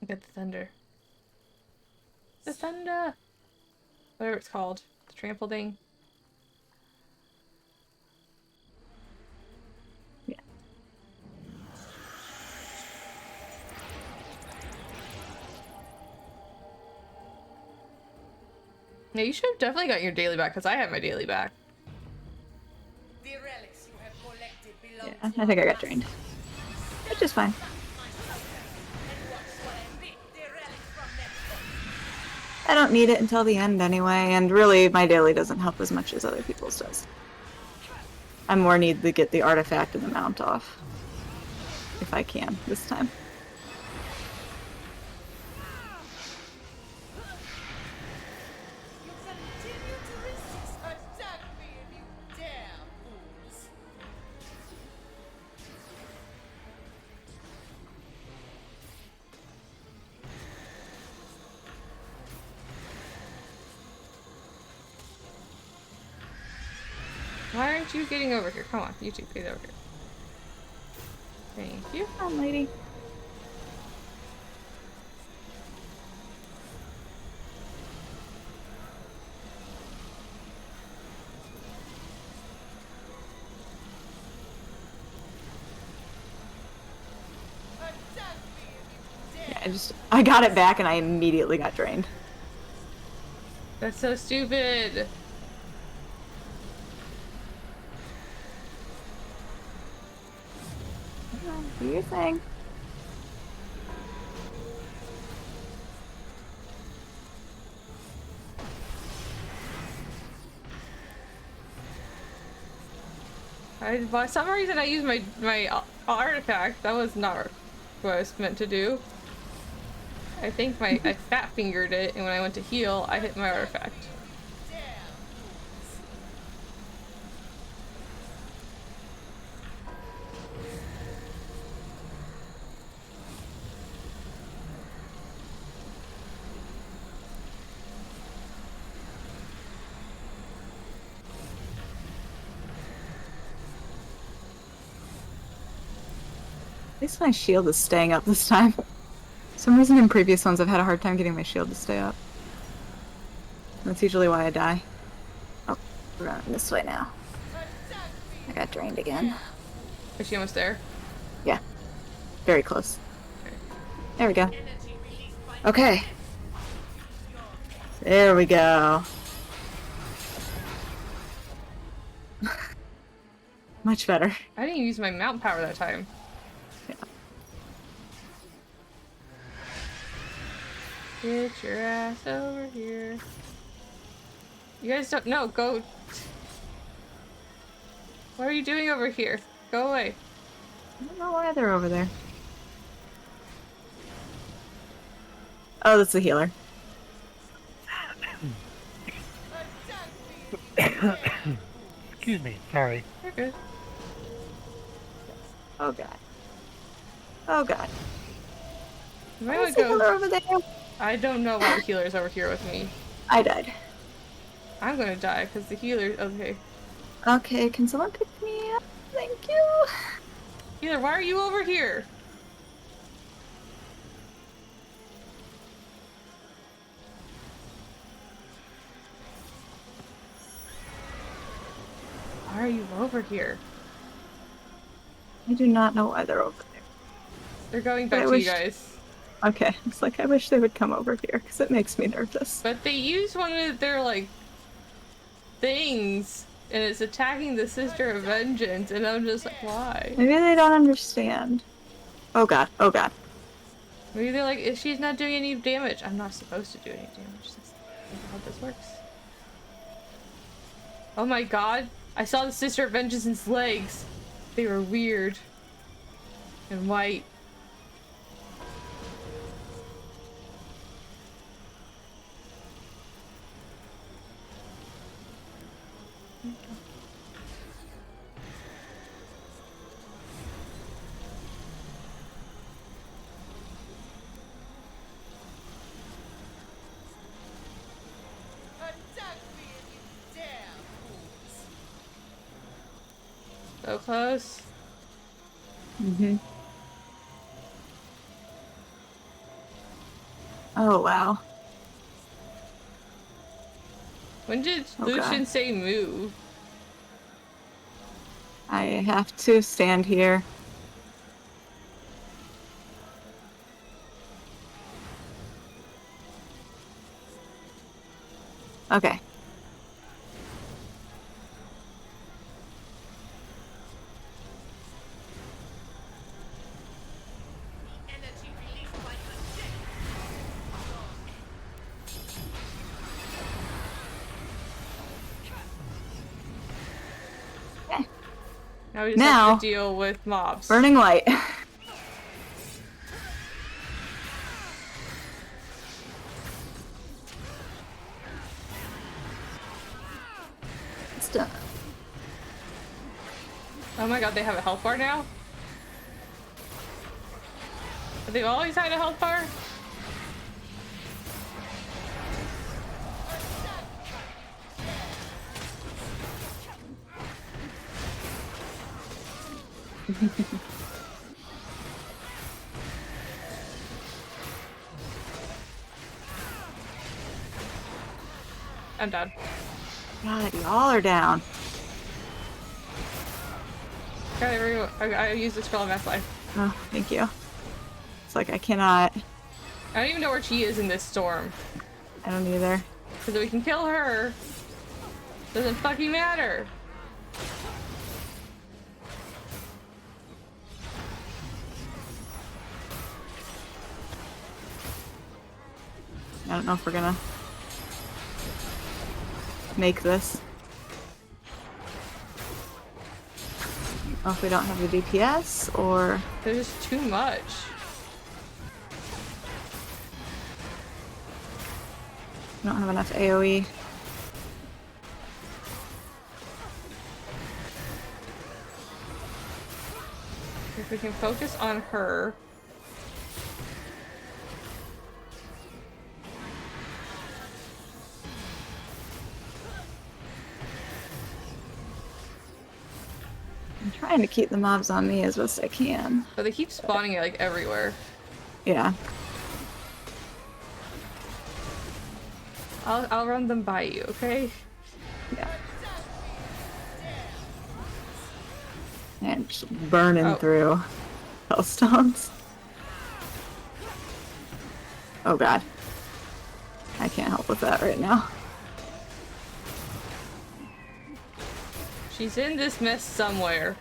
I got the thunder. The thunder! Whatever it's called. The trample thing. Yeah. Yeah, you should have definitely got your daily back, because I have my daily back. Yeah, I think I got drained. Which is fine. I don't need it until the end anyway, and really my daily doesn't help as much as other people's does. I more need to get the artifact and the mount off. If I can, this time. Why aren't you getting over here? Come on, you two, get over here. Thank you. Come on, lady. Yeah, I got it back and I immediately got drained. That's so stupid. Do your thing. For some reason I used my artifact. That was not what I was meant to do. I think I fat fingered it, and when I went to heal, I hit my artifact. At least my shield is staying up this time. For some reason in previous ones I've had a hard time getting my shield to stay up. That's usually why I die. Oh, we're running this way now. I got drained again. Is she almost there? Yeah. Very close. There we go. Okay. There we go. Much better. I didn't use my mount power that time. Yeah. Get your ass over here. You guys don't know. Go. What are you doing over here? Go away. I don't know why they're over there. Oh, that's the healer. Excuse me, sorry. You're good. Oh god. Oh god. You Why might is wanna the healer go. over there? I don't know why the healer's over here with me. I died. I'm gonna die because the healer. Okay. Okay, can someone pick me up? Thank you. Healer, why are you over here? Why are you over here? I do not know why they're over there. They're going But back I to you wish- guys. Okay, it's like I wish they would come over here because it makes me nervous. But they use one of their, like, things, and it's attacking the Sister of Vengeance, and I'm just like, why? Maybe they don't understand. Oh god, oh god. Maybe they're like, if she's not doing any damage, I'm not supposed to do any damage. That's how this works. Oh my god, I saw the Sister of Vengeance's legs. They were weird. And white. So close. Mm-hmm. Oh, wow. When did Oh, Lucian God. say move? I have to stand here. Okay. Okay. Now we just Now, have to deal with mobs. burning light. It's done. Oh my god, they have a health bar now? Have they always had a health bar? I'm done. God, y'all are down. I use this for all mass life. Oh, thank you. It's like I cannot. I don't even know where she is in this storm. I don't either. Because we can kill her. Doesn't fucking matter. I don't know if we're gonna make this. Oh, if we don't have the DPS, or... There's just too much. We don't have enough AoE. If we can focus on her. I'm trying to keep the mobs on me as best I can. But they keep spawning like everywhere. Yeah. I'll run them by you, okay? Yeah. And just burning through hellstones. Oh god. I can't help with that right now. She's in this mess somewhere.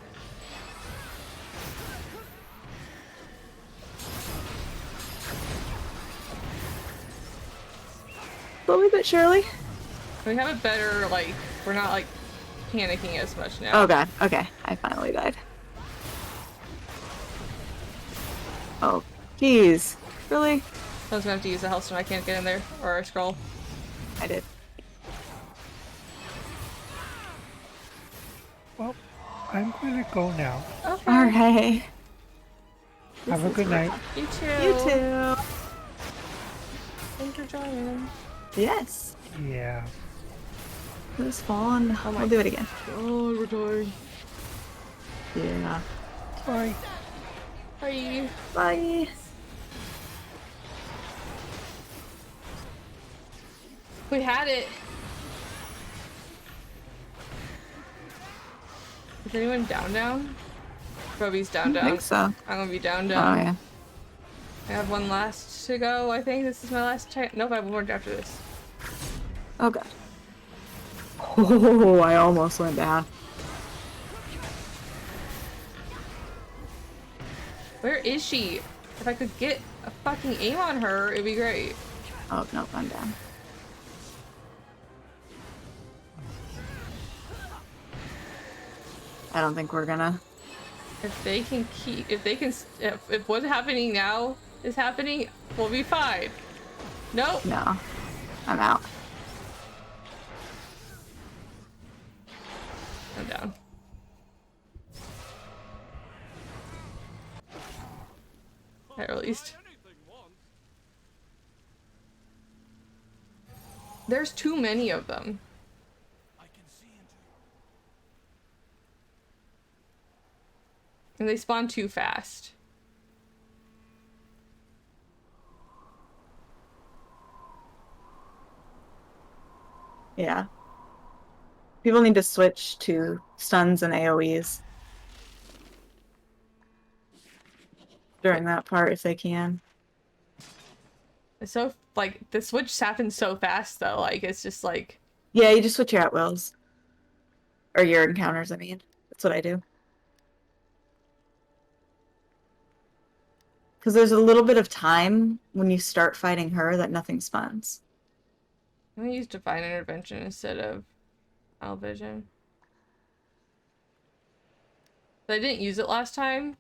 Slowly but surely. We have it better, like, we're not, like, panicking as much now. Oh god. Okay. I finally died. Oh, jeez. Really? I was gonna have to use a hellstone. I can't get in there. Or a scroll. I did. Well, I'm gonna go now. Okay. Alright. Have a good night. You too. You too. Thanks for joining. Yes. Yeah. Who's fallen? Oh my We'll do it again. Oh, we're dying. Yeah. Bye. Bye. Bye. We had it. Is anyone down? Roby's down. I think so. I'm gonna be down. Oh yeah. I have one last to go. I think this is my last chance. Nope, I have one more after this. Oh god. Oh, I almost went down. Where is she? If I could get a fucking aim on her, it'd be great. Oh nope, I'm down. I don't think we're gonna. If they can keep, if what's happening now is happening, we'll be fine. Nope. No. I'm out. I'm down. At least. There's too many of them. And they spawn too fast. Yeah. People need to switch to stuns and AoEs during that part if they can. It's so, like, the switch happens so fast, though. Like, it's just like... Yeah, you just switch your at-wills. Or your encounters, I mean. That's what I do. Because there's a little bit of time when you start fighting her that nothing spawns. I'm gonna use Divine Intervention instead of Vision. I didn't use it last time.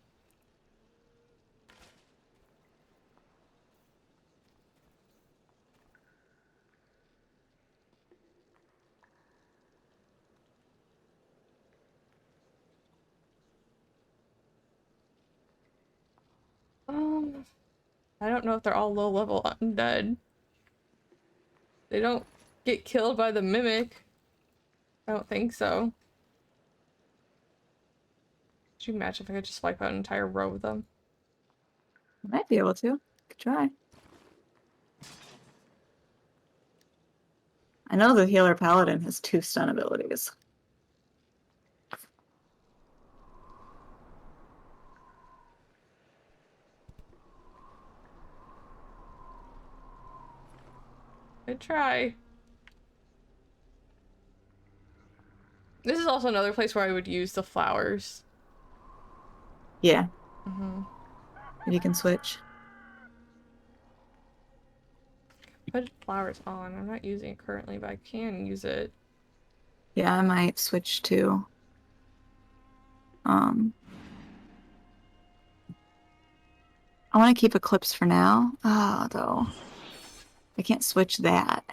I don't know if they're all low level undead. They don't get killed by the mimic. I don't think so. Could you imagine if I could just wipe out an entire row of them? You might be able to. Could try. I know the healer paladin has 2 stun abilities. I'd try. This is also another place where I would use the flowers. Yeah. Mm-hmm. If you can switch. Put flowers on. I'm not using it currently, but I can use it. Yeah, I might switch to I want to keep Eclipse for now. Ah, though. I can't switch that.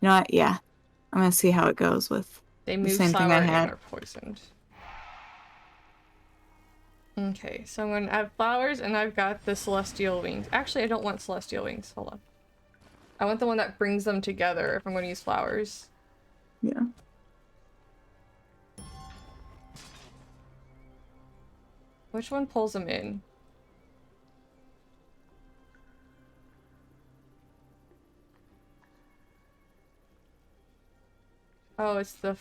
You know what? Yeah. I'm gonna see how it goes with They the move same thing sour I and had. are poisoned. Okay, so I'm gonna add flowers and I've got the celestial wings. Actually, I don't want celestial wings. Hold on. I want the one that brings them together if I'm gonna use flowers. Yeah. Which one pulls them in? Oh, it's the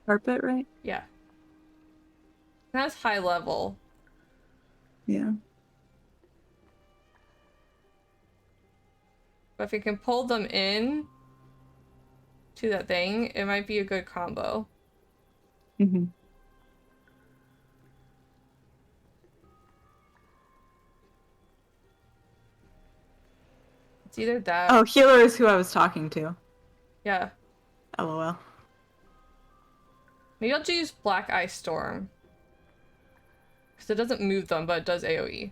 Carpet, right? yeah. That's high level. Yeah. But if you can pull them in to that thing, it might be a good combo. Mm-hmm. It's either that. Oh, healer is who I was talking to. Yeah. LOL. Maybe I'll use Black Ice Storm. Because it doesn't move them, but it does AoE.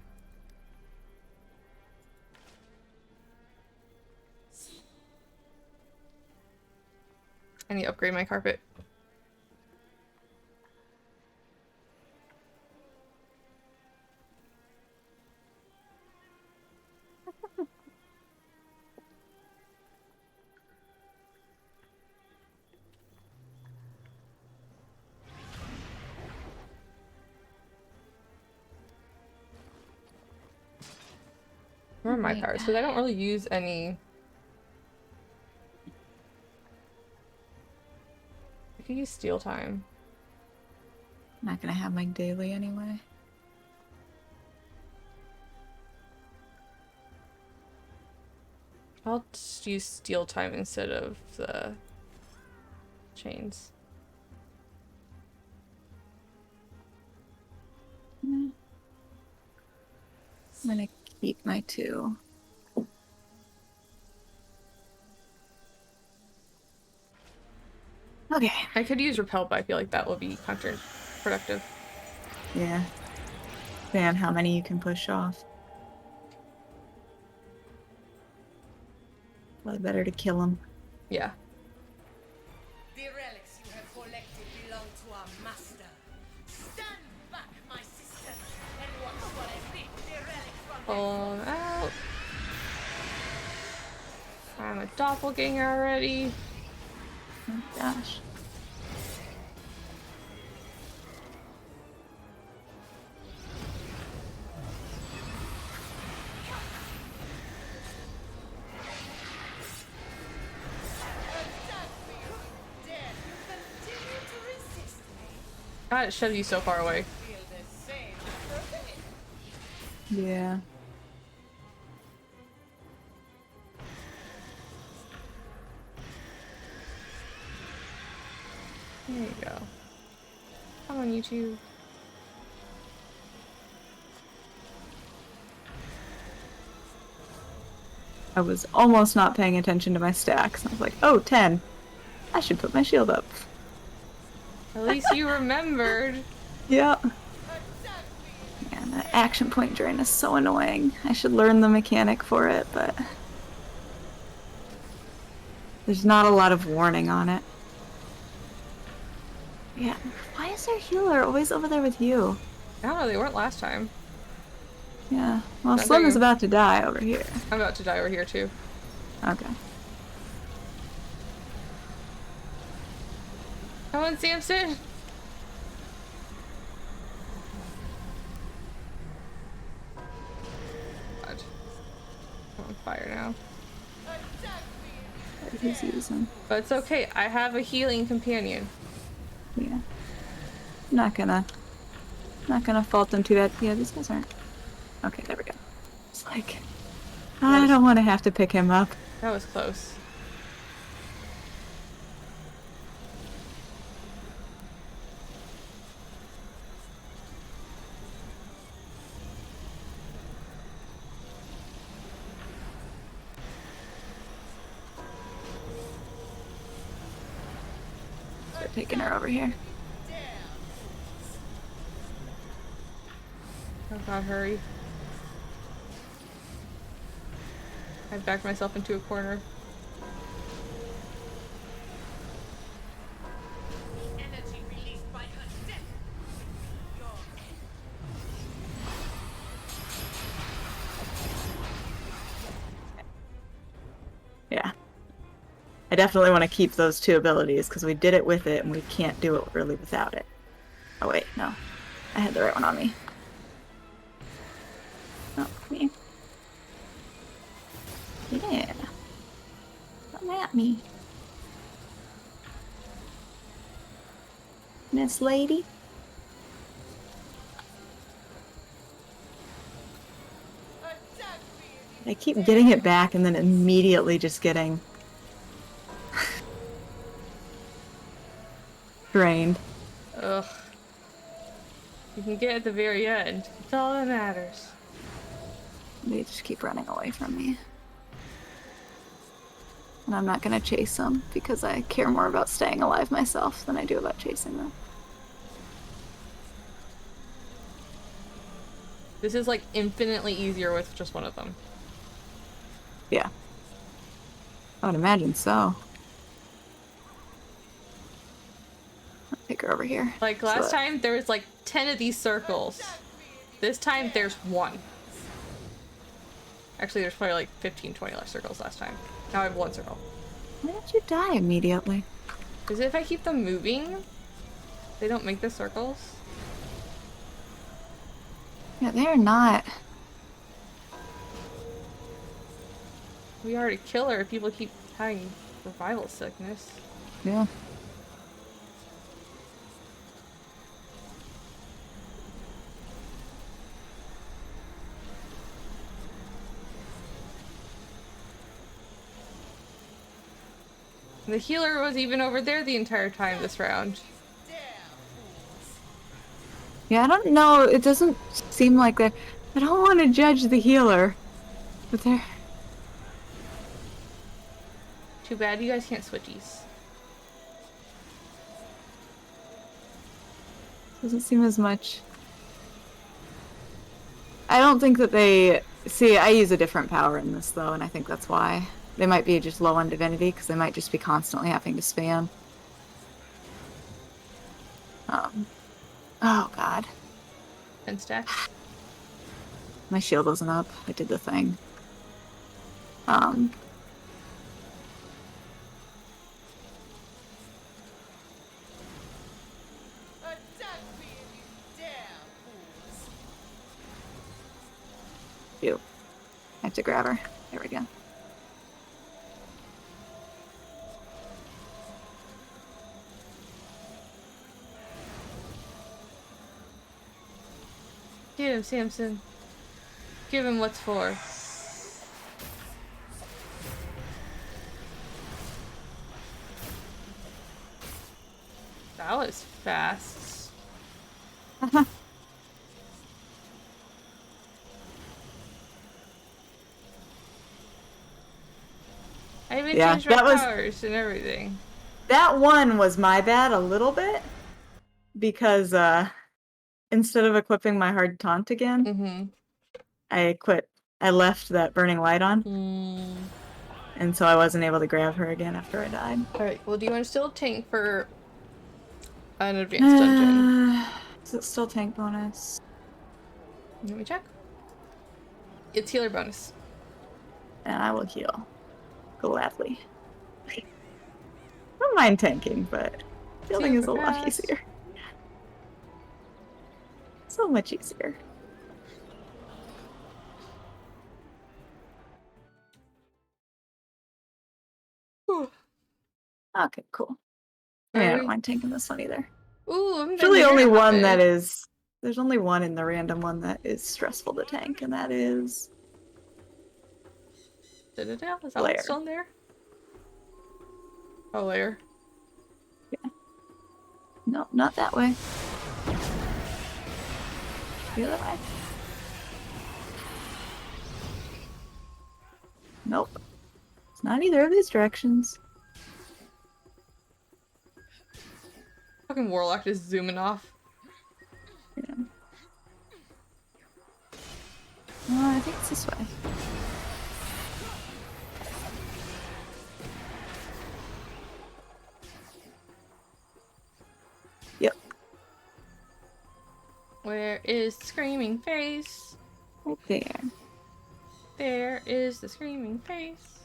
I need to upgrade my carpet. Where are my powers? Because I don't really use any. I could use Steal Time. I'm not gonna have my daily anyway. I'll just use Steal Time instead of the chains. I'm gonna keep my 2. Okay. I could use Repel, but I feel like that will be counterproductive. Yeah. Depending on how many you can push off. Probably better to kill them. Yeah. The relics you have collected belong to our master. Stand back, my sister, and watch while I rip the relics from Pull them out. I'm a doppelganger already. Oh gosh. God, it shoves you so far away. Feel the same for me. Yeah. There you go. Come on, you two. I was almost not paying attention to my stacks. I was like, oh, 10. I should put my shield up. At least you remembered. Yeah. Man, that action point drain is so annoying. I should learn the mechanic for it, but there's not a lot of warning on it. Yeah. Why is their healer always over there with you? I don't know, they weren't last time. Yeah. Well, Sounds Slim like is a- about to die over here. I'm about to die over here too. Okay. Come on, Samson! God. I'm on fire now. What he's using. But it's okay, I have a healing companion. Yeah. Not gonna fault them too bad. Yeah, these guys aren't. Okay, there we go. It's like, I don't want to have to pick him up. That was close. Start taking her over here. Oh god, hurry. I backed myself into a corner. Energy released by her death. Your Yeah. I definitely want to keep those two abilities because we did it with it and we can't do it really without it. Oh wait, no. I had the right one on me. Oh, come here. Yeah. Come at me. Miss Lady. I keep getting it back and then immediately just getting drained. Ugh. You can get at the very end. It's all that matters. They just keep running away from me. And I'm not gonna chase them because I care more about staying alive myself than I do about chasing them. This is like infinitely easier with just one of them. Yeah. I would imagine so. I'll take her over here. Like last time there was like 10 of these circles. This time there's one. Actually there's probably like 15, 20 less circles last time. Now I have one circle. Why don't you die immediately? Because if I keep them moving, they don't make the circles. Yeah, they're not. We already kill her if people keep having revival sickness. Yeah. The healer was even over there the entire time this round. Yeah, I don't know. It doesn't seem like they're... I don't want to judge the healer. But they're... Too bad you guys can't switchies. Doesn't seem as much... I don't think that they... See, I use a different power in this, though, and I think that's why. They might be just low on divinity, because they might just be constantly having to spam. Oh, God. 10 stacks. My shield wasn't up. I did the thing. Ew. I have to grab her. There we go. Get him, Samson. Give him what's for. That was fast. I even Yeah, changed my that was- powers and everything. That one was my bad a little bit because instead of equipping my hard taunt again, Mm-hmm. I left that burning light on, Mm. and so I wasn't able to grab her again after I died. Alright, well, do you want to still tank for an advanced dungeon? Is it still tank bonus? Let me check. It's healer bonus. And I will heal. Gladly. I don't mind tanking, but healing is a lot fast. easier. So much easier. Whew. Okay, cool. I mean, I Very- don't mind tanking this one either. Ooh, I'm There's really gonna only have one it. that is. There's only one in the random one that is stressful to tank, and that is. Da-da-da. Is that Lair. one still in there? Oh, layer. No, not that way. The other way. Nope. It's not either of these directions. Fucking warlock just zooming off. Yeah. No, I think it's this way. Yep. Where is the screaming face? Right there. There is the screaming face.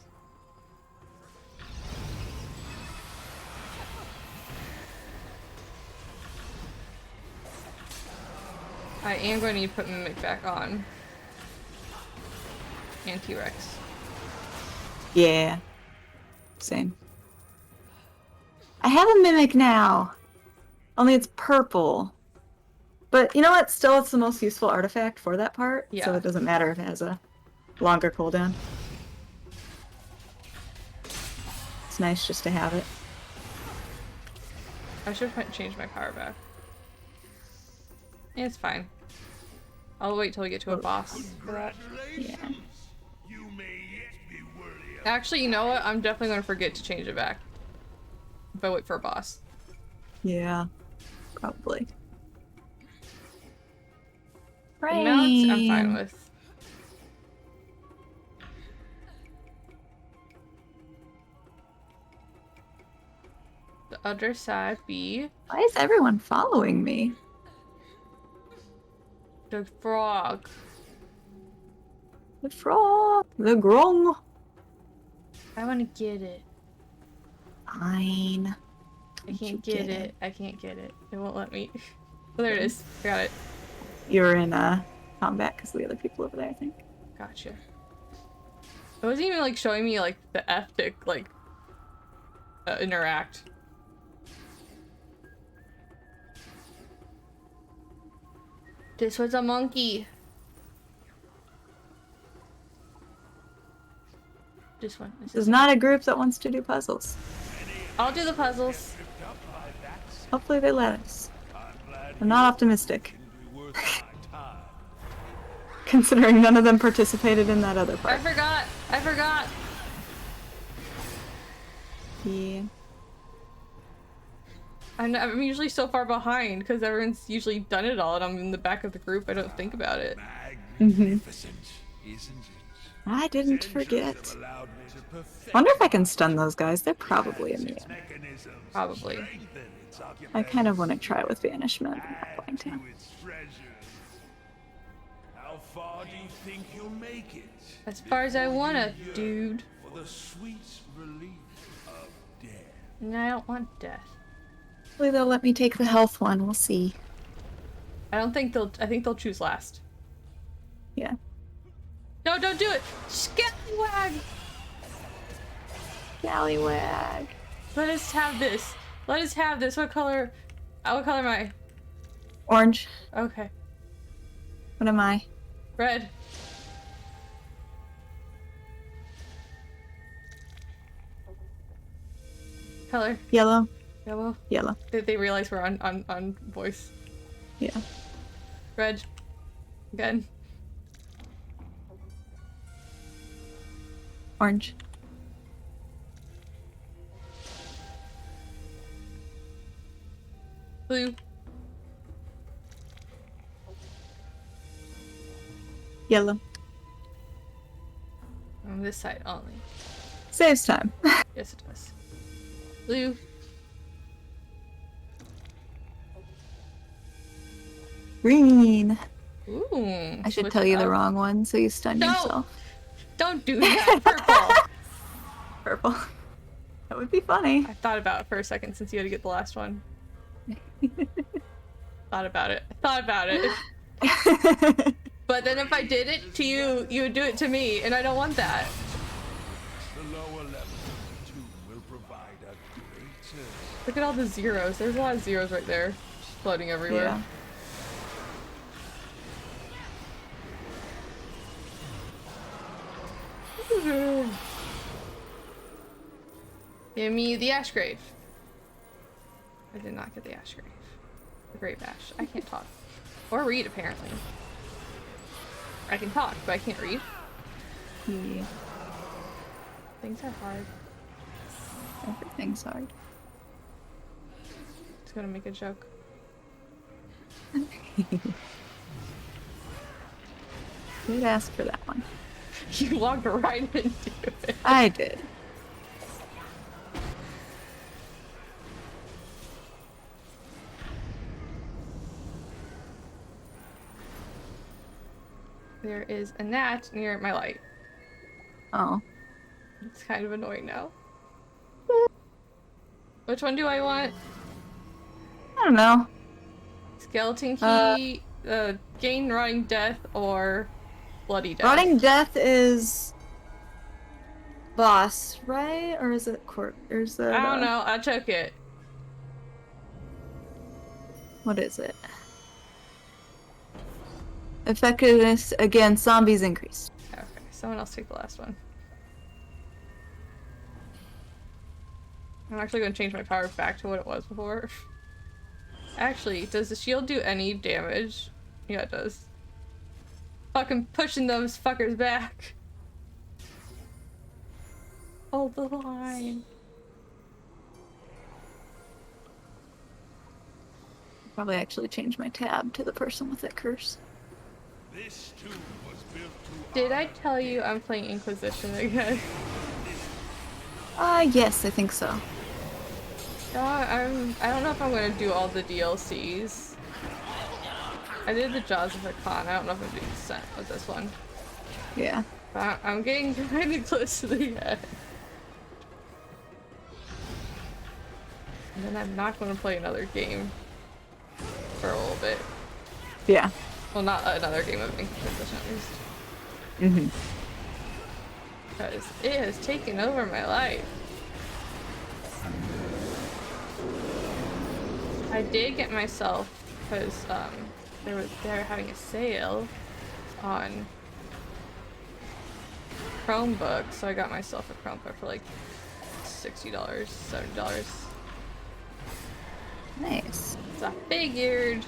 I am going to need to put Mimic back on. And T-Rex. Yeah. Same. I have a mimic now. Only it's purple. But you know what? Still, it's the most useful artifact for that part. Yeah. So it doesn't matter if it has a longer cooldown. It's nice just to have it. I should change my power back. It's fine. I'll wait till we get to a boss for that. Yeah. You may yet be worthy of Actually, you know what? I'm definitely going to forget to change it back. If I wait for a boss. Yeah. Probably. The mounts, I'm fine Rain. with. The other side be Why is everyone following me? the frog. The frog. The grong. I want to get it. Fine. I Don't you can't get it. I can't get it. It won't let me. Oh, there it is. I got it. You're in combat because of the other people over there, I think. Gotcha. It wasn't even like showing me like the F to like interact. This was a monkey. This one. This is not a group that wants to do puzzles. I'll do the puzzles. Hopefully they let us. I'm not optimistic. Considering none of them participated in that other I part. forgot. I forgot. Yeah. I'm usually so far behind because everyone's usually done it all and I'm in the back of the group. I don't think about it. magnificent, isn't it? I didn't forget. Wonder if I can stun those guys. They're probably immune. Probably. I kind of want to try with banishment. I'm not going to. How far do you think you'll make it? As far as I wanna, dude. For the sweet relief of death. And I don't want death. Hopefully they'll let me take the health one. We'll see. I think they'll choose last. Yeah. No, don't do it! Scallywag! Scallywag. Let us have this. Let us have this. What color am I? Orange. Okay. What am I? Red. Color. Yellow. Yellow. Yellow. They realize we're on voice. Yeah. Red. Again. Orange. Blue. Yellow. On this side only. Saves time. Yes, it does. Blue. Green. Ooh. I should switch tell it you the up. wrong one so you stun No! yourself. Don't do that. Purple. Purple. That would be funny. I thought about it for a second since you had to get the last one. Thought about it. I thought about it. But then if I did it to you, you would do it to me, and I don't want that. The lower levels of the tomb will provide a greater. Look at all the zeros. There's a lot of zeros right there. Just floating everywhere. Yeah. Give me the ash grave. I did not get the ash grave. The grave ash. I can't talk. Or read, apparently. I can talk, but I can't read. Yeah. Things are hard. Everything's hard. Just gonna make a joke. Who'd ask for that one? You walked right into it. I did. There is a gnat near my light. Oh. It's kind of annoying now. Which one do I want? I don't know. Skeleton key, gain rotting death, or bloody death? Rotting Death is boss, right? Or is it court? Or is it? I don't know. I took it. What is it? Effectiveness against zombies increased. Okay, someone else take the last one. I'm actually going to change my power back to what it was before. Actually, does the shield do any damage? Yeah, it does. Fucking pushing those fuckers back. Hold the line. Probably actually change my tab to the person with that curse. This tomb was built to Did I tell you I'm playing Inquisition again? Yes, I think so. I don't know if I'm gonna do all the DLCs. I did the Jaws of the Con. I don't know if I'm doing Descent with this one. Yeah. But I'm getting kind of close to the end. And then I'm not going to play another game for a little bit. Yeah. Well, not another game of Inquisition at least. Mm-hmm. Because it has taken over my life. I did get myself, because they were having a sale on Chromebook, so I got myself a Chromebook for like $60, $70. Nice. So I figured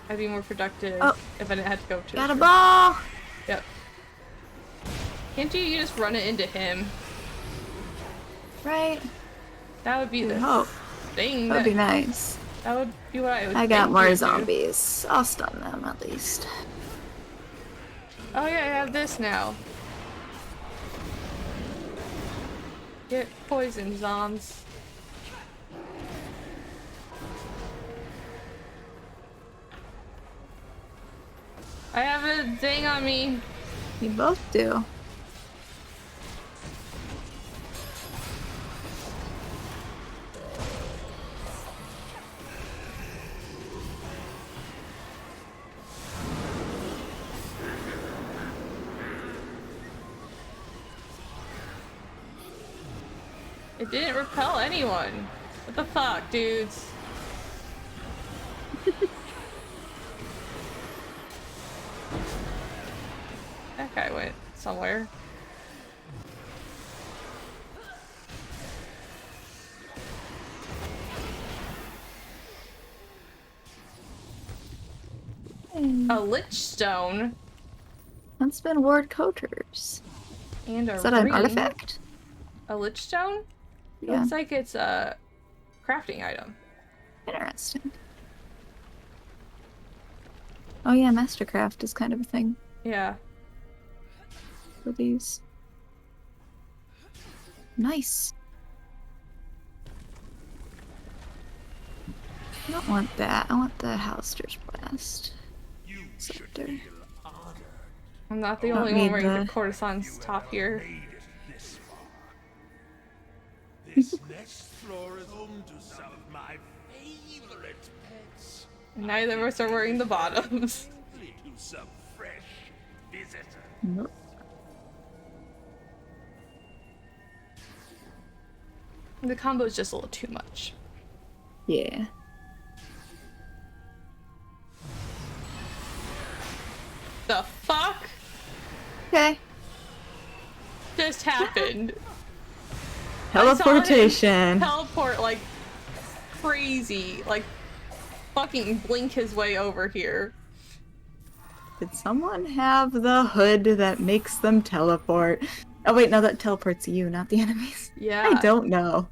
I'd be more productive if I didn't have to go to Got a ball! Yep. Can't you just run it into him? Right? That would be the hope. thing. That would be nice. That would be what I would I got think more you'd do. zombies. I'll stun them at least. Oh yeah, I have this now. Get poison, zombs. I have a thing on me. You both do. It didn't repel anyone. What the fuck, dudes? guy went somewhere. A Lich Stone. That's been Ward Coaters. And a Is that an ring. artifact? A Lich Stone? It Yeah. looks like it's a crafting item. Interesting. Oh yeah, Mastercraft is kind of a thing Yeah. for these. Nice. I don't want that. I want the Houster's Blast. Scepter. I'm not the Don't only one need wearing the the- courtesan's top here. This next floor is home to some of my favorite pets. Neither of us are wearing the bottoms. Simply to some fresh visitor. Nope. The combo is just a little too much. Yeah. The fuck Okay. just happened? Teleportation. Teleport like crazy, like fucking blink his way over here. Did someone have the hood that makes them teleport? Oh wait, no, that teleports you, not the enemies. Yeah. I don't know.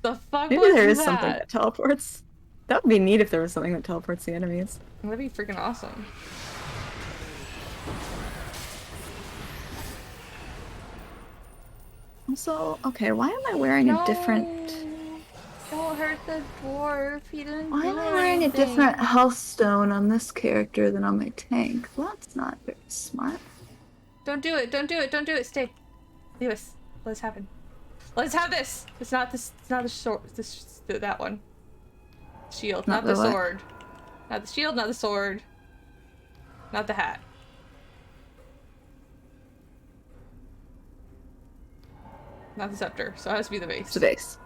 The fuck Maybe was there is that? something that teleports. That would be neat if there was something that teleports the enemies. That'd be freaking awesome. Also, okay, why am I wearing a different... Don't hurt the dwarf. He didn't Why do am I wearing a anything. different health stone on this character than on my tank? That's not very smart. Don't do it. Don't do it. Don't do it. Stay. Leave us. Let us happen. Let's have this. It's not this. It's not the sword. That one. Shield. Not the the what? sword. Not the shield. Not the sword. Not the hat. Not the scepter. So it has to be the base. It's the base.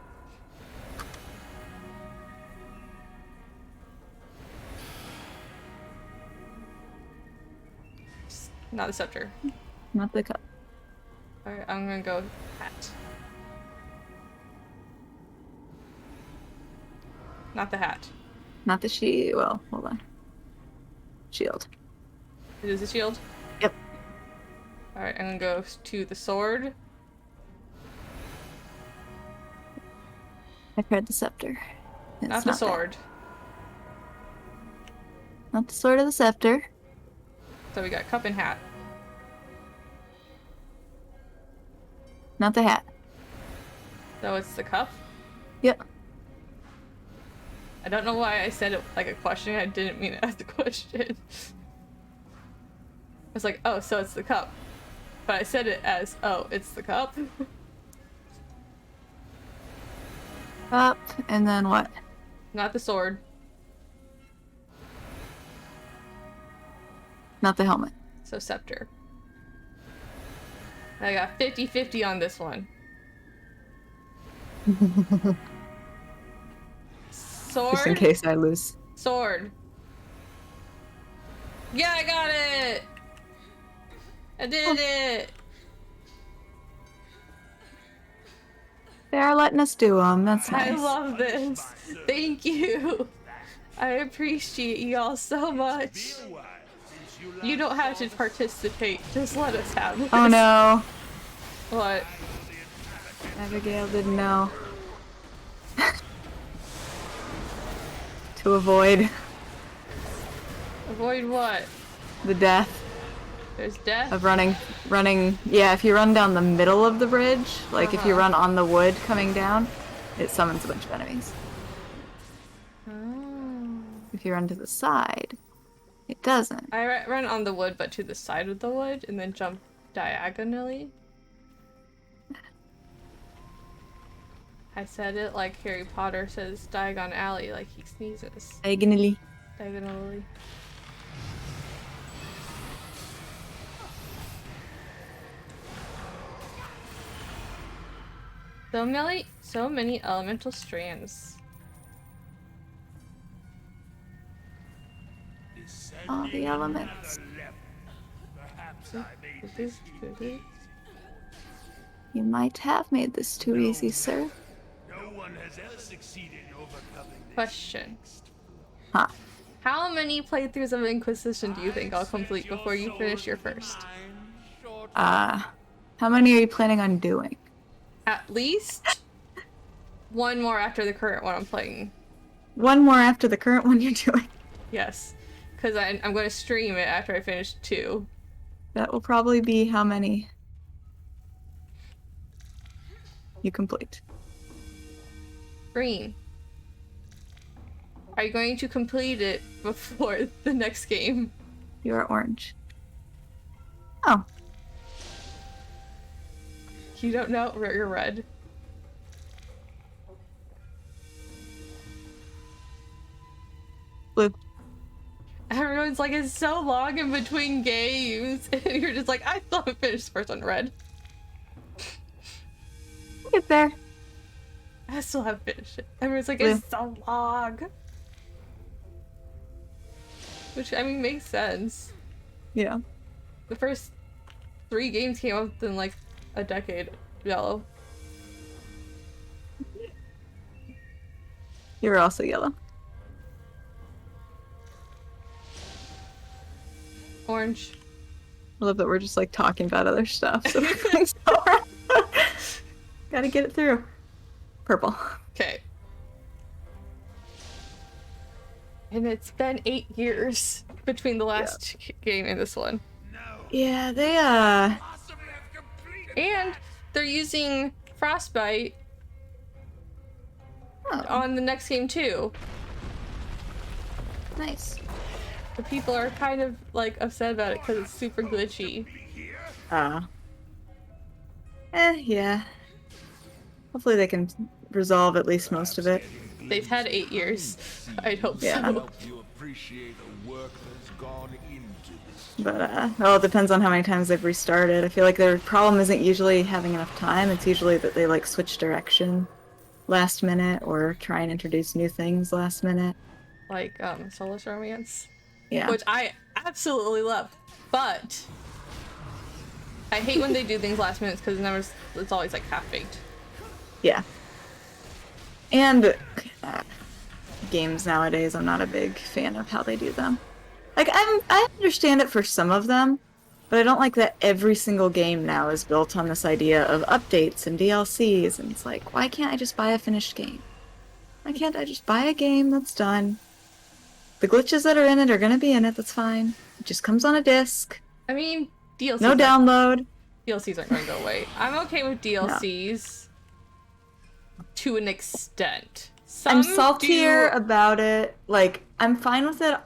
Not the scepter. Not the cup. Alright, I'm gonna go hat. Not the hat. Not the shield. Well, hold on. Shield. It is a shield? Yep. Alright, I'm gonna go to the sword. I've heard the scepter. It's Not the that. sword. Not the sword or the scepter. So we got cup and hat. Not the hat. So it's the cup? Yep. I don't know why I said it like a question. I didn't mean to ask the question. I was like, oh, so it's the cup. But I said it as, oh, it's the cup? Up, and then what? Not the sword. Not the helmet. So scepter. I got 50-50 on this one. Sword? Just in case I lose. Sword. Yeah, I got it! I did it! They are letting us do them. That's nice. I love this. Thank you. I appreciate y'all so much. You don't have to participate. Just let us have this. Oh no. What? Abigail didn't know. To avoid Avoid what? the death There's death? of running. Yeah, if you run down the middle of the bridge, like if you run on the wood coming down, it summons a bunch of enemies. Oh. If you run to the side, it doesn't. I run on the wood, but to the side of the wood, and then jump diagonally. I said it like Harry Potter says Diagon Alley, like he sneezes. Diagonally. Diagonally. So many elemental strands. All the elements. I made this easy. You might have made this too easy, sir. No one has ever succeeded in overcoming this. Question. Huh. How many playthroughs of Inquisition do you think I'll complete before you finish your first? How many are you planning on doing? At least one more after the current one I'm playing. One more after the current one you're doing. Yes. Because I'm going to stream it after I finish 2. That will probably be how many you complete. Green. Are you going to complete it before the next game? You are orange. Oh. You don't know? You're red. Blue. Everyone's like, it's so long in between games. And you're just like, I still haven't finished the first one, red. Get there. I still haven't finished it. Everyone's like, Blue. it's so long. Which, I mean, makes sense. Yeah. The first 3 games came out within like a decade. Yellow. You're also yellow. Orange. I love that we're just like talking about other stuff. So we're going slower. Gotta get it through. Purple. Okay. And it's been 8 years between the last game and this one. Yeah, they And they're using Frostbite on the next game too. Nice. The people are kind of like upset about it because it's super glitchy. Yeah. Hopefully they can resolve at least most of it. They've had 8 years. I'd hope Yeah. so. You appreciate the work that's gone into this. But, well, it depends on how many times they've restarted. I feel like their problem isn't usually having enough time. It's usually that they, like, switch direction last minute or try and introduce new things last minute. Like, Soulless Romance. Yeah. Which I absolutely love. But I hate when they do things last minute because it's always, like, half-baked. Yeah. And games nowadays, I'm not a big fan of how they do them. Like, I understand it for some of them, but I don't like that every single game now is built on this idea of updates and DLCs, and it's like, why can't I just buy a finished game? Why can't I just buy a game that's done? The glitches that are in it are gonna be in it, that's fine. It just comes on a disc. I mean, DLCs. No download. DLCs aren't going to go away. I'm okay with DLCs to an extent. I'm saltier about it. Like, I'm fine with it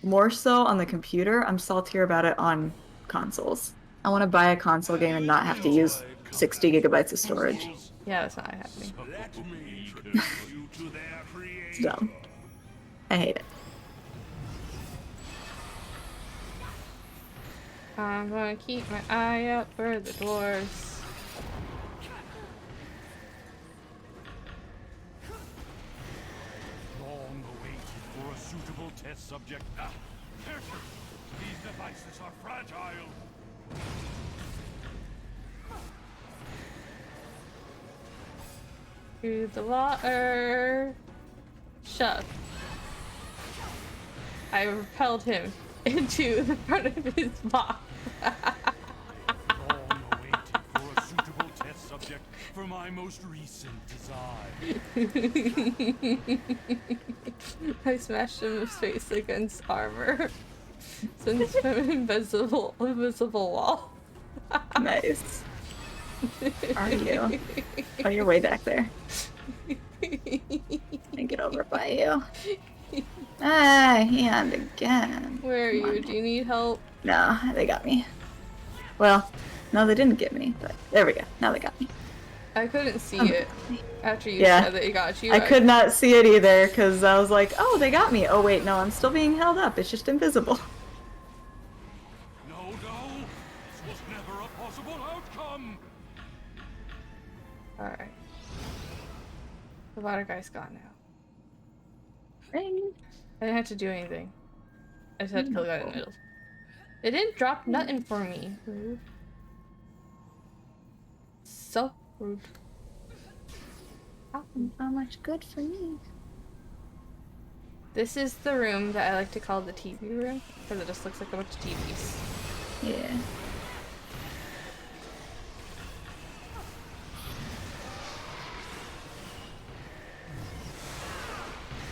more so on the computer. I'm saltier about it on consoles. I want to buy a console game and not have to use 60 gigabytes of storage. Yeah, that's not happening. Let me introduce you to their creator. It's dumb. I hate it. I'm gonna keep my eye out for the doors. Long awaited for a suitable test subject. Careful! These devices are fragile. To the water. Shove. I repelled him into the front of his box. Long awaited for a suitable test subject for my most recent design. I smashed him in his face against armor. Since from invisible wall. Nice. Are you? Oh, you're way back there. I get over by you. Ah, hand again. Where are you? Do you need help? No, they got me. Well, no, they didn't get me, but there we go. Now they got me. I couldn't see it after you Yeah. said that it got you. I could not see it either because I was like, oh, they got me. Oh, wait, no, I'm still being held up. It's just invisible. No, this was never a possible outcome. Alright. The water guy's gone now. Ring. I didn't have to do anything. I just had to kill the guy in the middle. It didn't drop nothing for me. Rude. So rude. Not much good for me. This is the room that I like to call the TV room, because it just looks like a bunch of TVs. Yeah.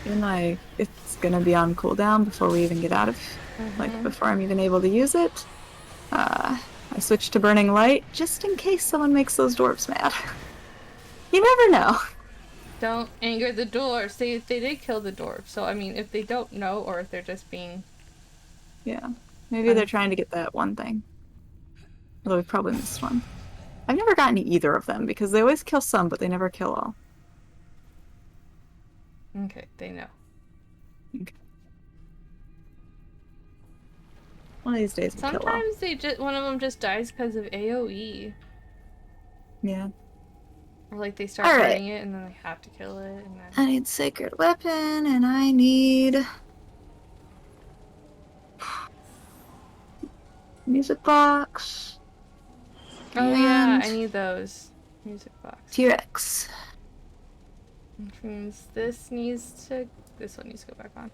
Even though it's gonna be on cooldown before we even get out of, like, before I'm even able to use it, I switched to Burning Light just in case someone makes those dwarves mad. You never know. Don't anger the dwarves. They did kill the dwarves, so I mean, if they don't know, or if they're just being... Yeah. Maybe they're trying to get that one thing. Although we probably missed one. I've never gotten either of them, because they always kill some, but they never kill all. Okay, they know. Okay. One of these days we'll kill all. Sometimes they just one of them just dies because of AoE. Yeah. Or like they start fighting it and then they have to kill it and then... I need Sacred Weapon, and I need... Music Box. Oh yeah, I need those. Music box. T-Rex. Which means this one needs to go back on.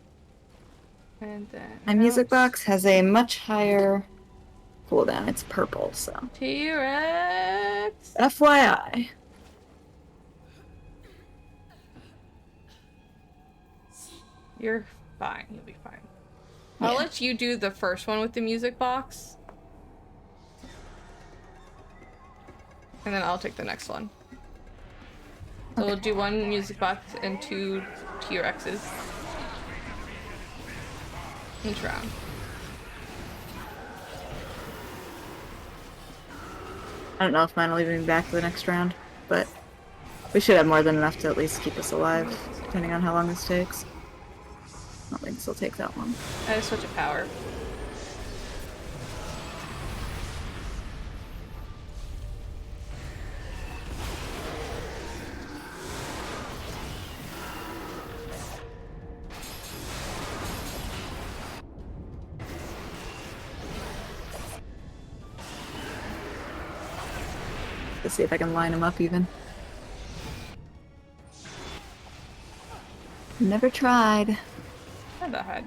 And then... My music box has a much higher cooldown. It's purple, so... T-Rex! FYI. You're fine. You'll be fine. I'll let you do the first one with the music box. And then I'll take the next one. So we'll do one music box and 2 T-Rexes each round. I don't know if mine will even be back for the next round, but we should have more than enough to at least keep us alive, depending on how long this takes. I don't think this will take that long. I have switch of power. Let's see if I can line them up even. Never tried. Not that hard.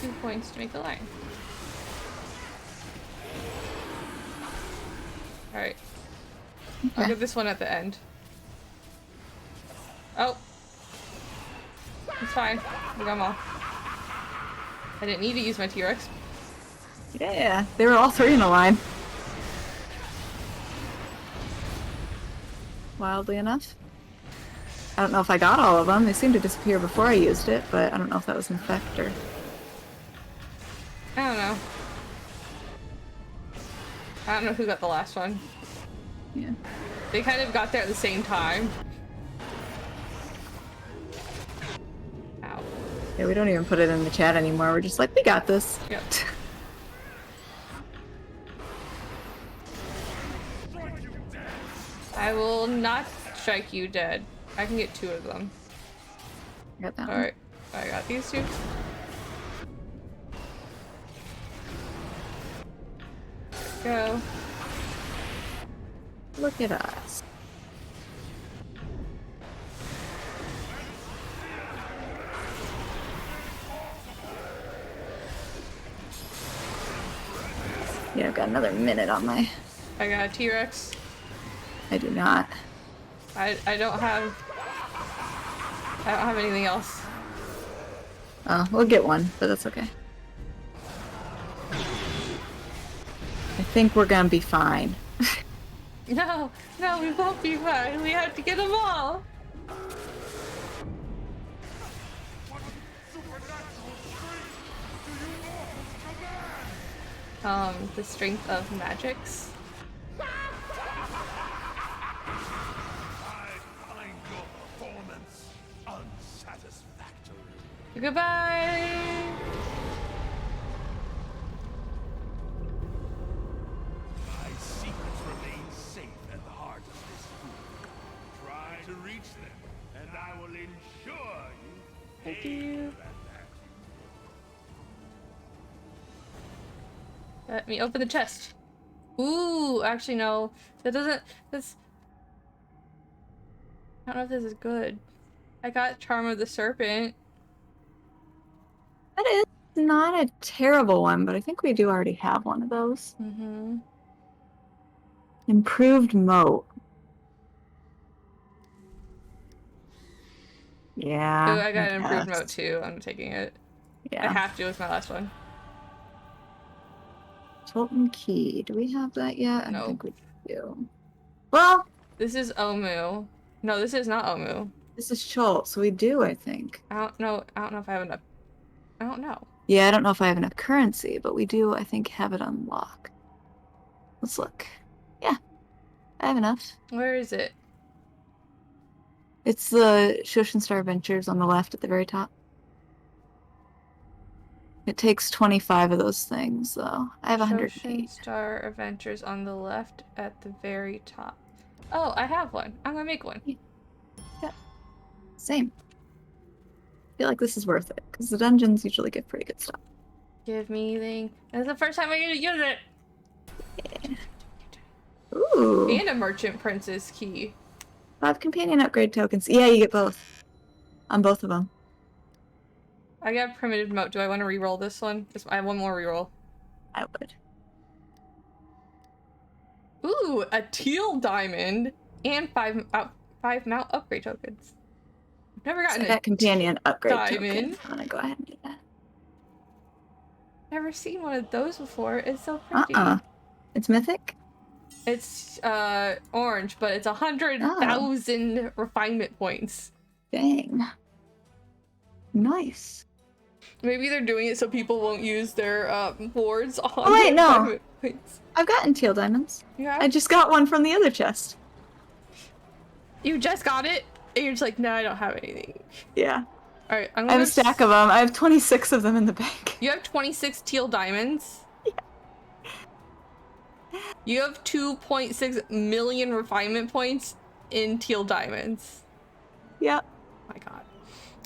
Two points to make a line. Alright. I'll get this one at the end. Oh! It's fine. We got them all. I didn't need to use my T-Rex. Yeah, they were all 3 in a line. Wildly enough. I don't know if I got all of them. They seemed to disappear before I used it, but I don't know if that was an effect or... I don't know. I don't know who got the last one. Yeah. They kind of got there at the same time. Ow. Yeah, we don't even put it in the chat anymore. We're just like, we got this. Yep. I will not strike you dead. I can get 2 of them. Got that one. Alright. I got these 2. Go. Look at us. Yeah, I've got another minute on my... I got a T-Rex. I do not. I don't have anything else. Oh, we'll get one, but that's okay. I think we're gonna be fine. No, we won't be fine. We have to get them all. The strength of magics. I find your performance unsatisfactory. Goodbye. My secrets remain safe at the heart of this food. Try to reach them, and I will ensure Thank you. Let me open the chest. Ooh, actually no. That doesn't, that's... I don't know if this is good. I got Charm of the Serpent. That is not a terrible one, but I think we do already have one of those. Mm-hmm. Improved moat. Yeah. Ooh, I got an improved guess. moat too. I'm taking it. Yeah. I have to with my last one. Tolton Key. Do we have that yet? I don't No. think we do. Well, This is Omu. No, this is not Omu. this is Cholt, so we do, I think. I don't know. I don't know if I have enough. I don't know. Yeah, I don't know if I have enough currency, but we do, I think, have it on lock. Let's look. Yeah, I have enough. Where is it? It's the Shoshin Star Ventures on the left at the very top. It takes 25 of those things, though. I have Shoshin 108. Star Adventures on the left at the very top. Oh, I have one. I'm gonna make one. Yeah. Same. I feel like this is worth it, because the dungeons usually give pretty good stuff. Give me the... That's the first time I'm gonna use it! Yeah. Ooh. And a Merchant Prince's key. 5 companion upgrade tokens. Yeah, you get both. On both of them. I got primitive moat. Do I want to re-roll this one? I have one more re-roll. I would. Ooh, a teal diamond and 5 mount upgrade tokens. I've never gotten that companion upgrade diamond. token. I'm gonna go ahead and do that. Never seen one of those before. It's so pretty. It's mythic? It's orange, but it's 100,000 refinement points. Dang. Nice. Maybe they're doing it so people won't use their boards on wait, no. refinement points. I've gotten teal diamonds. Yeah. I just got one from the other chest. You just got it, and you're just like, no, I don't have anything. Yeah. All right, I'm I gonna have a stack of them. I have 26 of them in the bank. You have 26 teal diamonds. Yeah. You have 2.6 million refinement points in teal diamonds. Yeah. Oh my god.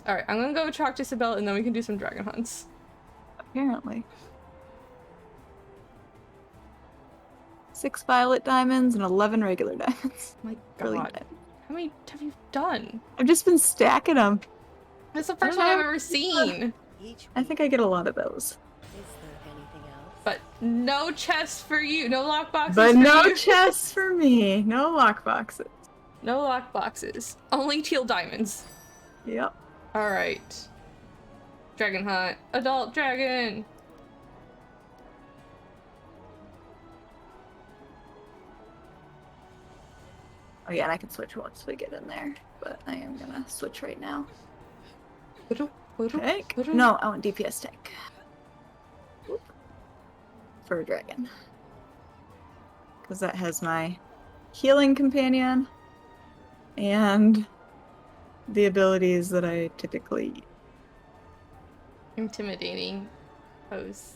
Alright, I'm gonna go talk to Isabel and then we can do some dragon hunts. Apparently. 6 violet diamonds and 11 regular diamonds. Oh my Really god. good. How many have you done? I've just been stacking them. That's the first one I've ever seen. I think I get a lot of those. But no chests for you. No lockboxes But for no you. chests for me. No lockboxes. No lockboxes. Only teal diamonds. Yep. Alright. Dragon hunt. Adult dragon! Oh yeah, and I can switch once we get in there. But I am gonna switch right now. Tank? No, I want DPS tank. Whoop. For a dragon. Because that has my healing companion and the abilities that I typically use. Intimidating pose.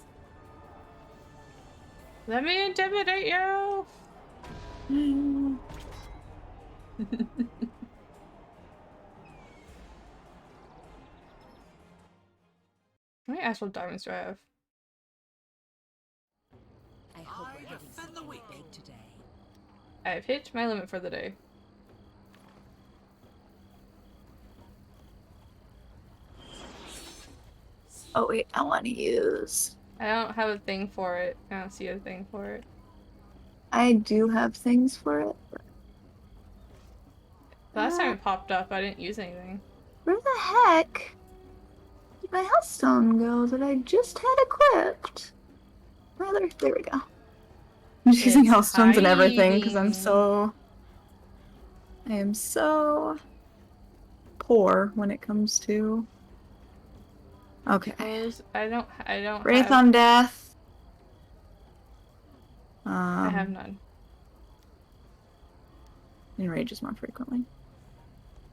Let me intimidate you! How many actual diamonds do I have? I hope we're getting something big today. I've hit my limit for the day. Oh wait, I want to use... I don't have a thing for it. I don't see a thing for it. I do have things for it. But... Last time it popped up, I didn't use anything. Where the heck did my healthstone go that I just had equipped? Rather, there we go. I'm just using healthstones and everything because I'm so... I am so poor when it comes to... Okay. I don't Wraith have... on Death. I have none. Enrages more frequently.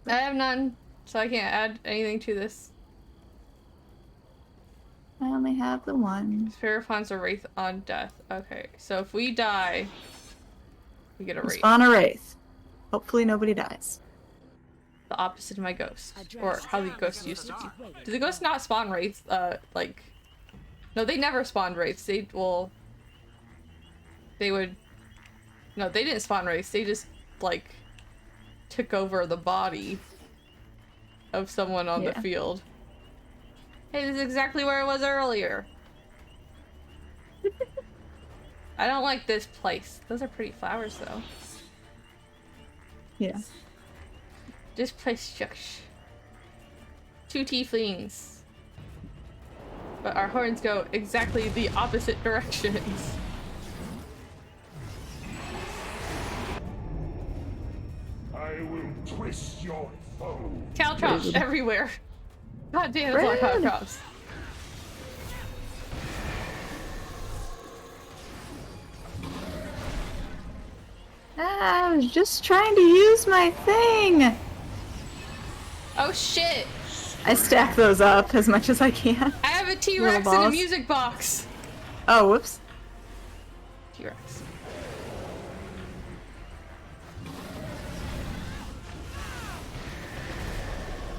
I have none, so I can't add anything to this. I only have the one. Spirifon's a Wraith on Death. Okay, so if we die, we get a Wraith. Spawn a Wraith. Hopefully nobody dies. the opposite of my ghost, or how the ghosts used to be. Do the ghosts not spawn wraiths? Like, no, they never spawned wraiths. They would. No, they didn't spawn wraiths. They just like took over the body of someone on the field. Hey, this is exactly where I was earlier. I don't like this place. Those are pretty flowers, though. Yeah. This place sucks. 2 tieflings. But our horns go exactly the opposite directions. I will twist your foe. Caltrops everywhere. God damn, there's a lot of caltrops. I was just trying to use my thing. Oh shit! I stack those up as much as I can. I have a T-Rex in a music box. Oh, whoops. T-Rex.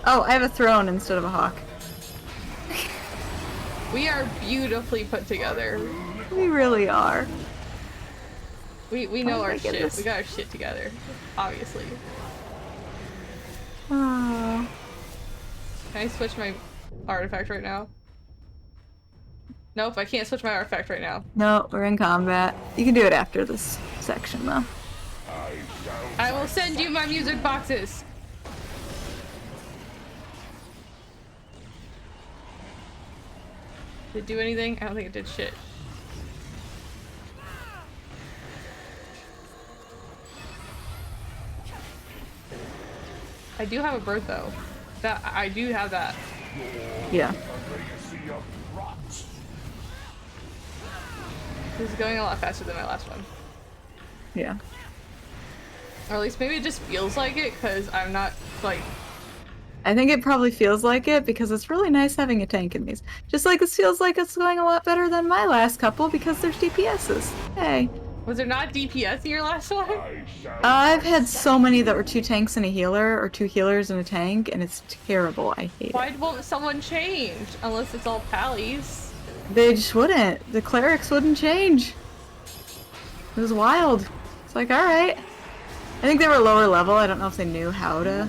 Oh, I have a throne instead of a hawk. We are beautifully put together. We really are. We know our shit. goodness. We got our shit together. Obviously. Oh. Can I switch my artifact right now? Nope, I can't switch my artifact right now. No, we're in combat. You can do it after this section, though. I will send you my music boxes. Did it do anything? I don't think it did shit. I do have a bird though. That I do have that. Yeah. This is going a lot faster than my last one. Yeah. Or at least maybe it just feels like it because I'm not like. I think it probably feels like it because it's really nice having a tank in these. Just like this feels like it's going a lot better than my last couple because there's DPSs. Hey. Was there not DPS in your last one? I've had so many that were 2 tanks and a healer, or 2 healers and a tank, and it's terrible. I hate Why it. won't someone change? Unless it's all pallies. They just wouldn't. The clerics wouldn't change. It was wild. It's like, alright. I think they were lower level. I don't know if they knew how to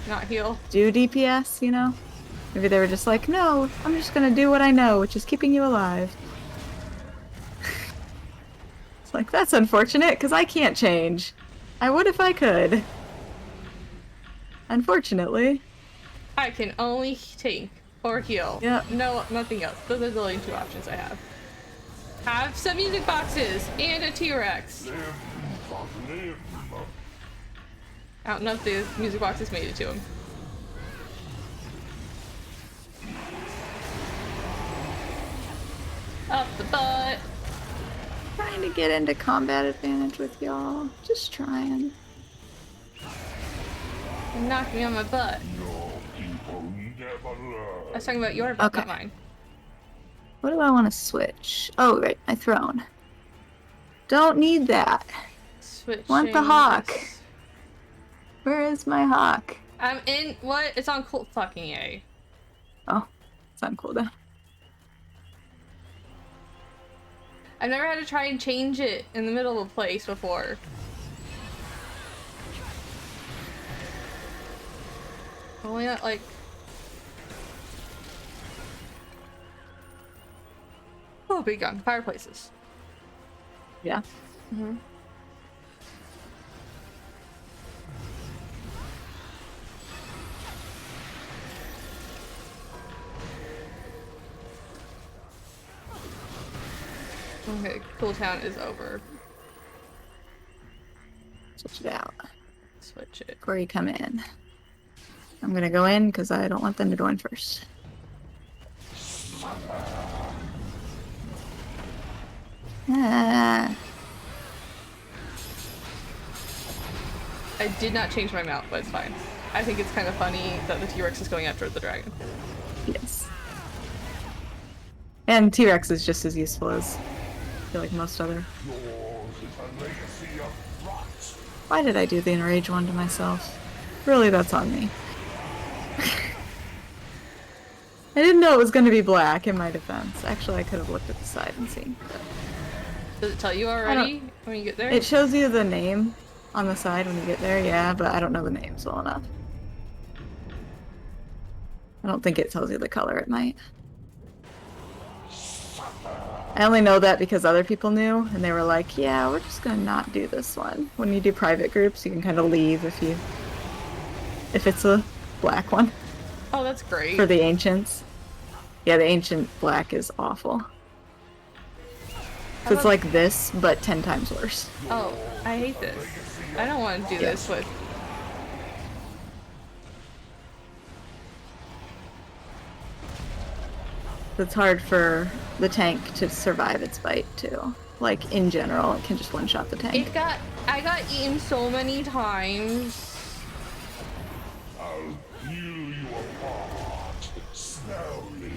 Not heal. do DPS, you know? Maybe they were just like, no, I'm just gonna do what I know, which is keeping you alive. It's like, that's unfortunate, because I can't change. I would if I could. Unfortunately. I can only tank or heal. Yep. No, nothing else. Those are the only 2 options I have. Have some music boxes and a T-Rex. I don't know if the music boxes made it to him. Up the butt. Trying to get into combat advantage with y'all. Just trying. You knocked me on my butt. I was talking about your butt, Okay. not mine. What do I want to switch? Oh, right, my throne. Don't need that. Switching. Want the hawk. this. Where is my hawk? I'm in. What? It's on cool fucking A. Oh, it's on cooldown. I've never had to try and change it in the middle of a place before. Only at like. Oh, big gun. Fireplaces. Yeah. Mm-hmm. Okay, cool town is over. Switch it out Switch it. before you come in. I'm gonna go in because I don't want them to go in first. Ah. I did not change my mount, but it's fine. I think it's kind of funny that the T-Rex is going after the dragon. Yes. And T-Rex is just as useful as I feel like most other. Why did I do the enrage one to myself? Really, that's on me. I didn't know it was going to be black in my defense. Actually, I could have looked at the side and seen. But Does it tell you already when you get there? it shows you the name on the side when you get there, yeah, but I don't know the names well enough. I don't think it tells you the color at night. I only know that because other people knew, and they were like, yeah, we're just gonna not do this one. When you do private groups, you can kind of leave if it's a black one. Oh, that's great. For the ancients. Yeah, the ancient black is awful. So it's like this, but 10 times worse. Oh, I hate this. I don't want to do this with... It's hard for the tank to survive its bite, too. Like, in general, it can just one-shot the tank. I got eaten so many times. I'll peel you apart slowly.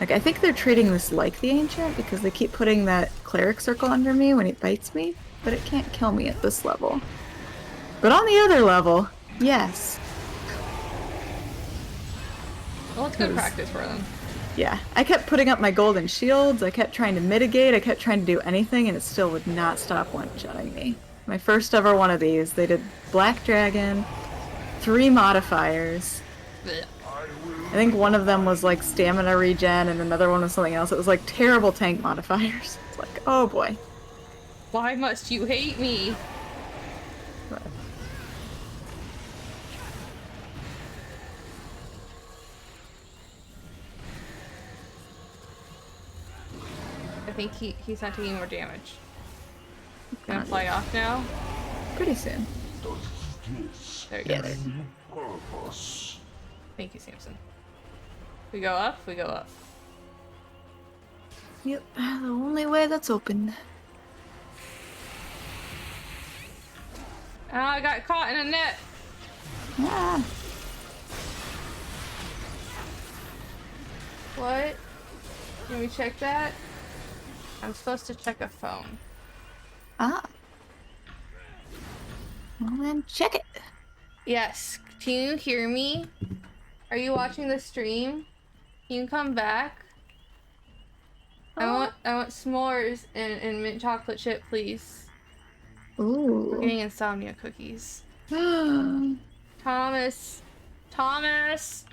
Like, I think they're treating this like the ancient because they keep putting that cleric circle under me when it bites me, but it can't kill me at this level. But on the other level, yes. Well, it's good practice for them. Yeah, I kept putting up my golden shields, I kept trying to mitigate, I kept trying to do anything, and it still would not stop one-shotting me. My first ever one of these, they did Black Dragon, 3 modifiers. Blech. I think one of them was like stamina regen, and another one was something else. It was like terrible tank modifiers. It's like, oh boy. Why must you hate me? But I think he's not taking more damage. Gonna fly off now? pretty soon. There you Yeah, go. there. Purpose. Thank you, Samson. We go up, we go up. Yep, the only way that's open. Oh, I got caught in a net. Ah, What? Can we check that? I'm supposed to check a phone. ah. Well then, check it. Yes. Can you hear me? Are you watching the stream? Can you come back? I want s'mores and mint chocolate chip, please. We're Ooh. getting insomnia cookies. Thomas! Thomas!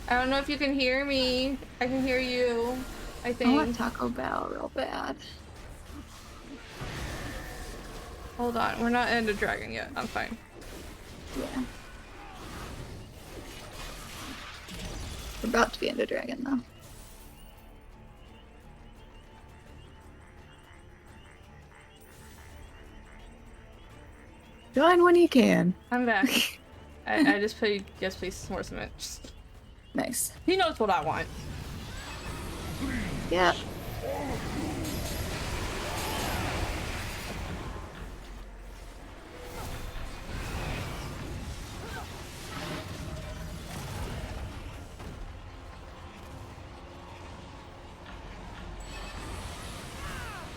I don't know if you can hear me. I can hear you, I I think. want Taco Bell real bad. Hold on, we're not End of Dragon yet. I'm fine. Yeah. We're about to be into Dragon though. Join when you can. I'm back. I just played Yes Please S'mores and Mint. Nice. He knows what I want. Yeah.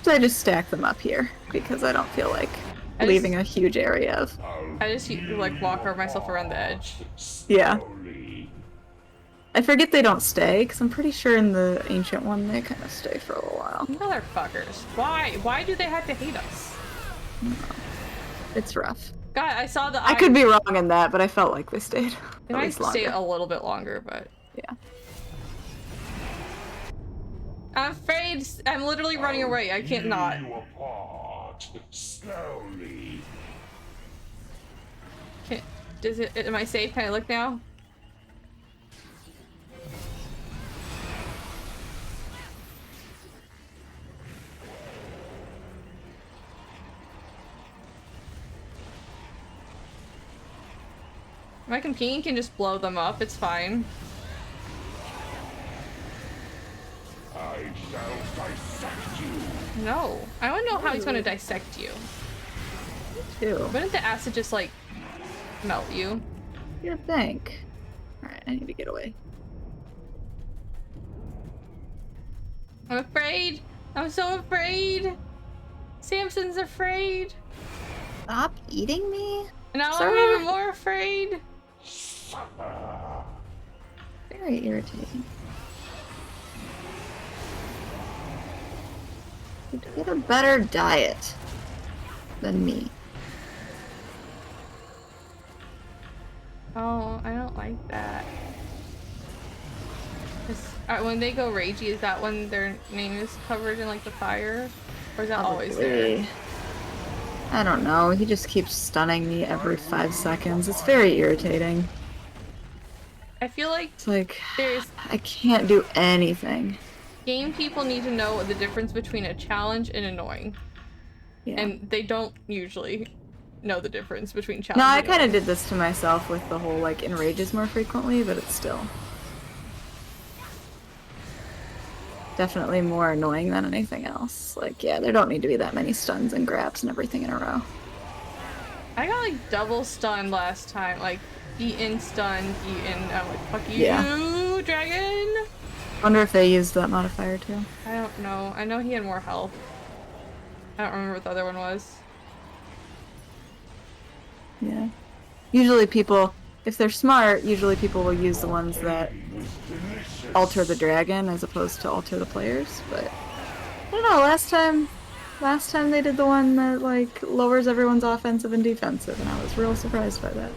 So I just stack them up here because I don't feel like leaving a huge area of. I just like walk myself around the edge. Yeah. I forget they don't stay because I'm pretty sure in the ancient one they kind of stay for a little while. Motherfuckers. Why? Why do they have to hate us? It's rough. God, I saw the. I could be wrong in that, but I felt like they stayed. They at might least stay longer. a little bit longer, but Yeah. I'm afraid. I'm literally running away. I can't not. You apart slowly. Can't, does it? Am I safe? Can I look now? My companion can just blow them up. It's fine. I shall dissect you. No, I don't know how he's gonna dissect you. Too. Wouldn't the acid just like melt you? You think? All right, I need to get away. I'm afraid. I'm so afraid. Samson's afraid. Stop eating me. Now Sir? I'm even more afraid. Very irritating. You'd get a better diet than me. Oh, I don't like that. When they go ragey, is that when their name is covered in like the fire? Or is that always there? Probably. I don't know. He just keeps stunning me every 5 seconds. It's very irritating. I feel like It's like, there's I can't do anything. game people need to know the difference between a challenge and annoying. Yeah. And they don't usually know the difference between challenge No, I and kind of annoying. did this to myself with the whole, like, enrages more frequently, but it's still definitely more annoying than anything else. Like, yeah, there don't need to be that many stuns and grabs and everything in a row. I got like double stunned last time, like eaten, stunned, eaten. I'm like, fuck you, Yeah. dragon! Wonder if they used that modifier too. I don't know. I know he had more health. I don't remember what the other one was. Yeah. Usually people, if they're smart, usually people will use the ones that alter the dragon as opposed to alter the players, but I don't know, last time they did the one that like lowers everyone's offensive and defensive, and I was real surprised by that.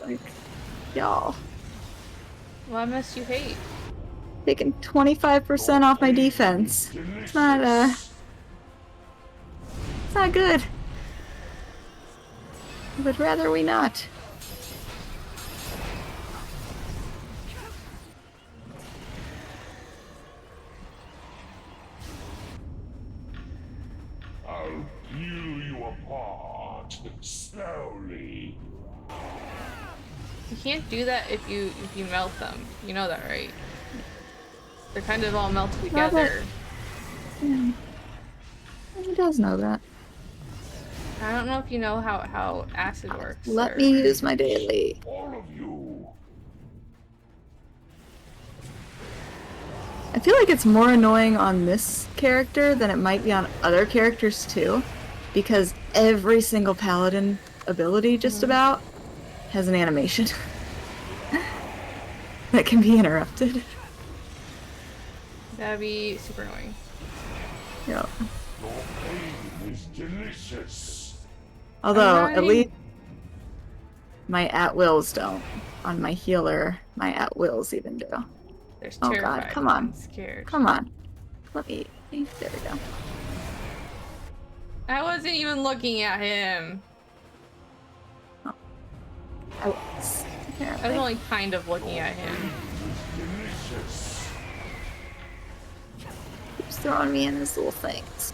Like, y'all. What must you hate? Taking 25% off my defense. It's not good. I would rather we not. I'll peel you apart slowly. You can't do that if you melt them. You know that, right? They're kind of all melted together. Yeah. He does know that. I don't know if you know how acid works. Let me use my daily. All of you. I feel like it's more annoying on this character than it might be on other characters too, because every single paladin ability just about has an animation that can be interrupted. That'd be super annoying. Yeah. Your aim is delicious. Although, at least my at-wills don't. On my healer, my at-wills even do. There's Oh terrified god, come on. and scared. Come on. Let me... There we go. I wasn't even looking at him. Oh. I was. I was only kind of looking at him. Delicious. Keeps throwing me in his little things.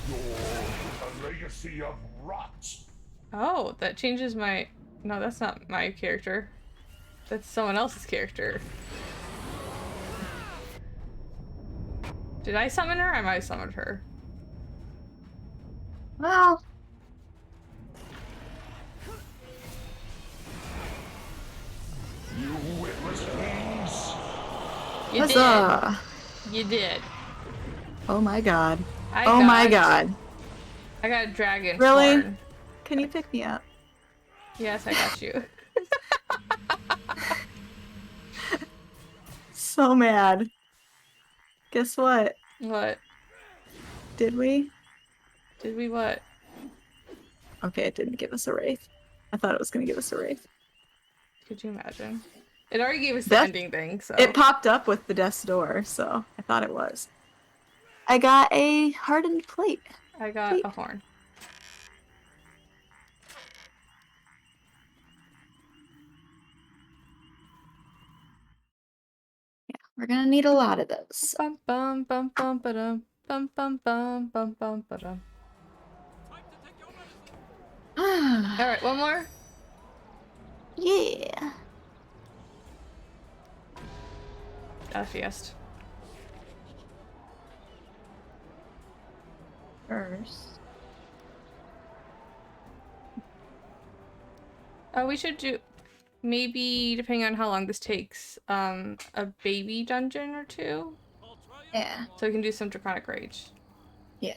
You're a legacy of rot. Oh, that changes my... No, that's not my character. That's someone else's character. Did I summon her? I might have summoned her. Well... You witless fiends. You Huzzah! did. You did. Oh my god. I god. I got a dragon. Really? Horn. Can you pick me up? Yes, I got you. So mad. Guess what? What? Did we? Did we what? Okay, it didn't give us a wraith. I thought it was gonna give us a wraith. Could you imagine? It already gave us the That- ending thing, so... It popped up with the death's door, so I thought it was. I got a hardened plate. I got a horn. Yeah, we're gonna need a lot of those. Bum bum bum bum ba-dum. Bum bum bum bum bum ba-dum. Alright, one more? Yeah. Fiest. First. We should do, maybe, depending on how long this takes, a baby dungeon or two. Yeah. So we can do some Draconic Rage. Yeah.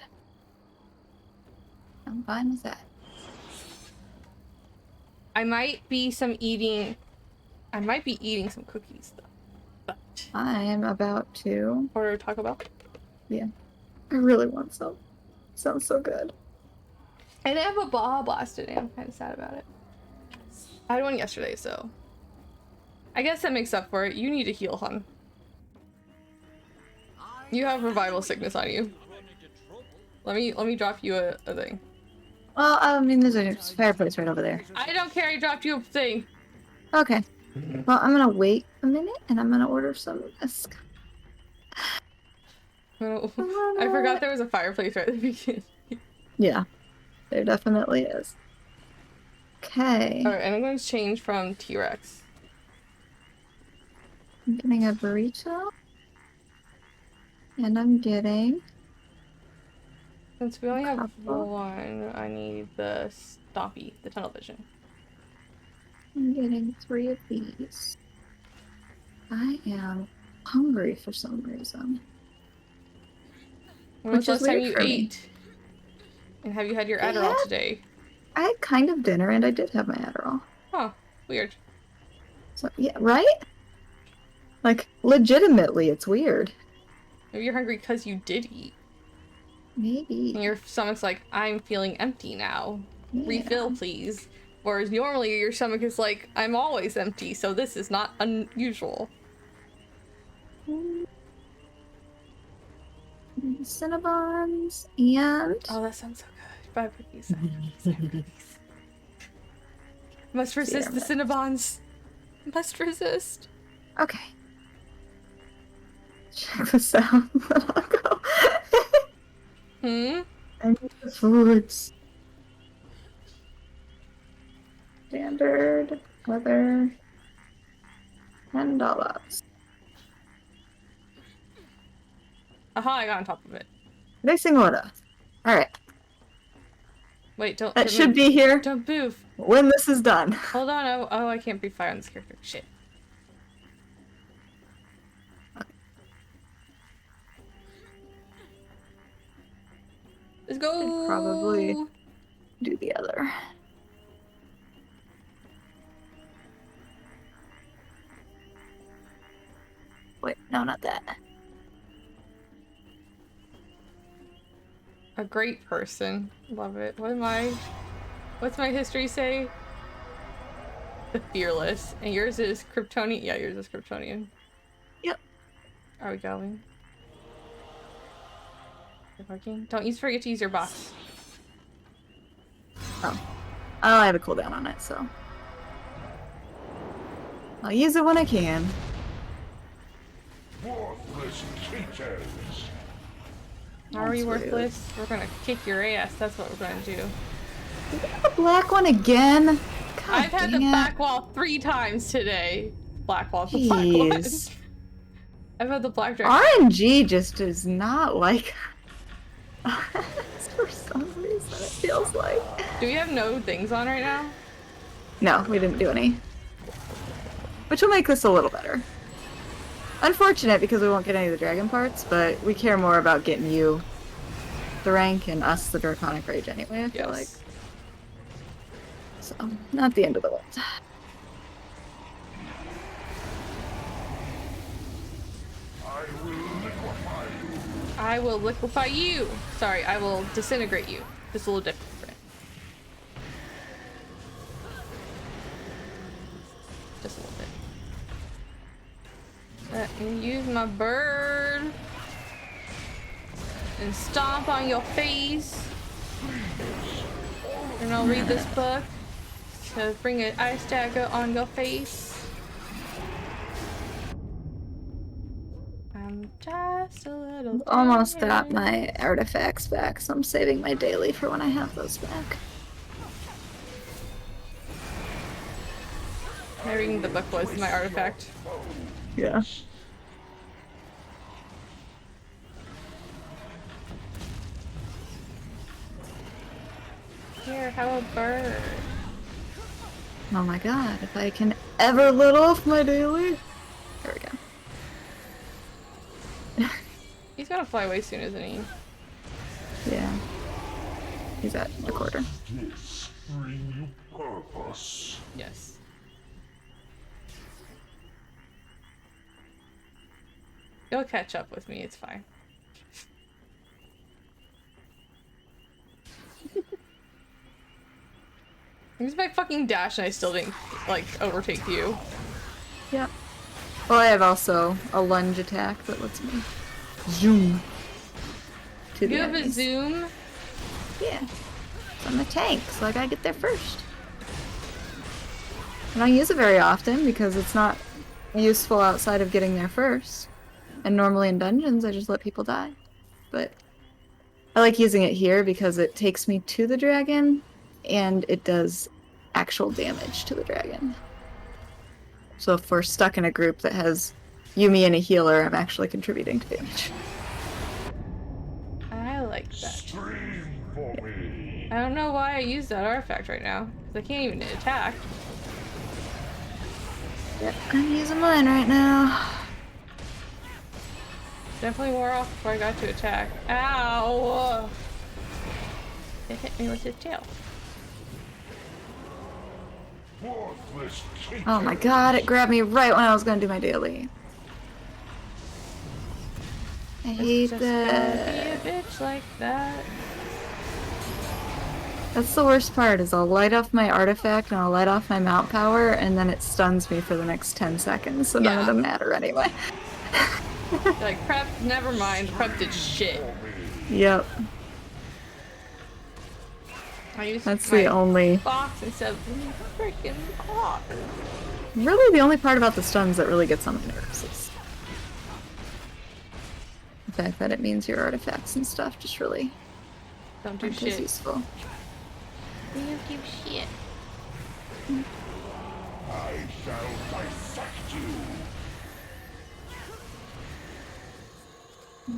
I'm fine with that. I might be eating some cookies though. But I am about to. or Taco Bell. Yeah. I really want some. Sounds so good. I didn't have a Baja Blast today. I'm kind of sad about it. I had one yesterday, so I guess that makes up for it. You need to heal, hon. You have revival sickness on you. Let me drop you a thing. Well, I mean, there's a fireplace right over there. I don't care. I dropped you a thing. Okay. Well, I'm gonna wait a minute and I'm gonna order some whisk. I forgot there was a fireplace right at the beginning. Yeah, there definitely is. Okay. Alright, and I'm going to change from T-Rex. I'm getting a burrito. And I'm getting... Since we only have one, I need the Stompy, the tunnel vision. I'm getting 3 of these. I am hungry for some reason. When was the last time you for me. ate? And have you had your Adderall today? I had kind of dinner and I did have my Adderall. Huh, weird. So, yeah, right? Like, legitimately, it's weird. Maybe you're hungry because you did eat. Maybe. And your stomach's like, I'm feeling empty now. Yeah. Refill, please. Whereas normally your stomach is like, I'm always empty, so this is not unusual. Cinnabons and... Oh, that sounds so good. 5 cookies. 5 cookies. Must resist the Cinnabons. Must resist. Okay. Check this out. I'll go. Hmm? I need the foods. Standard, other, $10. Aha, I got on top of it. Racing order. Alright. Wait, don't. That should be here Don't move. when this is done. Hold on. Oh, I can't breathe fire on this character. Shit. Let's go. I'd probably do the other. Wait, no, not that. A great person. Love it. What's my history say? The fearless. And yours is Kryptonian? Yeah, yours is Kryptonian. Yep. Are we going? Working? Don't forget to use your box. Oh. I have a cooldown on it, so. I'll use it when I can. Worthless creatures. How are you That's worthless? We're gonna kick your ass. That's what we're gonna do. Is that the black one again? God, I've had the dang it. black wall 3 times today. Black wall, the black one. Jeez. I've had the black dragon. RNG just does not like for some reason it feels like. Do we have no things on right now? No, we didn't do any. Which will make this a little better. Unfortunate because we won't get any of the dragon parts, but we care more about getting you the rank and us the Draconic Rage anyway, I feel like. So, not the end of the world. I will liquefy you. Sorry, I will disintegrate you. Just a little different. Just a little bit. Let me use my bird and stomp on your face. And I'll read this book to bring an ice dagger on your face. I'm just a little Almost got my artifacts back, so I'm saving my daily for when I have those back. Reading the book was my artifact. Yeah. Here, have a bird. Oh my god, if I can ever let off my daily. There we go. He's gonna fly away soon, isn't he? Yeah. He's at a quarter. This bring you purpose. Yes. He'll catch up with me, it's fine. Use my fucking dash and I still didn't, like, overtake you. Yep. Well, I have also a lunge attack that lets me zoom to the You have a enemies. zoom? Yeah. So I'm a tank, so I gotta get there first. I don't use it very often because it's not useful outside of getting there first. And normally in dungeons, I just let people die. But I like using it here because it takes me to the dragon, and it does actual damage to the dragon. So if we're stuck in a group that has Yumi and a healer, I'm actually contributing to damage. I like that. Stream for me. I don't know why I use that artifact right now, because I can't even attack. Yep, I'm using mine right now. Definitely wore off before I got to attack. Ow! It hit me with his tail. Worthless Oh my god, it grabbed me right when I was gonna do my daily. I hate Just that. gonna be a bitch like that. That's the worst part, is I'll light off my artifact and I'll light off my mount power, and then it stuns me for the next 10 seconds, so none of them matter anyway. Like, prep, never mind. Prep did shit. Yep. I used That's my the only... box instead of freaking box. Really, the only part about the stuns that really gets on my nerves is the fact that it means your artifacts and stuff just really Don't do aren't as shit. useful. You don't do shit. I shall dissect you.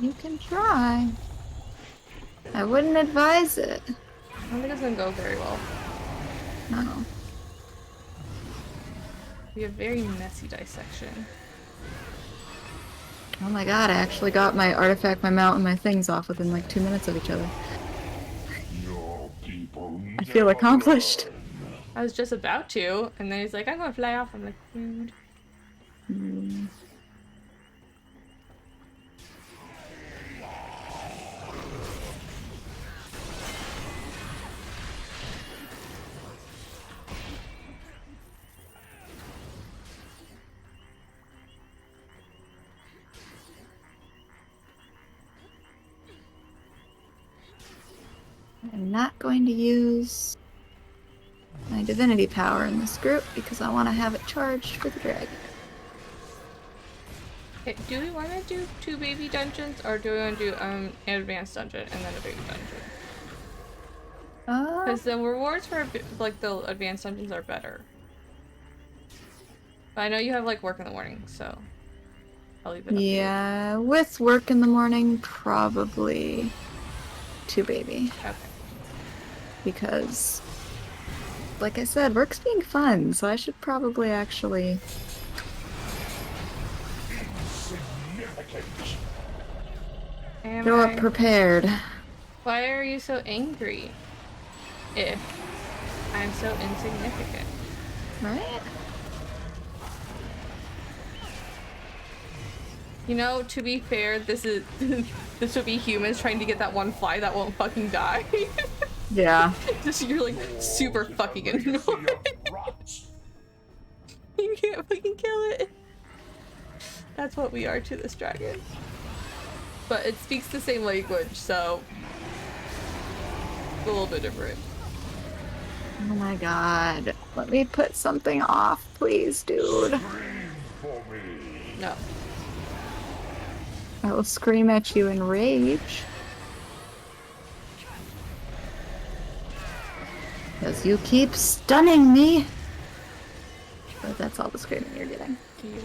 You can try. I wouldn't advise it. I don't think it's gonna go very well. No. We have very messy dissection. Oh my god, I actually got my artifact, my mount, and my things off within like 2 minutes of each other. Your people I feel never accomplished. learn. I was just about to, and then he's like, I'm gonna fly off. I'm like, dude. I'm not going to use my divinity power in this group because I want to have it charged for the dragon. Okay, do we want to do 2 baby dungeons, or do we want to do an advanced dungeon and then a baby dungeon? Because the rewards for like the advanced dungeons are better. But I know you have like work in the morning, so I'll leave it up to you. Yeah, with work in the morning, probably 2 baby. Okay. Because, like I said, work's being fun, so I should probably actually... Am show I- up prepared. Why are you so angry? If I'm so insignificant. Right? You know, to be fair, this is this would be humans trying to get that one fly that won't fucking die. Yeah. Just you're like super fucking annoying. You can't fucking kill it. That's what we are to this dragon. But it speaks the same language, so a little bit different. Oh my god. Let me put something off, please, dude. No. I will scream at you in rage. Because you keep stunning me. But that's all the screaming you're getting. To you.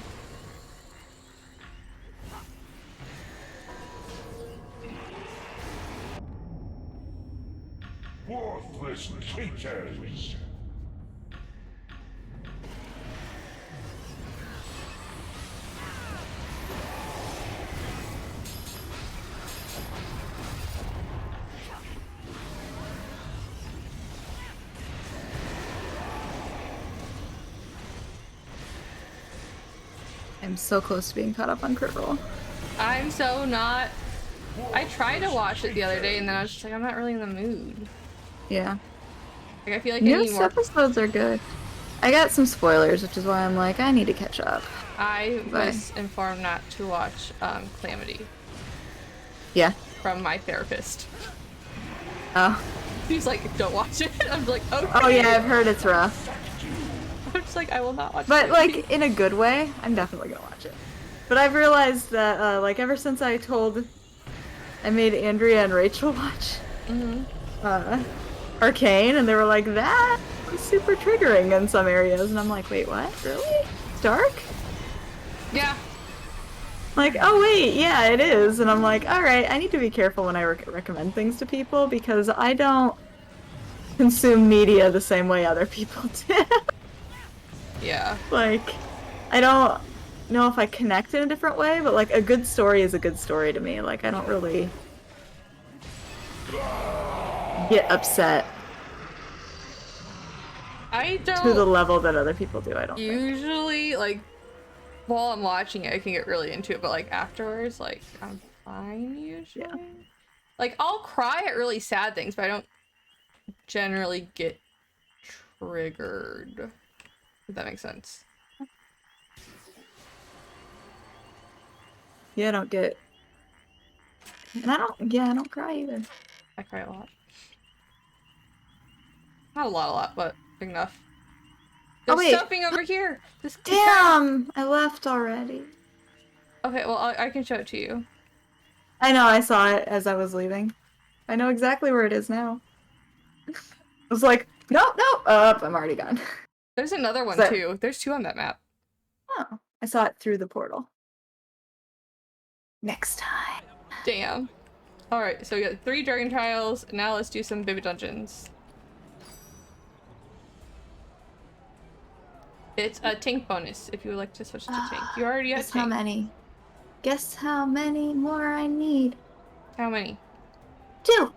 Worthless creatures. I'm so close to being caught up on crit roll. I'm so not. I tried to watch it the other day, and then I was just like, I'm not really in the mood. Yeah. Like, I feel like I need Newest more. episodes are good. I got some spoilers, which is why I'm like, I need to catch up. I Bye. was informed not to watch Calamity Yeah. from my therapist. Oh. He's like, don't watch it. I'm like, okay. Oh yeah, I've heard it's rough. I'm just like, I will not watch it. But like, in a good way, I'm definitely gonna watch it. But I've realized that, like, ever since I made Andrea and Rachel watch Arcane, and they were like, that was super triggering in some areas, and I'm like, wait, what? Really? It's dark? Yeah. Like, oh wait, yeah, it is. And I'm like, alright, I need to be careful when I recommend things to people, because I don't consume media the same way other people do. Yeah. Like, I don't know if I connect in a different way, but like, a good story is a good story to me. Like, I don't really get upset I don't to the level that other people do, I don't think. usually, like, while I'm watching it, I can get really into it, but like afterwards, like, I'm fine usually. Yeah. Like, I'll cry at really sad things, but I don't generally get triggered. If that makes sense. Yeah, I don't get... And I don't cry either. I cry a lot. Not a lot, but big enough. Oh, There's wait. something over here! This Damn! I left already. Okay, well, I can show it to you. I know, I saw it as I was leaving. I know exactly where it is now. I was like, nope, I'm already gone. There's another one, So- too. There's 2 on that map. Oh, I saw it through the portal. Next time. Damn. Alright, so we got 3 dragon trials. Now let's do some baby dungeons. It's a tank bonus if you would like to switch to tank. You already have Guess how tank. many? Guess how many more I need? How many? 2!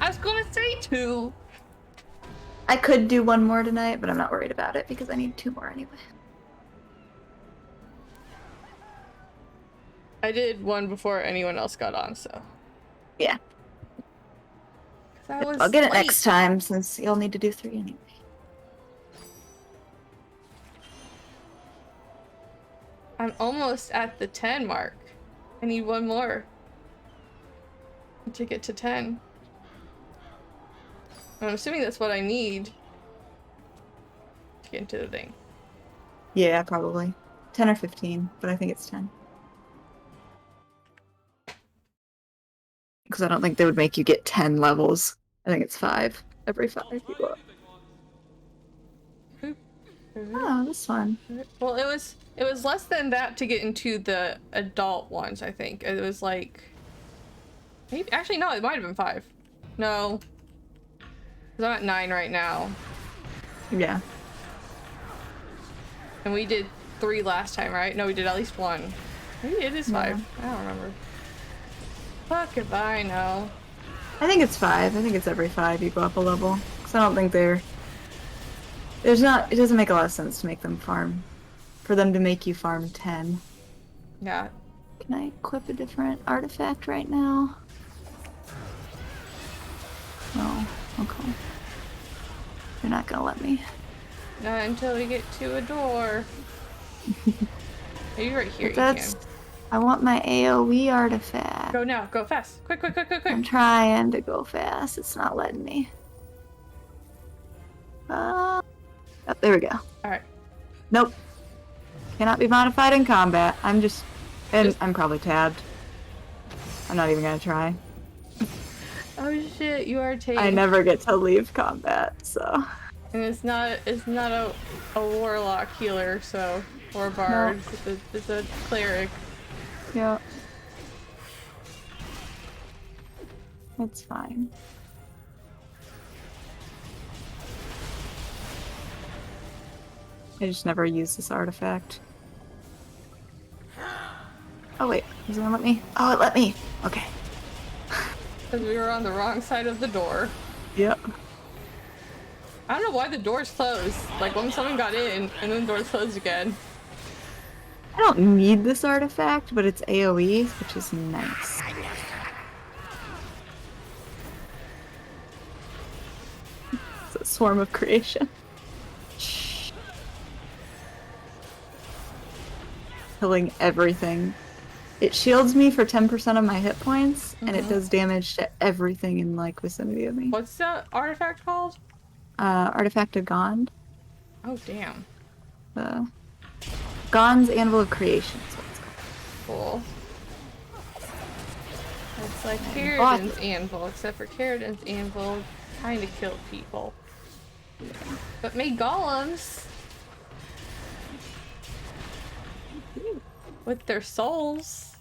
I was gonna say 2! I could do 1 more tonight, but I'm not worried about it because I need 2 more anyway. I did 1 before anyone else got on, so. Yeah. That was I'll get it late. next time since you'll need to do 3 anyway. I'm almost at the 10 mark. I need 1 more to get to 10. I'm assuming that's what I need to get into the thing. Yeah, probably. 10 or 15, but I think it's 10. Because I don't think they would make you get 10 levels. I think it's 5. Every 5 you go up. Oh, this one. Well, it was less than that to get into the adult ones, I think. It was like... Maybe, actually, no, it might have been 5. No. Because I'm at 9 right now. Yeah. And we did 3 last time, right? No, we did at least 1. Maybe it is 5. I don't remember. Fuck if I know. I think it's 5. I think it's every 5 you go up a level. Because I don't think it doesn't make a lot of sense to make them farm. For them to make you farm 10. Yeah. Can I equip a different artifact right now? No. Okay. You're not gonna let me. Not until we get to a door. Maybe right here you That's... can. I want my AoE artifact. Go now. Go fast. Quick, quick, quick, quick, quick. I'm trying to go fast. It's not letting me. Oh, there we go. Alright. Nope. Cannot be modified in combat. I'm probably tabbed. I'm not even gonna try. Oh shit, you are taking. I never get to leave combat, so. And it's not a warlock healer, so, or a bard. No. It's a cleric. Yeah. It's fine. I just never use this artifact. Oh wait, is it gonna let me? Oh, it let me! Okay. Because we were on the wrong side of the door. Yep. I don't know why the door's closed. Like, when someone got in, and then the door's closed again. I don't need this artifact, but it's AoE, which is nice. It's a swarm of creation. Killing everything. It shields me for 10% of my hit points, and it does damage to everything in like vicinity of me. What's the artifact called? Artifact of Gond. Oh, damn. Gond's Anvil of Creation is what it's called. Cool. It's like Karadan's Anvil, except for Karadan's Anvil kind of killed people. But made golems with their souls.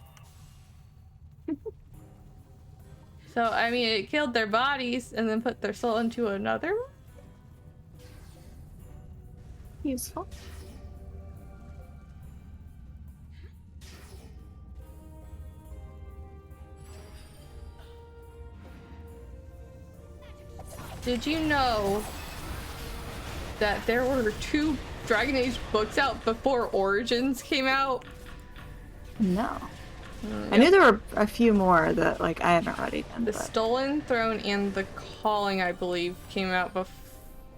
So, I mean, it killed their bodies and then put their soul into another one? Useful. Did you know that there were 2 Dragon Age books out before Origins came out? No. I knew there were a few more that like I haven't read even. The Stolen Throne and The Calling, I believe, came out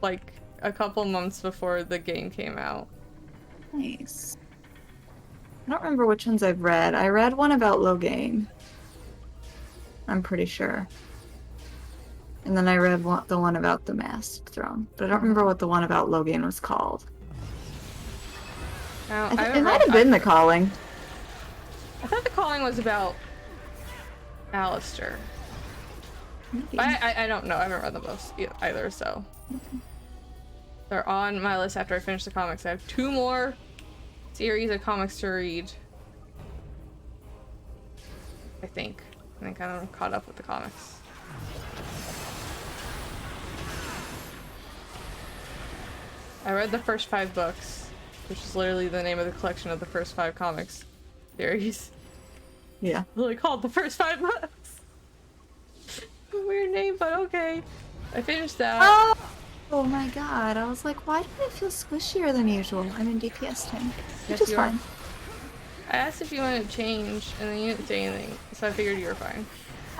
like a couple months before the game came out. Nice. I don't remember which ones I've read. I read one about Loghain. I'm pretty sure. And then I read the one about the Masked Throne, but I don't remember what the one about Loghain was called. It might have been The Calling. I thought The Calling was about Alistair. I don't know. I haven't read them both either, so. They're on my list after I finish the comics. I have 2 more series of comics to read. I think I'm caught up with the comics. I read the first 5 books, which is literally the name of the collection of the first 5 comics series. Yeah. Really called the first 5 books. Weird name, but okay. I finished that. Oh my god, I was like, why do I feel squishier than usual? I'm in DPS tank, which Yes, is you are. fine. I asked if you wanted to change, and then you didn't say anything, so I figured you were fine.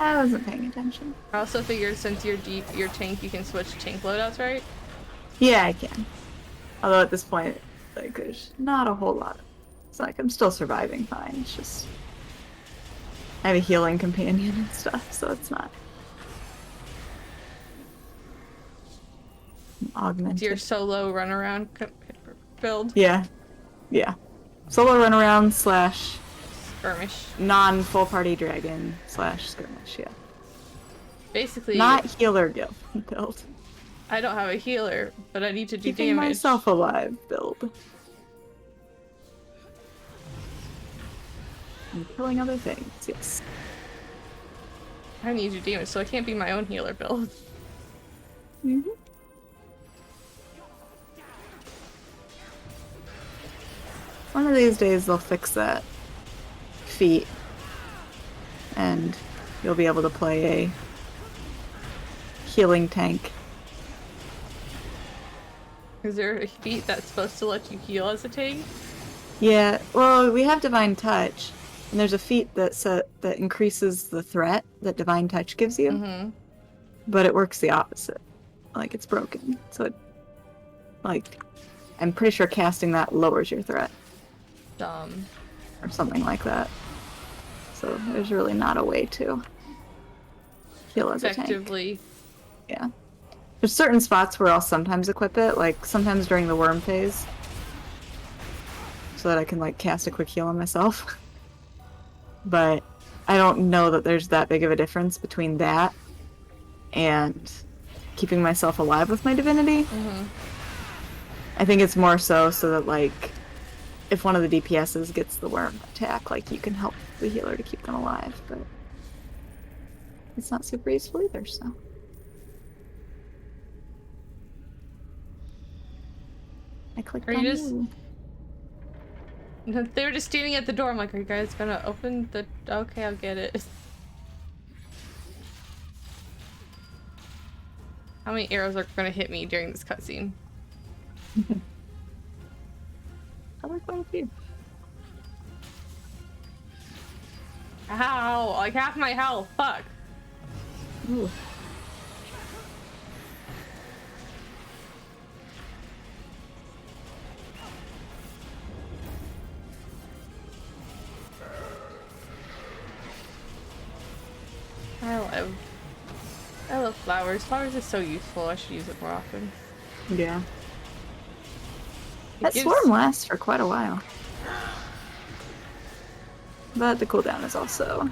I wasn't paying attention. I also figured since you're deep, your tank, you can switch tank loadouts, right? Yeah, I can. Although at this point, like, there's not a whole lot. It's like, I'm still surviving fine. It's just... I have a healing companion and stuff, so it's not... augmented. Your solo runaround build? Yeah. Yeah. Solo runaround / skirmish. Non-full party dragon / skirmish, yeah. Basically... Not healer guild build. I don't have a healer, but I need to do Keeping damage. myself alive build. And killing other things, yes. I need to do damage, so I can't be my own healer build. Mm-hmm. One of these days they'll fix that feat, and you'll be able to play a healing tank. Is there a feat that's supposed to let you heal as a tank? Yeah, well, we have Divine Touch, and there's a feat that increases the threat that Divine Touch gives you, but it works the opposite. Like, it's broken, so it, like, I'm pretty sure casting that lowers your threat. Dumb. Or something like that. So there's really not a way to heal as a tank. Effectively. Yeah. There's certain spots where I'll sometimes equip it, like sometimes during the worm phase. So that I can like cast a quick heal on myself. But I don't know that there's that big of a difference between that and keeping myself alive with my divinity. I think it's more so that like if one of the DPSs gets the worm attack, like you can help the healer to keep them alive, but it's not super useful either, so. I clicked on you. They were just standing at the door. I'm like, are you guys gonna open the... Okay, I'll get it. How many arrows are gonna hit me during this cutscene? I like one of you. Ow! Like half my health. Fuck. Ooh. I love flowers. Flowers are so useful. I should use it more often. Yeah. It That gives- swarm lasts for quite a while. But the cooldown is also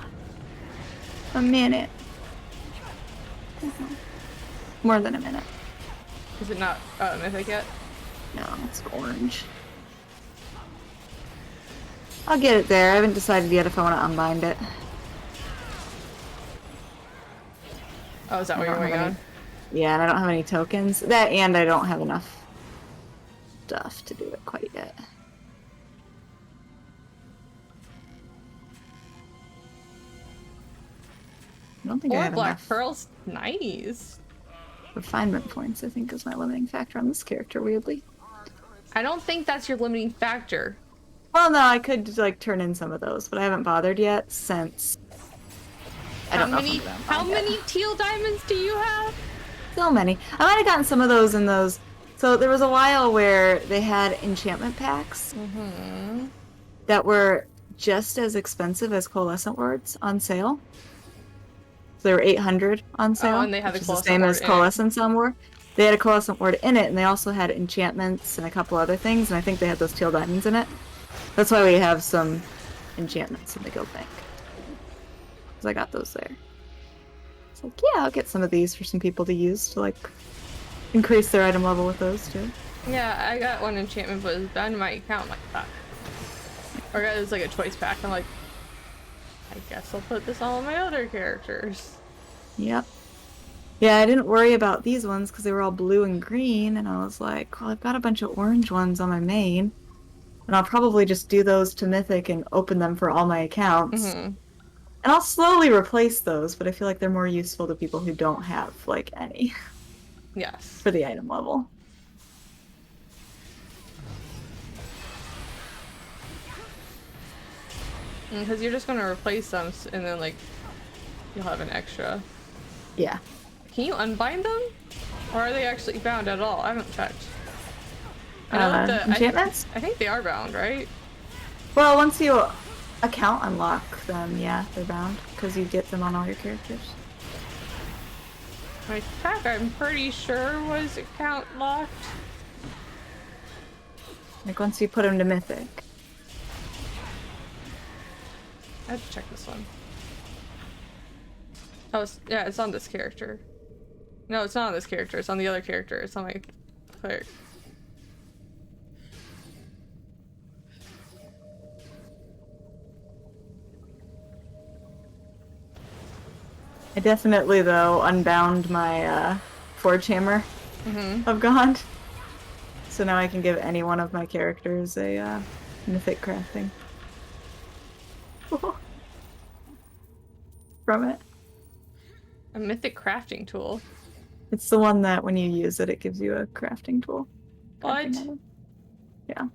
a minute. More than a minute. Is it not mythic yet? No, it's orange. I'll get it there. I haven't decided yet if I want to unbind it. Oh, is that what you're waiting on? Yeah, and I don't have any tokens. That and I don't have enough stuff to do it quite yet. I don't think I Four have black enough pearls. Nice. refinement points, I think, is my limiting factor on this character, weirdly. I don't think that's your limiting factor. Well, no, I could, like, turn in some of those, but I haven't bothered yet since... I don't know if I'm gonna How unbind it. many teal diamonds do you have? So many. I might have gotten some of those in those. So there was a while where they had enchantment packs that were just as expensive as coalescent wards on sale. So they were 800 on sale, and they had which the is the same coalescent as ward in it. coalescence on war. They had a coalescent ward in it, and they also had enchantments and a couple other things, and I think they had those teal diamonds in it. That's why we have some enchantments in the guild bank. Because I got those there. It's like, yeah, I'll get some of these for some people to use to, like, increase their item level with those, too. Yeah, I got one enchantment, but it was banned in my account like that. Or I got it was like a choice pack. I'm like, I guess I'll put this all on my other characters. Yep. Yeah, I didn't worry about these ones because they were all blue and green, and I was like, well, I've got a bunch of orange ones on my main, and I'll probably just do those to Mythic and open them for all my accounts. And I'll slowly replace those, but I feel like they're more useful to people who don't have, like, any. Yes. For the item level. Because you're just going to replace them, and then, like, you'll have an extra. Yeah. Can you unbind them? Or are they actually bound at all? I haven't checked. I know the enchantments? I think they are bound, right? Well, once you account unlock them, yeah, they're bound, because you get them on all your characters. My pack, I'm pretty sure, was account locked. Like, once you put them to Mythic. I have to check this one. Oh, yeah, it's on this character. No, it's not on this character. It's on the other character. It's on my cleric. I definitely, though, unbound my Forge Hammer of God. So now I can give any one of my characters a Mythic crafting. From it. A mythic crafting tool. It's the one that when you use it, it gives you a crafting tool. What? Yeah.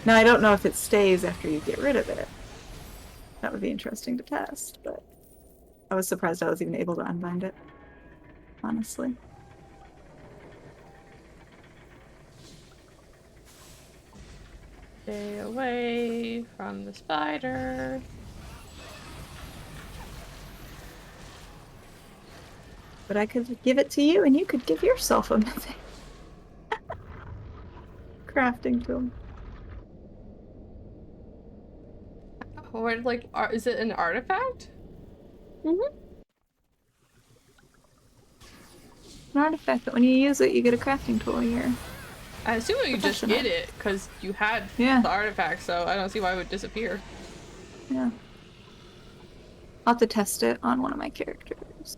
Now, I don't know if it stays after you get rid of it. That would be interesting to test, but I was surprised I was even able to unbind it. Honestly. Stay away from the spider. But I could give it to you, and you could give yourself a mythic crafting tool. What, like, is it an artifact? An artifact, but when you use it, you get a crafting tool here. I assume you just get it because you had the artifact, so I don't see why it would disappear. Yeah. I'll have to test it on one of my characters.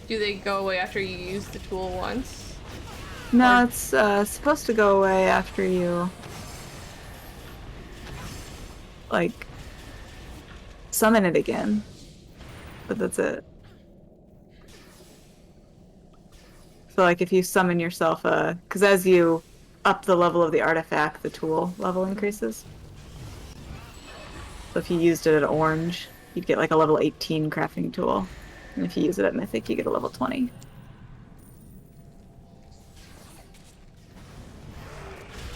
Do they go away after you use the tool once? No, it's supposed to go away after you, like, summon it again. But that's it. So, like, if you summon yourself because as you up the level of the artifact, the tool level increases. So if you used it at orange, you'd get like a level 18 crafting tool. And if you use it at mythic, you get a level 20.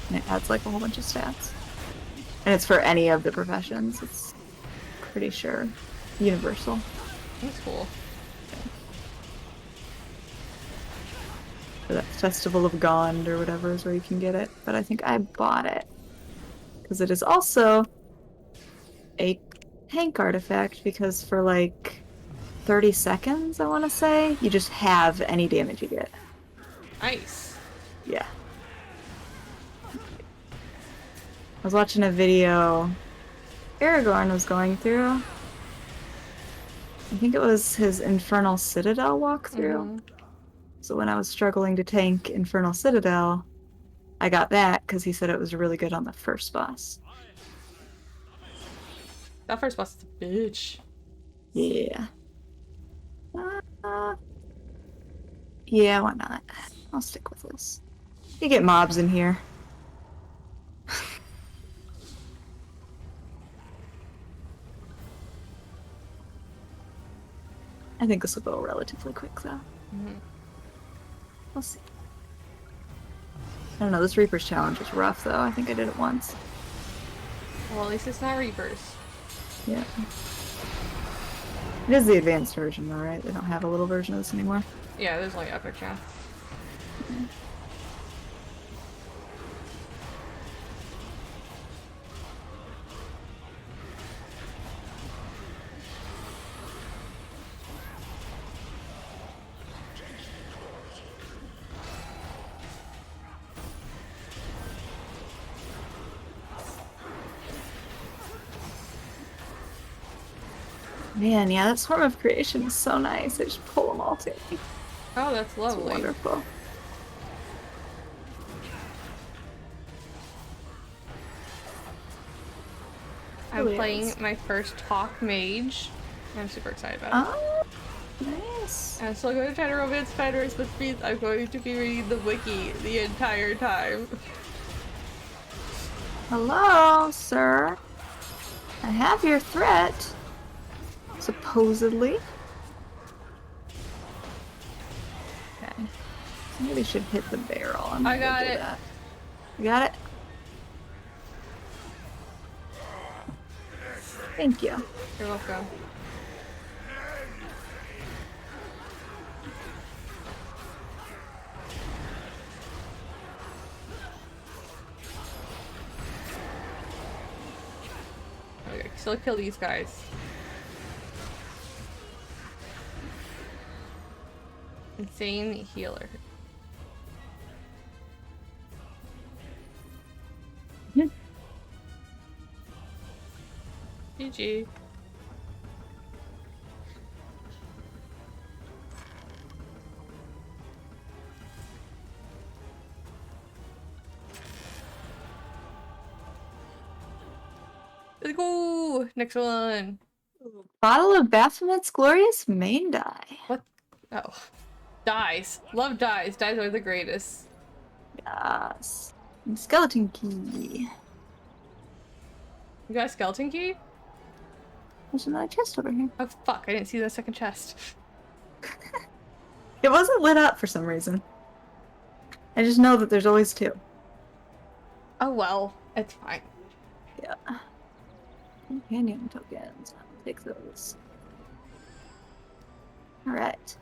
And it adds like a whole bunch of stats. And it's for any of the professions. It's pretty sure universal. That's cool. For that Festival of Gond or whatever is where you can get it. But I think I bought it. Because it is also a tank artifact, because for like 30 seconds, I want to say, you just have any damage you get. Nice. Yeah. I was watching a video Aragorn was going through. I think it was his Infernal Citadel walkthrough. So when I was struggling to tank Infernal Citadel, I got that because he said it was really good on the first boss. That first boss is a bitch. Yeah. Yeah, why not? I'll stick with this. You get mobs in here. I think this will go relatively quick, though. We'll see. I don't know, this Reaper's challenge was rough, though. I think I did it once. Well, at least it's not Reapers. Yeah. It is the advanced version, though, right? They don't have a little version of this anymore. Yeah, there's only Epic now. Man, yeah, that Swarm of Creation is so nice. They just pull them all to me. Oh, that's lovely. It's wonderful. I'm playing my first Hawk Mage. I'm super excited about it. Oh, nice. I'm still going to try to romance fighters, which means I'm going to be reading the wiki the entire time. Hello, sir. I have your threat. Supposedly. Okay. Maybe should hit the barrel. I got it. That. You got it? Thank you. You're welcome. Okay, still kill these guys. Insane healer. GG. Let's go! Next one. Bottle of Baphomet's Glorious Main Dye. What? Oh. Dies. Love dies. Dies are the greatest. Yes. And skeleton key. You got a skeleton key? There's another chest over here. Oh fuck, I didn't see the second chest. It wasn't lit up for some reason. I just know that there's always two. Oh well, it's fine. Yeah. Companion tokens. I'll take those. Alright.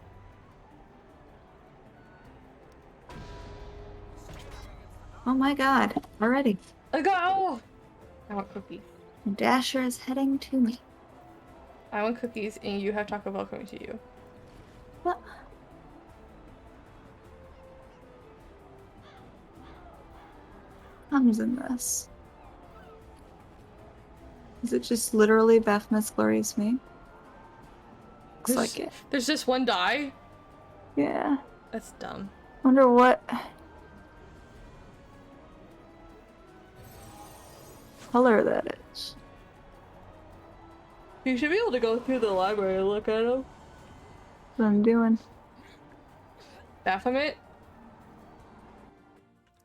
Oh my god. Already. Let's go! I want cookies. Dasher is heading to me. I want cookies and you have Taco Bell coming to you. What? Comes in this. Is it just literally Baphomet's Glorious Main? Looks like it. There's just one die? Yeah. That's dumb. Wonder what color that is. You should be able to go through the library and look at them. That's what I'm doing. Baphomet?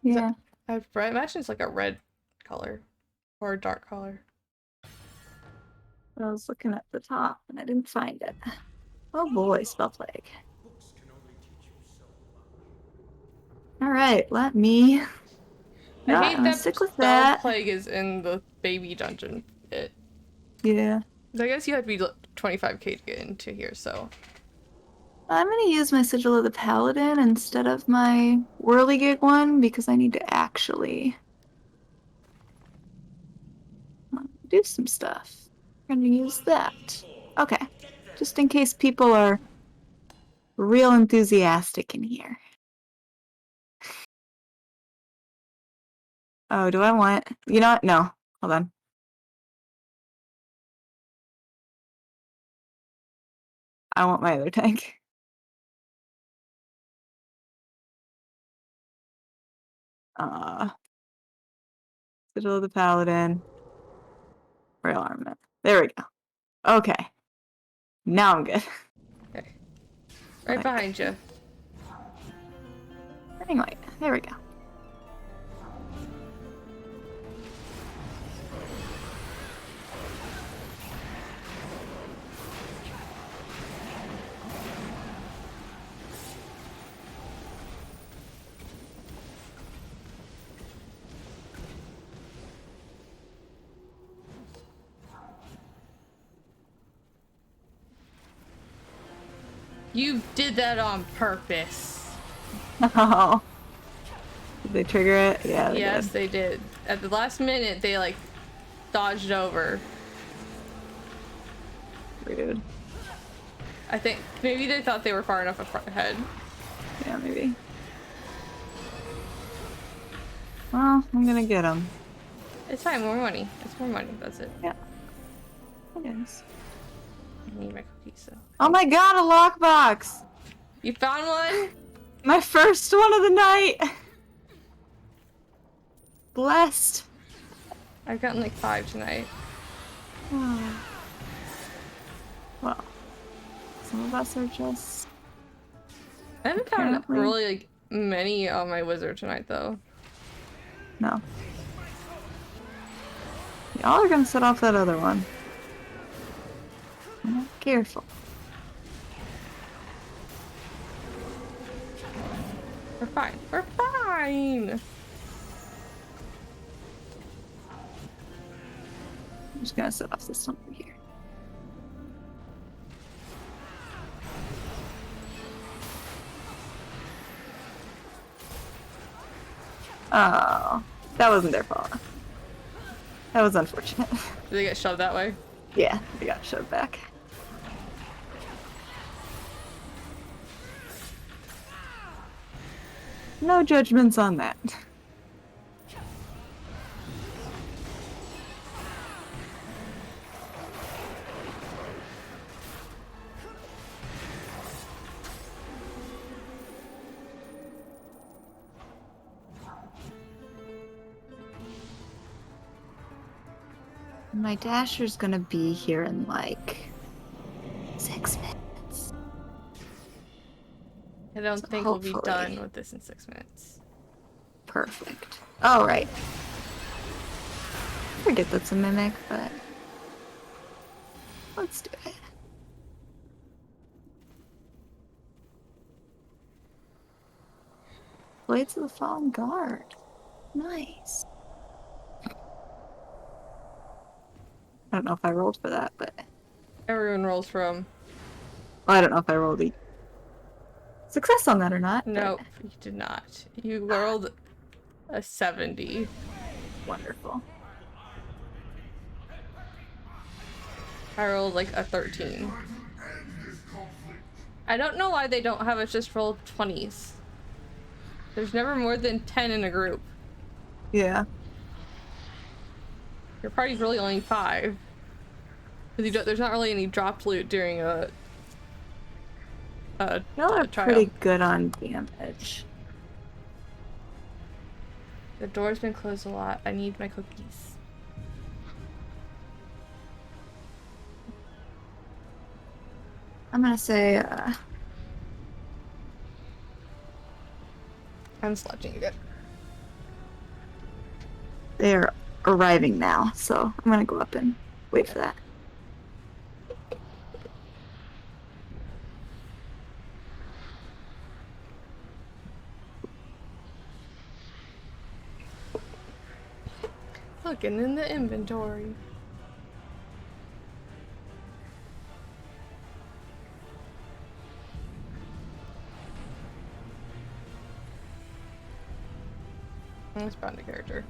Yeah. I imagine it's like a red color or a dark color. I was looking at the top and I didn't find it. Oh boy, spell plague. All right, let me. I No, hate I'm gonna that stick with spell that. plague is in the baby dungeon bit. Yeah. I guess you have to be 25k to get into here, so. I'm gonna use my Sigil of the Paladin instead of my Whirligig one because I need to actually do some stuff. I'm gonna use that. Okay. Just in case people are real enthusiastic in here. Oh, do I want... You know what? No. Hold on. I want my other tank. Sigil of the Paladin. Rail armament. There we go. Okay. Now I'm good. Okay. Right behind you. Anyway, there we go. You did that on purpose. Oh. Did they trigger it? Yeah, they Yes, did. they did. At the last minute, they like dodged over. Rude. I think maybe they thought they were far enough ahead. Yeah, maybe. Well, I'm gonna get them. It's fine, more money. It's more money, that's it. Yeah. It is. I need my cookies, so. Oh my god, a lockbox! You found one? My first one of the night! Blessed. I've gotten like 5 tonight. Well, some of us are just... I haven't found Apparently. really like many on my wizard tonight though. No. Y'all are gonna set off that other one. Careful. We're fine. We're fine! I'm just gonna set off this one over here. Oh, that wasn't their fault. That was unfortunate. Did they get shoved that way? Yeah, they got shoved back. No judgments on that. My dasher's gonna be here in like 6 minutes. I don't So think we'll be hopefully- done with this in 6 minutes. Perfect. Oh, right. I forget that's a mimic, but let's do it. Blades of the Fallen Guard. Nice. I don't know if I rolled for that, but... Everyone rolls from. Well, I don't know if I rolled a success on that or not. but- Nope, you did not. You rolled a 70. Wonderful. I rolled like a 13. I don't know why they don't have us just roll 20s. There's never more than 10 in a group. Yeah. Your party's really only 5. Because there's not really any dropped loot during Y'all are trial. pretty good on damage. The door's been closed a lot. I need my cookies. I'm gonna say, I'm sludging again. They are arriving now, so I'm gonna go up and wait for that. Looking in the inventory. Let's find a character.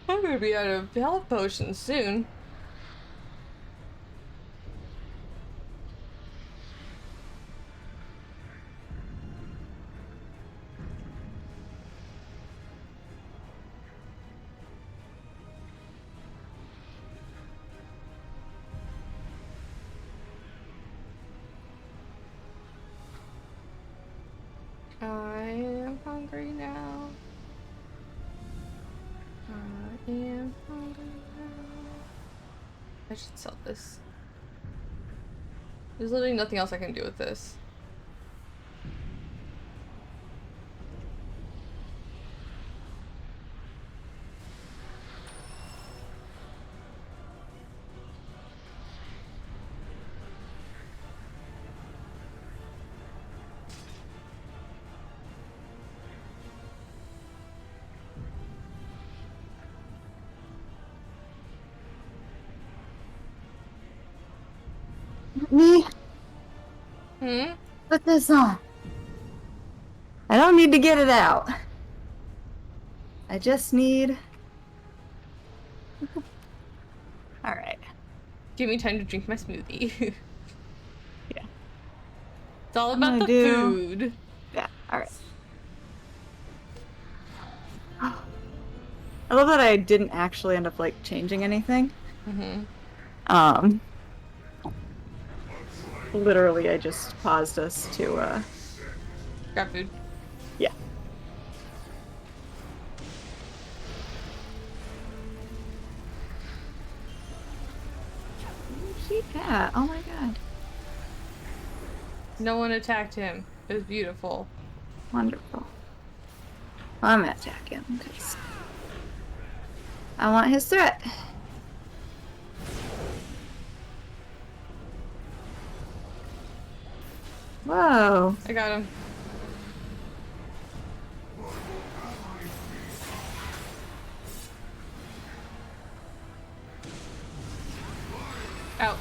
I'm gonna be out of health potions soon. I am hungry now. I am hungry now. I should sell this. There's literally nothing else I can do with this. Me? Hmm? Put this on. I don't need to get it out. I just need... Alright. Give me time to drink my smoothie. Yeah. It's all I'm about gonna the food. Yeah, alright. I love that I didn't actually end up, like, changing anything. Mm-hmm. Literally, I just paused us to, Grab food. yeah. Where's she at? Oh my god. No one attacked him. It was beautiful. Wonderful. I'm gonna attack him, because I want his threat. Whoa. I got him. Out.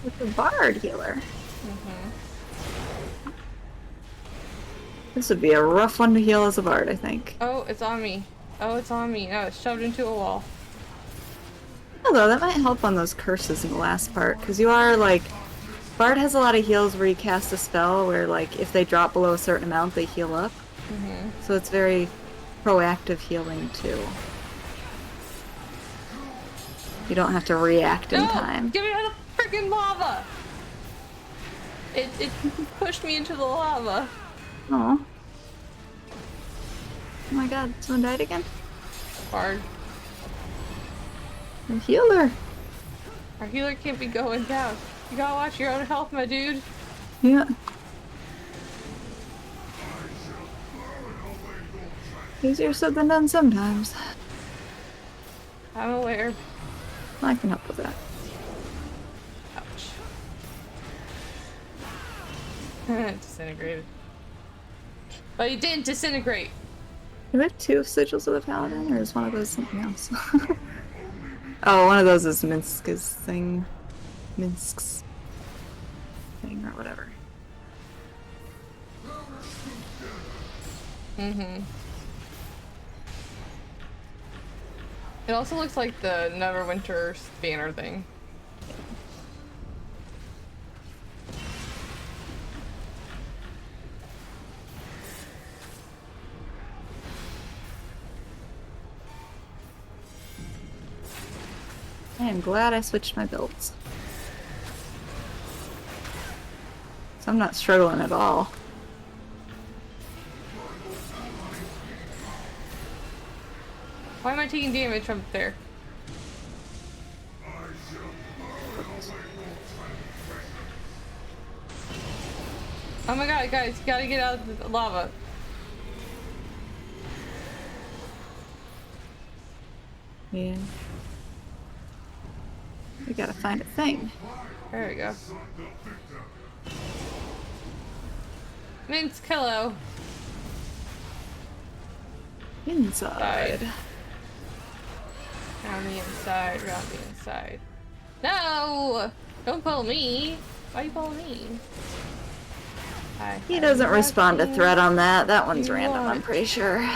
It's a bard healer. This would be a rough one to heal as a bard, I think. Oh, it's on me. Oh, it's on me. No, it's shoved into a wall. Although that might help on those curses in the last part, because you are like, bard has a lot of heals where you cast a spell where like if they drop below a certain amount, they heal up. So it's very proactive healing too. You don't have to react in time. Get me out of the freaking lava! It pushed me into the lava. Oh. Oh my god, someone died again? Bard. A healer. Our healer can't be going down. You gotta watch your own health, my dude. Yeah. Easier said than done sometimes. I'm aware. I can help with that. Ouch. Disintegrated. But he didn't disintegrate. Do we have two sigils of the paladin, or is one of those something else? Oh, one of those is Minsk's thing. Minsk's thing, or whatever. It also looks like the Neverwinter banner thing. I am glad I switched my builds. So I'm not struggling at all. Why am I taking damage from there? Oh my god, guys, gotta get out of the lava. Yeah. We gotta find a thing. There we go. Mince, hello. Inside. Round the inside, round the inside. No! Don't pull me. Why you pull me? He doesn't respond to threat on that. That one's You random, I'm want. pretty sure.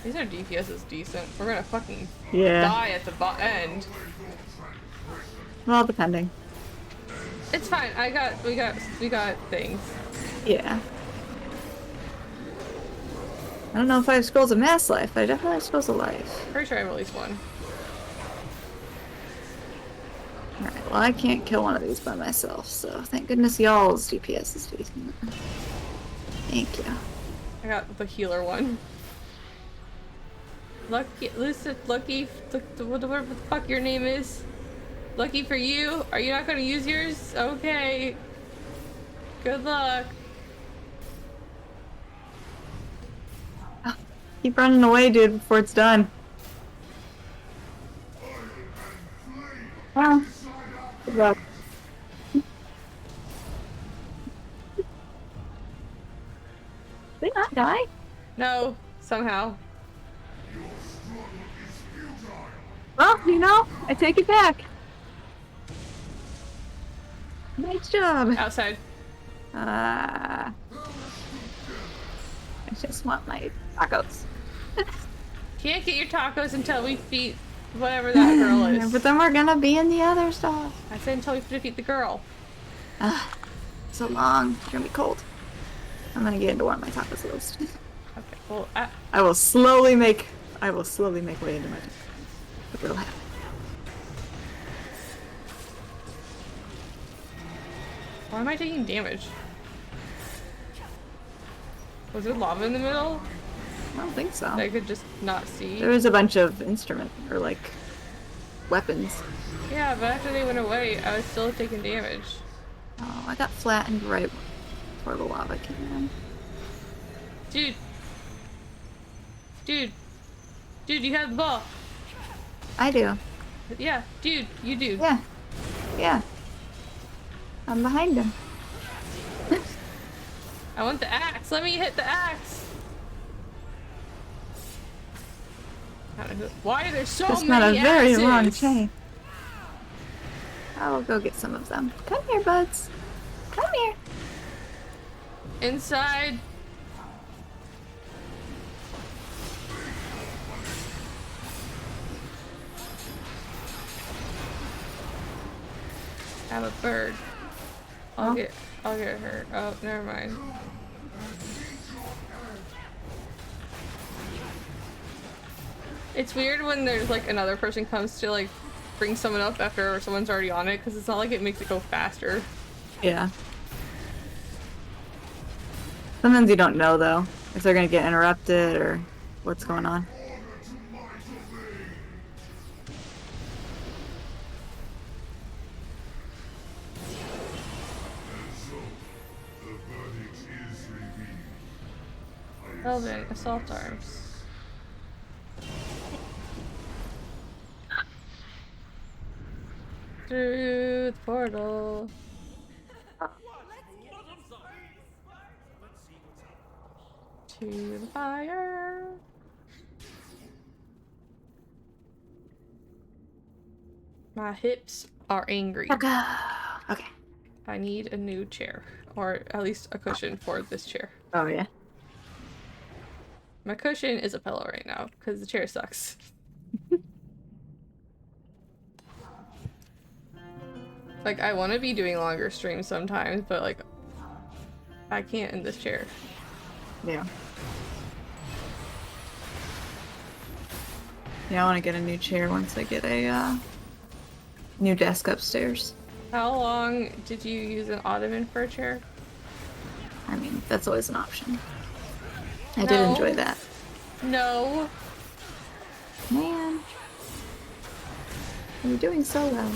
These are DPS is decent. We're gonna fucking Yeah. die at the end. Well, depending. It's fine. We got things. Yeah. I don't know if I have scrolls of mass life, but I definitely have scrolls of life. Pretty sure I have at least one. Alright, well I can't kill one of these by myself, so thank goodness y'all's DPS is decent. Thank you. I got the healer one. Lucky, Lucid, Lucky, whatever the fuck your name is. Lucky for you. Are you not gonna use yours? Okay. Good luck. Keep running away, dude, before it's done. Well, good luck. Did they not die? No, somehow. Well, you know, I take it back. Nice job. Outside. I just want my tacos. Can't get your tacos until we defeat whatever that girl is. But then we're gonna be in the other stuff. I said until we defeat the girl. So long. It's gonna be cold. I'm gonna get into one of my tacos roast. Okay, well, I will slowly make way into my tacos. But it'll happen. why am I taking damage? Was there lava in the middle? I don't think so. That I could just not see? There was a bunch of instrument or like weapons. Yeah, but after they went away, I was still taking damage. Oh, I got flattened right before the lava came in. Dude. Dude, you have the ball. I do. Yeah, dude, you do. Yeah. Yeah. I'm behind him. I want the axe. Let me hit the axe. Why are there so Just many not a very axes? long chain. I will go get some of them. Come here, buds. Come here. Inside. I have a bird. I'll get her. Oh, never mind. It's weird when there's like another person comes to like bring someone up after someone's already on it, because it's not like it makes it go faster. Yeah. Sometimes you don't know though if they're gonna get interrupted or what's going on. Elven assault arms. Through the portal. To the fire. My hips are angry. Okay. Okay. I need a new chair. Or at least a cushion for this chair. Oh yeah. My cushion is a pillow right now, because the chair sucks. Like, I want to be doing longer streams sometimes, but like, I can't in this chair. Yeah. Yeah, I want to get a new chair once I get a new desk upstairs. How long did you use an ottoman for a chair? I mean, that's always an option. I did enjoy that. No. Man. You're doing so well.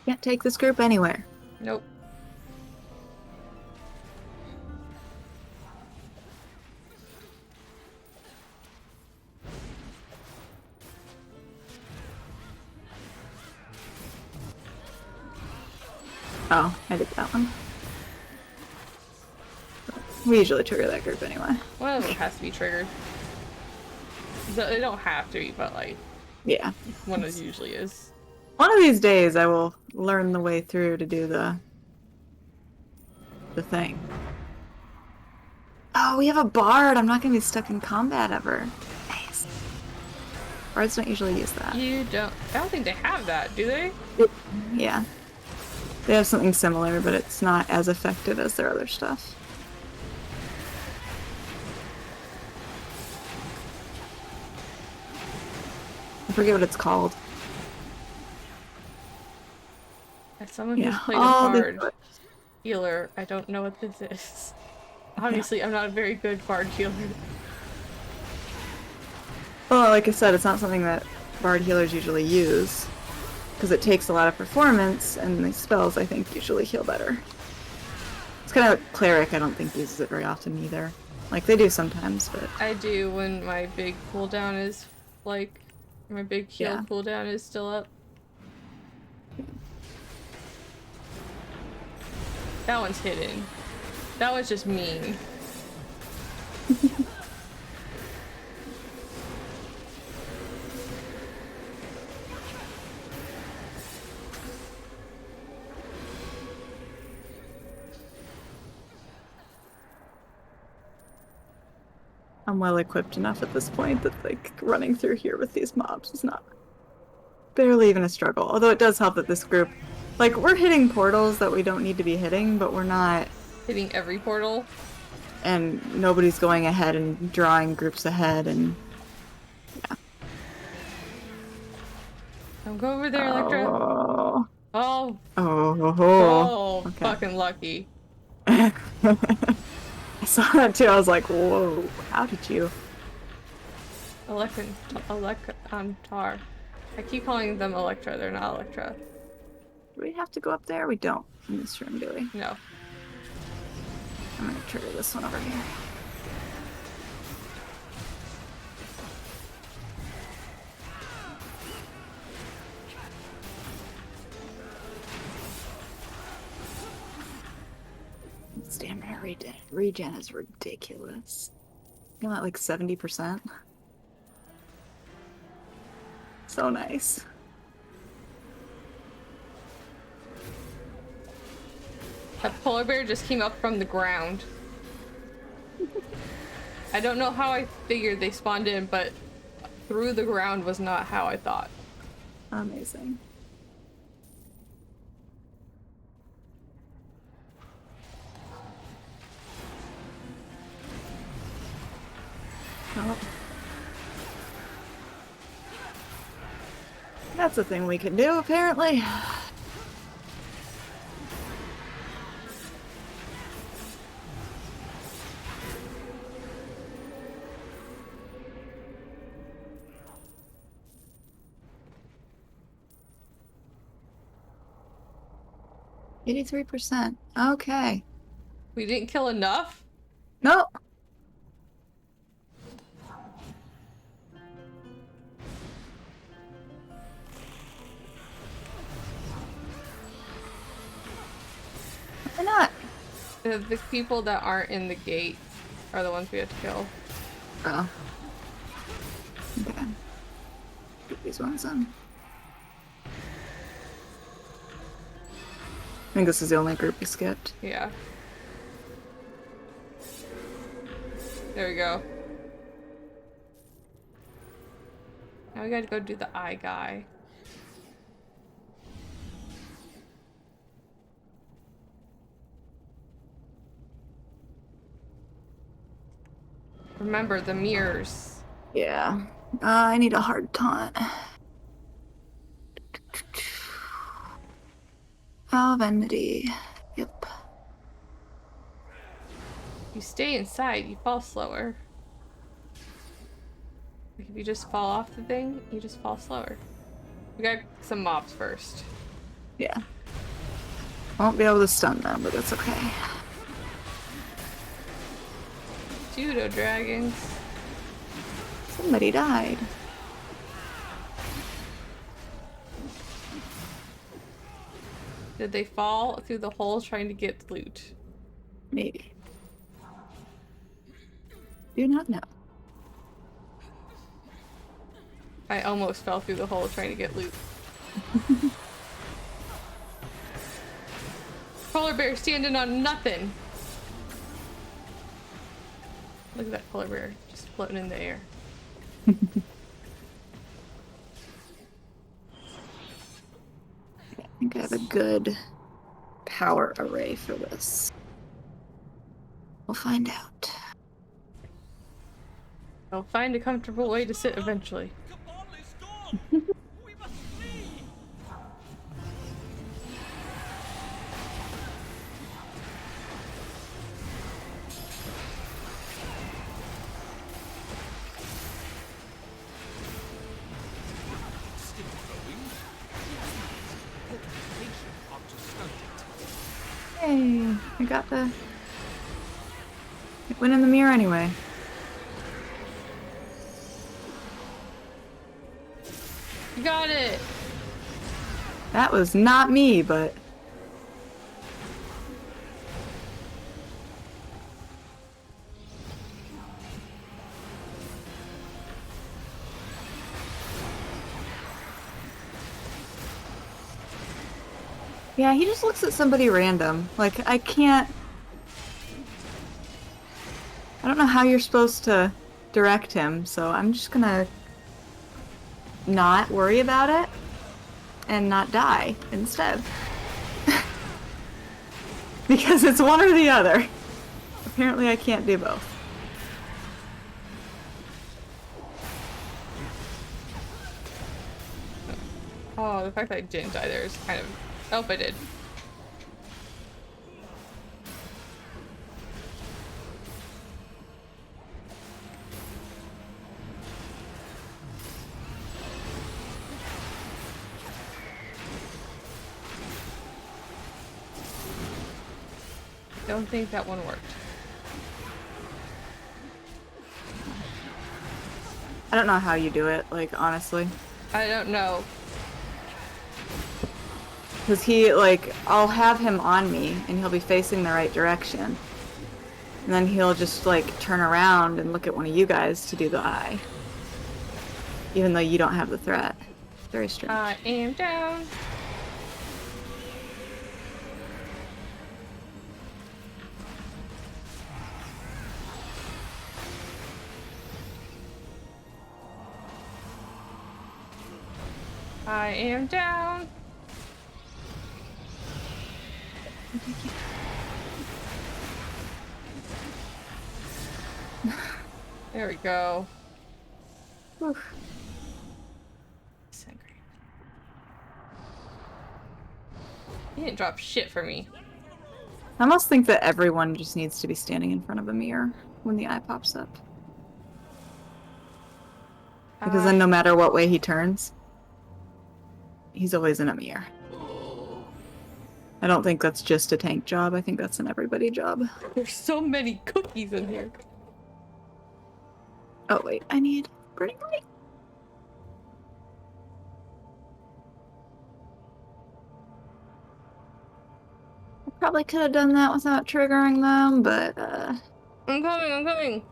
Can't take this group anywhere. Nope. Oh, I did that one. We usually trigger that group anyway. One of them has to be triggered. They don't have to be, but like, Yeah. one of them usually is. One of these days I will learn the way through to do the thing. Oh, we have a bard. I'm not gonna be stuck in combat ever. Nice. Bards don't usually use that. You don't. I don't think they have that, do they? Yeah. They have something similar, but it's not as effective as their other stuff. I forget what it's called. As someone who's played a bard healer, I don't know what this is. Obviously, I'm not a very good bard healer. Well, like I said, it's not something that bard healers usually use. Because it takes a lot of performance, and the spells, I think, usually heal better. It's kind of like cleric, I don't think uses it very often either. Like, they do sometimes, but... I do when my big cooldown is, like, my big heal cooldown is still up. That one's hidden. That one's just mean. I'm well equipped enough at this point that, like, running through here with these mobs is not barely even a struggle. Although it does help that this group, like, we're hitting portals that we don't need to be hitting, but we're not hitting every portal. And nobody's going ahead and drawing groups ahead, and yeah. Don't go over there, Electra. Oh. Oh. Oh. Okay. Fucking lucky. I saw that too. I was like, whoa, how did you? Tar. I keep calling them Electra, they're not Electra. Do we have to go up there? We don't in this room, do we? No. I'm gonna trigger this one over here. Stamina regen is ridiculous. I'm at like 70%. So nice. That polar bear just came up from the ground. I don't know how I figured they spawned in, but through the ground was not how I thought. Amazing. Oh. That's a thing we can do, apparently. %. Okay. We didn't kill enough? Nope. Why not? The people that aren't in the gate are the ones we have to kill. Oh. Okay. Get these ones in. I think this is the only group we skipped. Yeah. There we go. Now we gotta go do the eye guy. Remember the mirrors. Yeah. I need a hard taunt. Vow of enmity. Yep. You stay inside, you fall slower. Like if you just fall off the thing, you just fall slower. We got some mobs first. Yeah. Won't be able to stun them, but that's okay. Judo dragons. Somebody died. Did they fall through the hole trying to get loot? Maybe. Do not know. I almost fell through the hole trying to get loot. Polar bear standing on nothing. Look at that polar bear just floating in the air. I think I have a good power array for this. We'll find out. I'll find a comfortable way to sit eventually. Cabal is gone! We must flee! Still growing. Fortification ought to stunt it. Hey, I got the... It went in the mirror anyway. You got it! That was not me, but... Yeah, he just looks at somebody random. Like, I can't... I don't know how you're supposed to direct him, so I'm just gonna not worry about it and not die instead. Because it's one or the other. Apparently I can't do both. Oh, the fact that I didn't die there is kind of... Oh, I did. Don't think that one worked. I don't know how you do it, like, honestly. I don't know. Because he, like, I'll have him on me, and he'll be facing the right direction. And then he'll just, like, turn around and look at one of you guys to do the eye. Even though you don't have the threat. Very strange. I am down. I am down. There we go. Whew. He didn't drop shit for me. I almost think that everyone just needs to be standing in front of a mirror when the eye pops up. Because then no matter what way he turns, he's always in a mirror. I don't think that's just a tank job. I think that's an everybody job. There's so many cookies in here. Oh wait, I need burning light. I probably could have done that without triggering them, but I'm coming, I'm coming.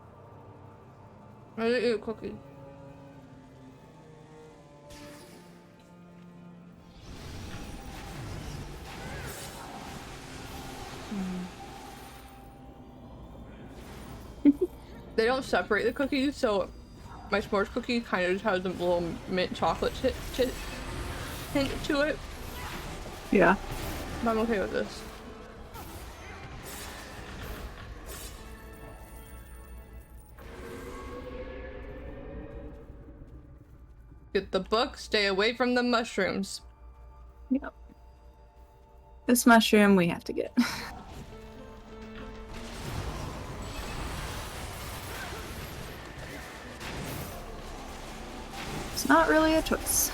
I'll get you a cookie. They don't separate the cookies, so my s'mores cookie kind of just has a little mint chocolate hint to it. Yeah. But I'm okay with this. Get the book, stay away from the mushrooms. Yep. This mushroom we have to get. It's not really a choice.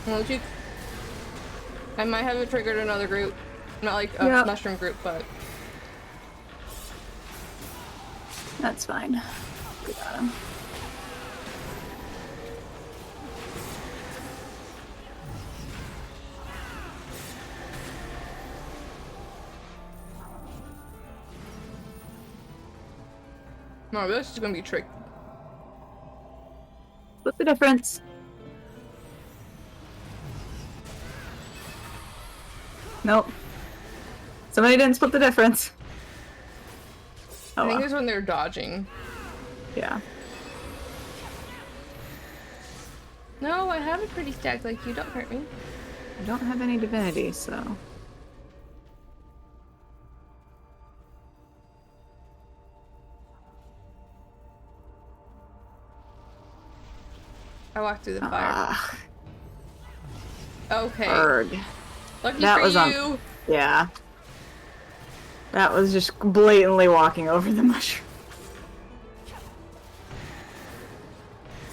Well, I might have triggered another group. Not like a Yep. mushroom group, but... That's fine. We got him. No, this is gonna be tricky. What's the difference? Nope. Somebody didn't split the difference. Oh, I think well. it's when they're dodging. Yeah. No, I have a pretty stack like you. Don't hurt me. I don't have any divinity, so... I walked through the fire. Okay. Arg. Lucky That for was you. Yeah. That was just blatantly walking over the mushroom.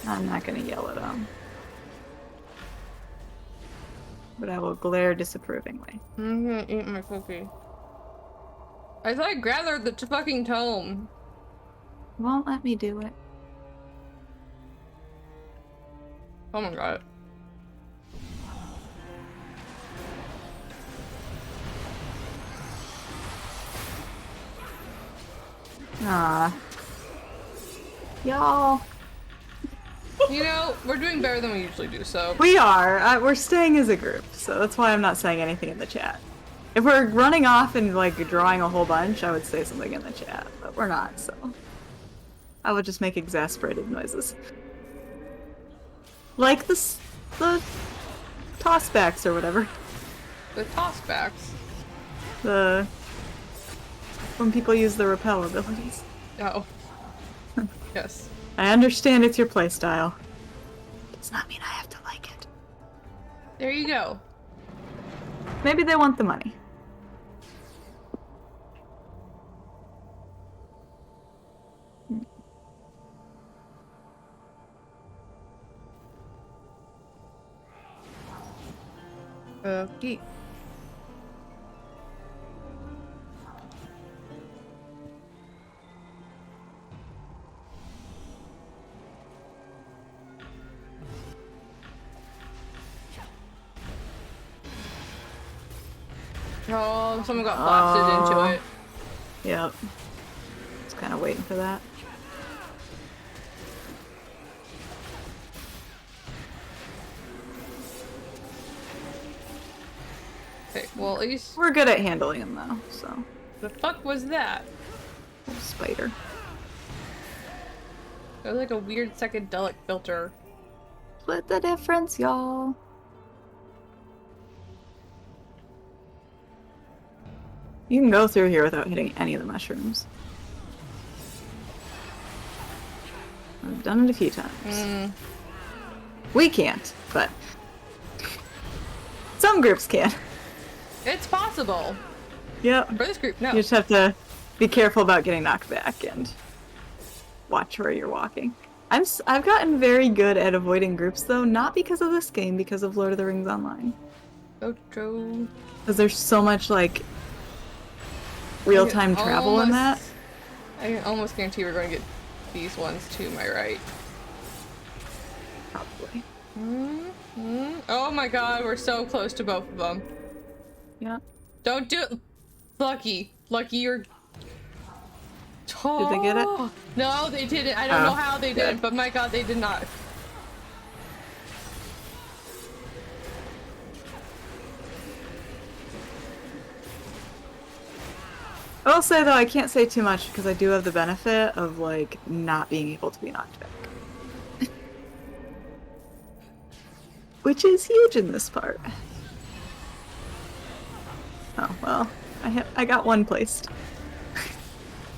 I'm not gonna yell at him. But I will glare disapprovingly. I'm gonna eat my cookie. I thought I gathered the fucking tome. Won't let me do it. Oh my god. Ah. Y'all. You know, we're doing better than we usually do, so... We are. We're staying as a group, so that's why I'm not saying anything in the chat. If we're running off and, like, drawing a whole bunch, I would say something in the chat, but we're not, so... I would just make exasperated noises. Like the tossbacks or whatever. The tossbacks? When people use the repel abilities. Oh. Yes. I understand it's your playstyle. Does not mean I have to like it. There you go. Maybe they want the money. Okay. Oh, someone got blasted into it. Yep. Just kind of waiting for that. Okay, well at least... We're good at handling them though, so... The fuck was that? Spider. It was like a weird psychedelic filter. Split the difference, y'all. You can go through here without hitting any of the mushrooms. I've done it a few times. We can't, but some groups can. It's possible. Yep. For this group, no. You just have to be careful about getting knocked back and watch where you're walking. I've gotten very good at avoiding groups though, not because of this game, because of Lord of the Rings Online. Oh, true. Because there's so much like real-time travel in that. I can almost guarantee we're going to get these ones to my right. Probably. Oh my god, we're so close to both of them. Yeah. Don't do it! Lucky. Lucky, you're... Did they get it? No, they didn't. I don't know how they did it, but my god, they did not. I will say though, I can't say too much because I do have the benefit of like not being able to be knocked back. Which is huge in this part. Oh, well. I got one placed.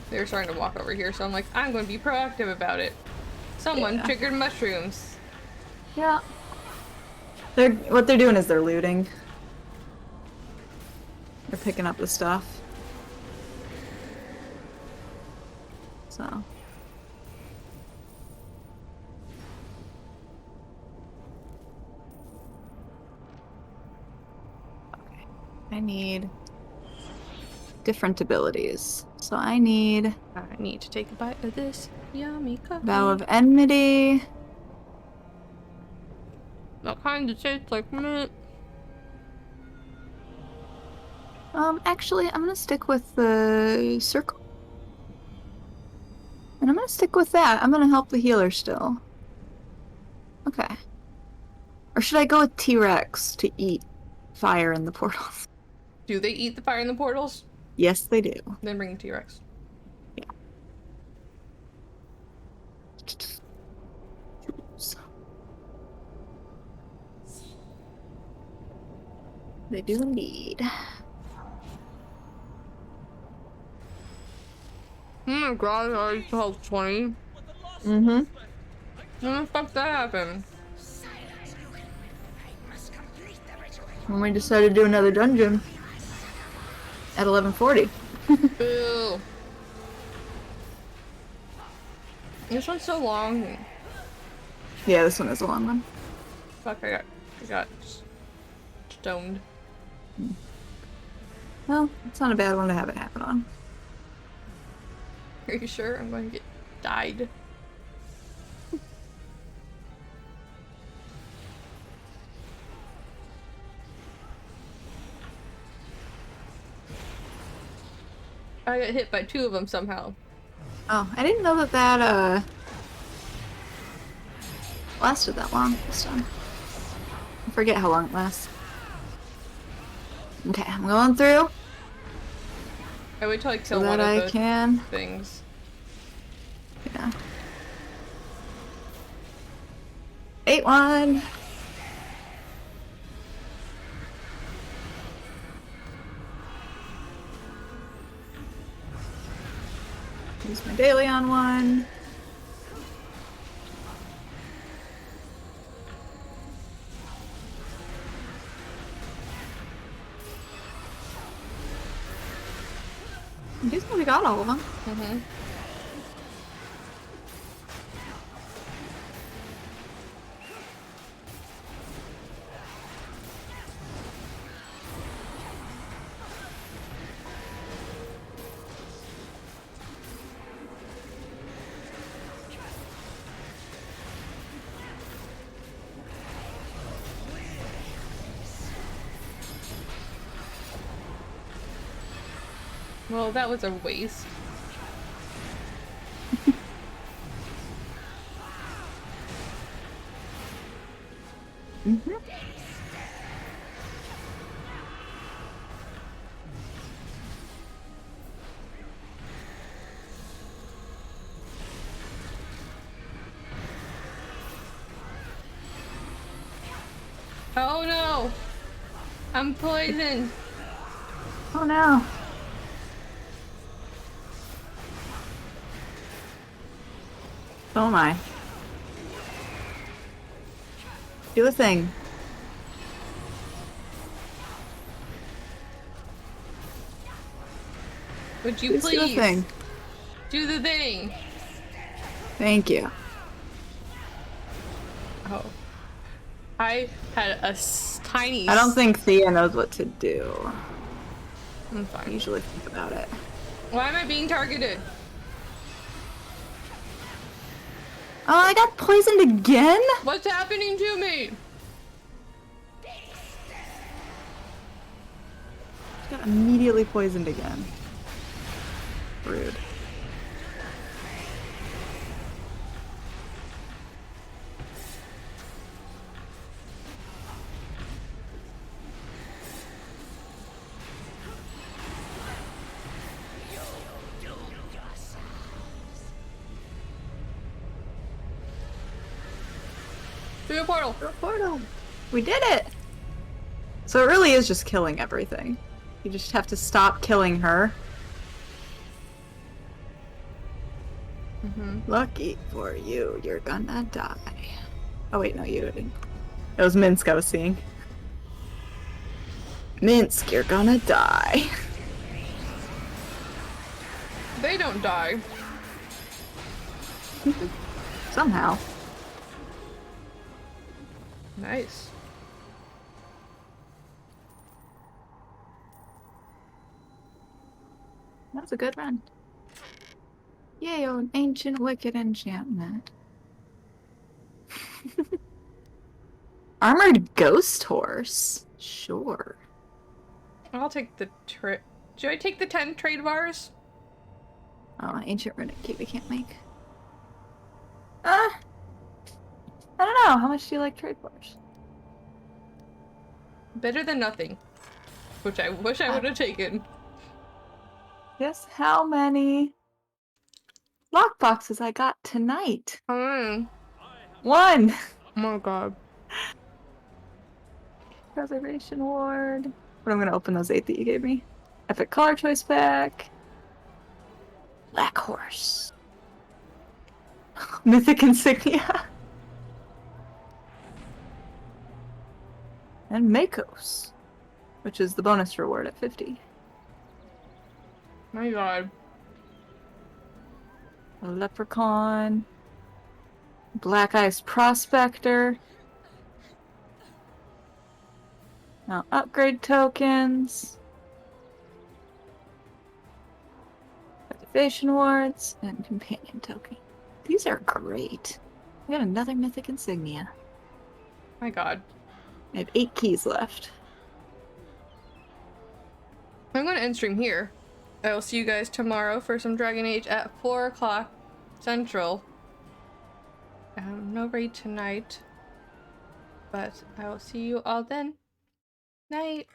They were starting to walk over here, so I'm like, I'm going to be proactive about it. Someone triggered mushrooms. Yeah. What they're doing is they're looting. They're picking up the stuff. So. Okay. I need different abilities. So I need to take a bite of this yummy coffee. Vow of Enmity. That kind of tastes like mint. Actually, I'm gonna stick with the circle. And I'm gonna stick with that. I'm gonna help the healer still. Okay. Or should I go with T-Rex to eat fire in the portals? Do they eat the fire in the portals? Yes, they do. Then bring T-Rex. Yeah. They do indeed. Oh my god, I health 20. Mm-hmm. When the fuck that happened? When we decided to do another dungeon at 11:40. Boo. This one's so long. Yeah, this one is a long one. Fuck, I got stoned. Well, it's not a bad one to have it happen on. Are you sure I'm going to get died? I got hit by 2 of them somehow. Oh, I didn't know that lasted that long this time. I forget how long it lasts. Okay, I'm going through. I wait till I kill So one that of I the can. things. Yeah. 8-1. Use my daily on one. He's probably got all of them. Mm-hmm. Well, that was a waste. Mm-hmm. Oh no! I'm poisoned! Oh no. Oh my. Do a thing. Would you Please do a please thing. do the thing? Thank you. Oh. I had a tiny... I don't think Thea knows what to do. I'm I fine. usually think about it. Why am I being targeted? Oh, I got poisoned again? What's happening to me? Got immediately poisoned again. Rude. Through a portal. Through a portal. We did it! So it really is just killing everything. You just have to stop killing her. Lucky for you, you're gonna die. Oh wait, no, you didn't. It was Minsk I was seeing. Minsk, you're gonna die. They don't die. Somehow. Nice. That was a good run. Yay, oh, an ancient wicked enchantment. Armored ghost horse? Sure. I'll take the trade. Should I take the 10 trade bars? Oh, ancient runic key we can't make. I don't know. How much do you like trade bars? Better than nothing. Which I wish I would have taken. Guess how many lockboxes I got tonight? 1! Oh my god. Preservation Ward. But I'm gonna open those 8 that you gave me. Epic Color Choice Pack. Black Horse. Mythic Insignia. And Makos. Which is the bonus reward at 50. My god. A Leprechaun. Black Ice Prospector. Now upgrade tokens. Activation wards and companion token. These are great. We got another mythic insignia. My god. I have 8 keys left. I'm gonna end stream here. I will see you guys tomorrow for some Dragon Age at 4 o'clock Central. No raid tonight. But I will see you all then. Night.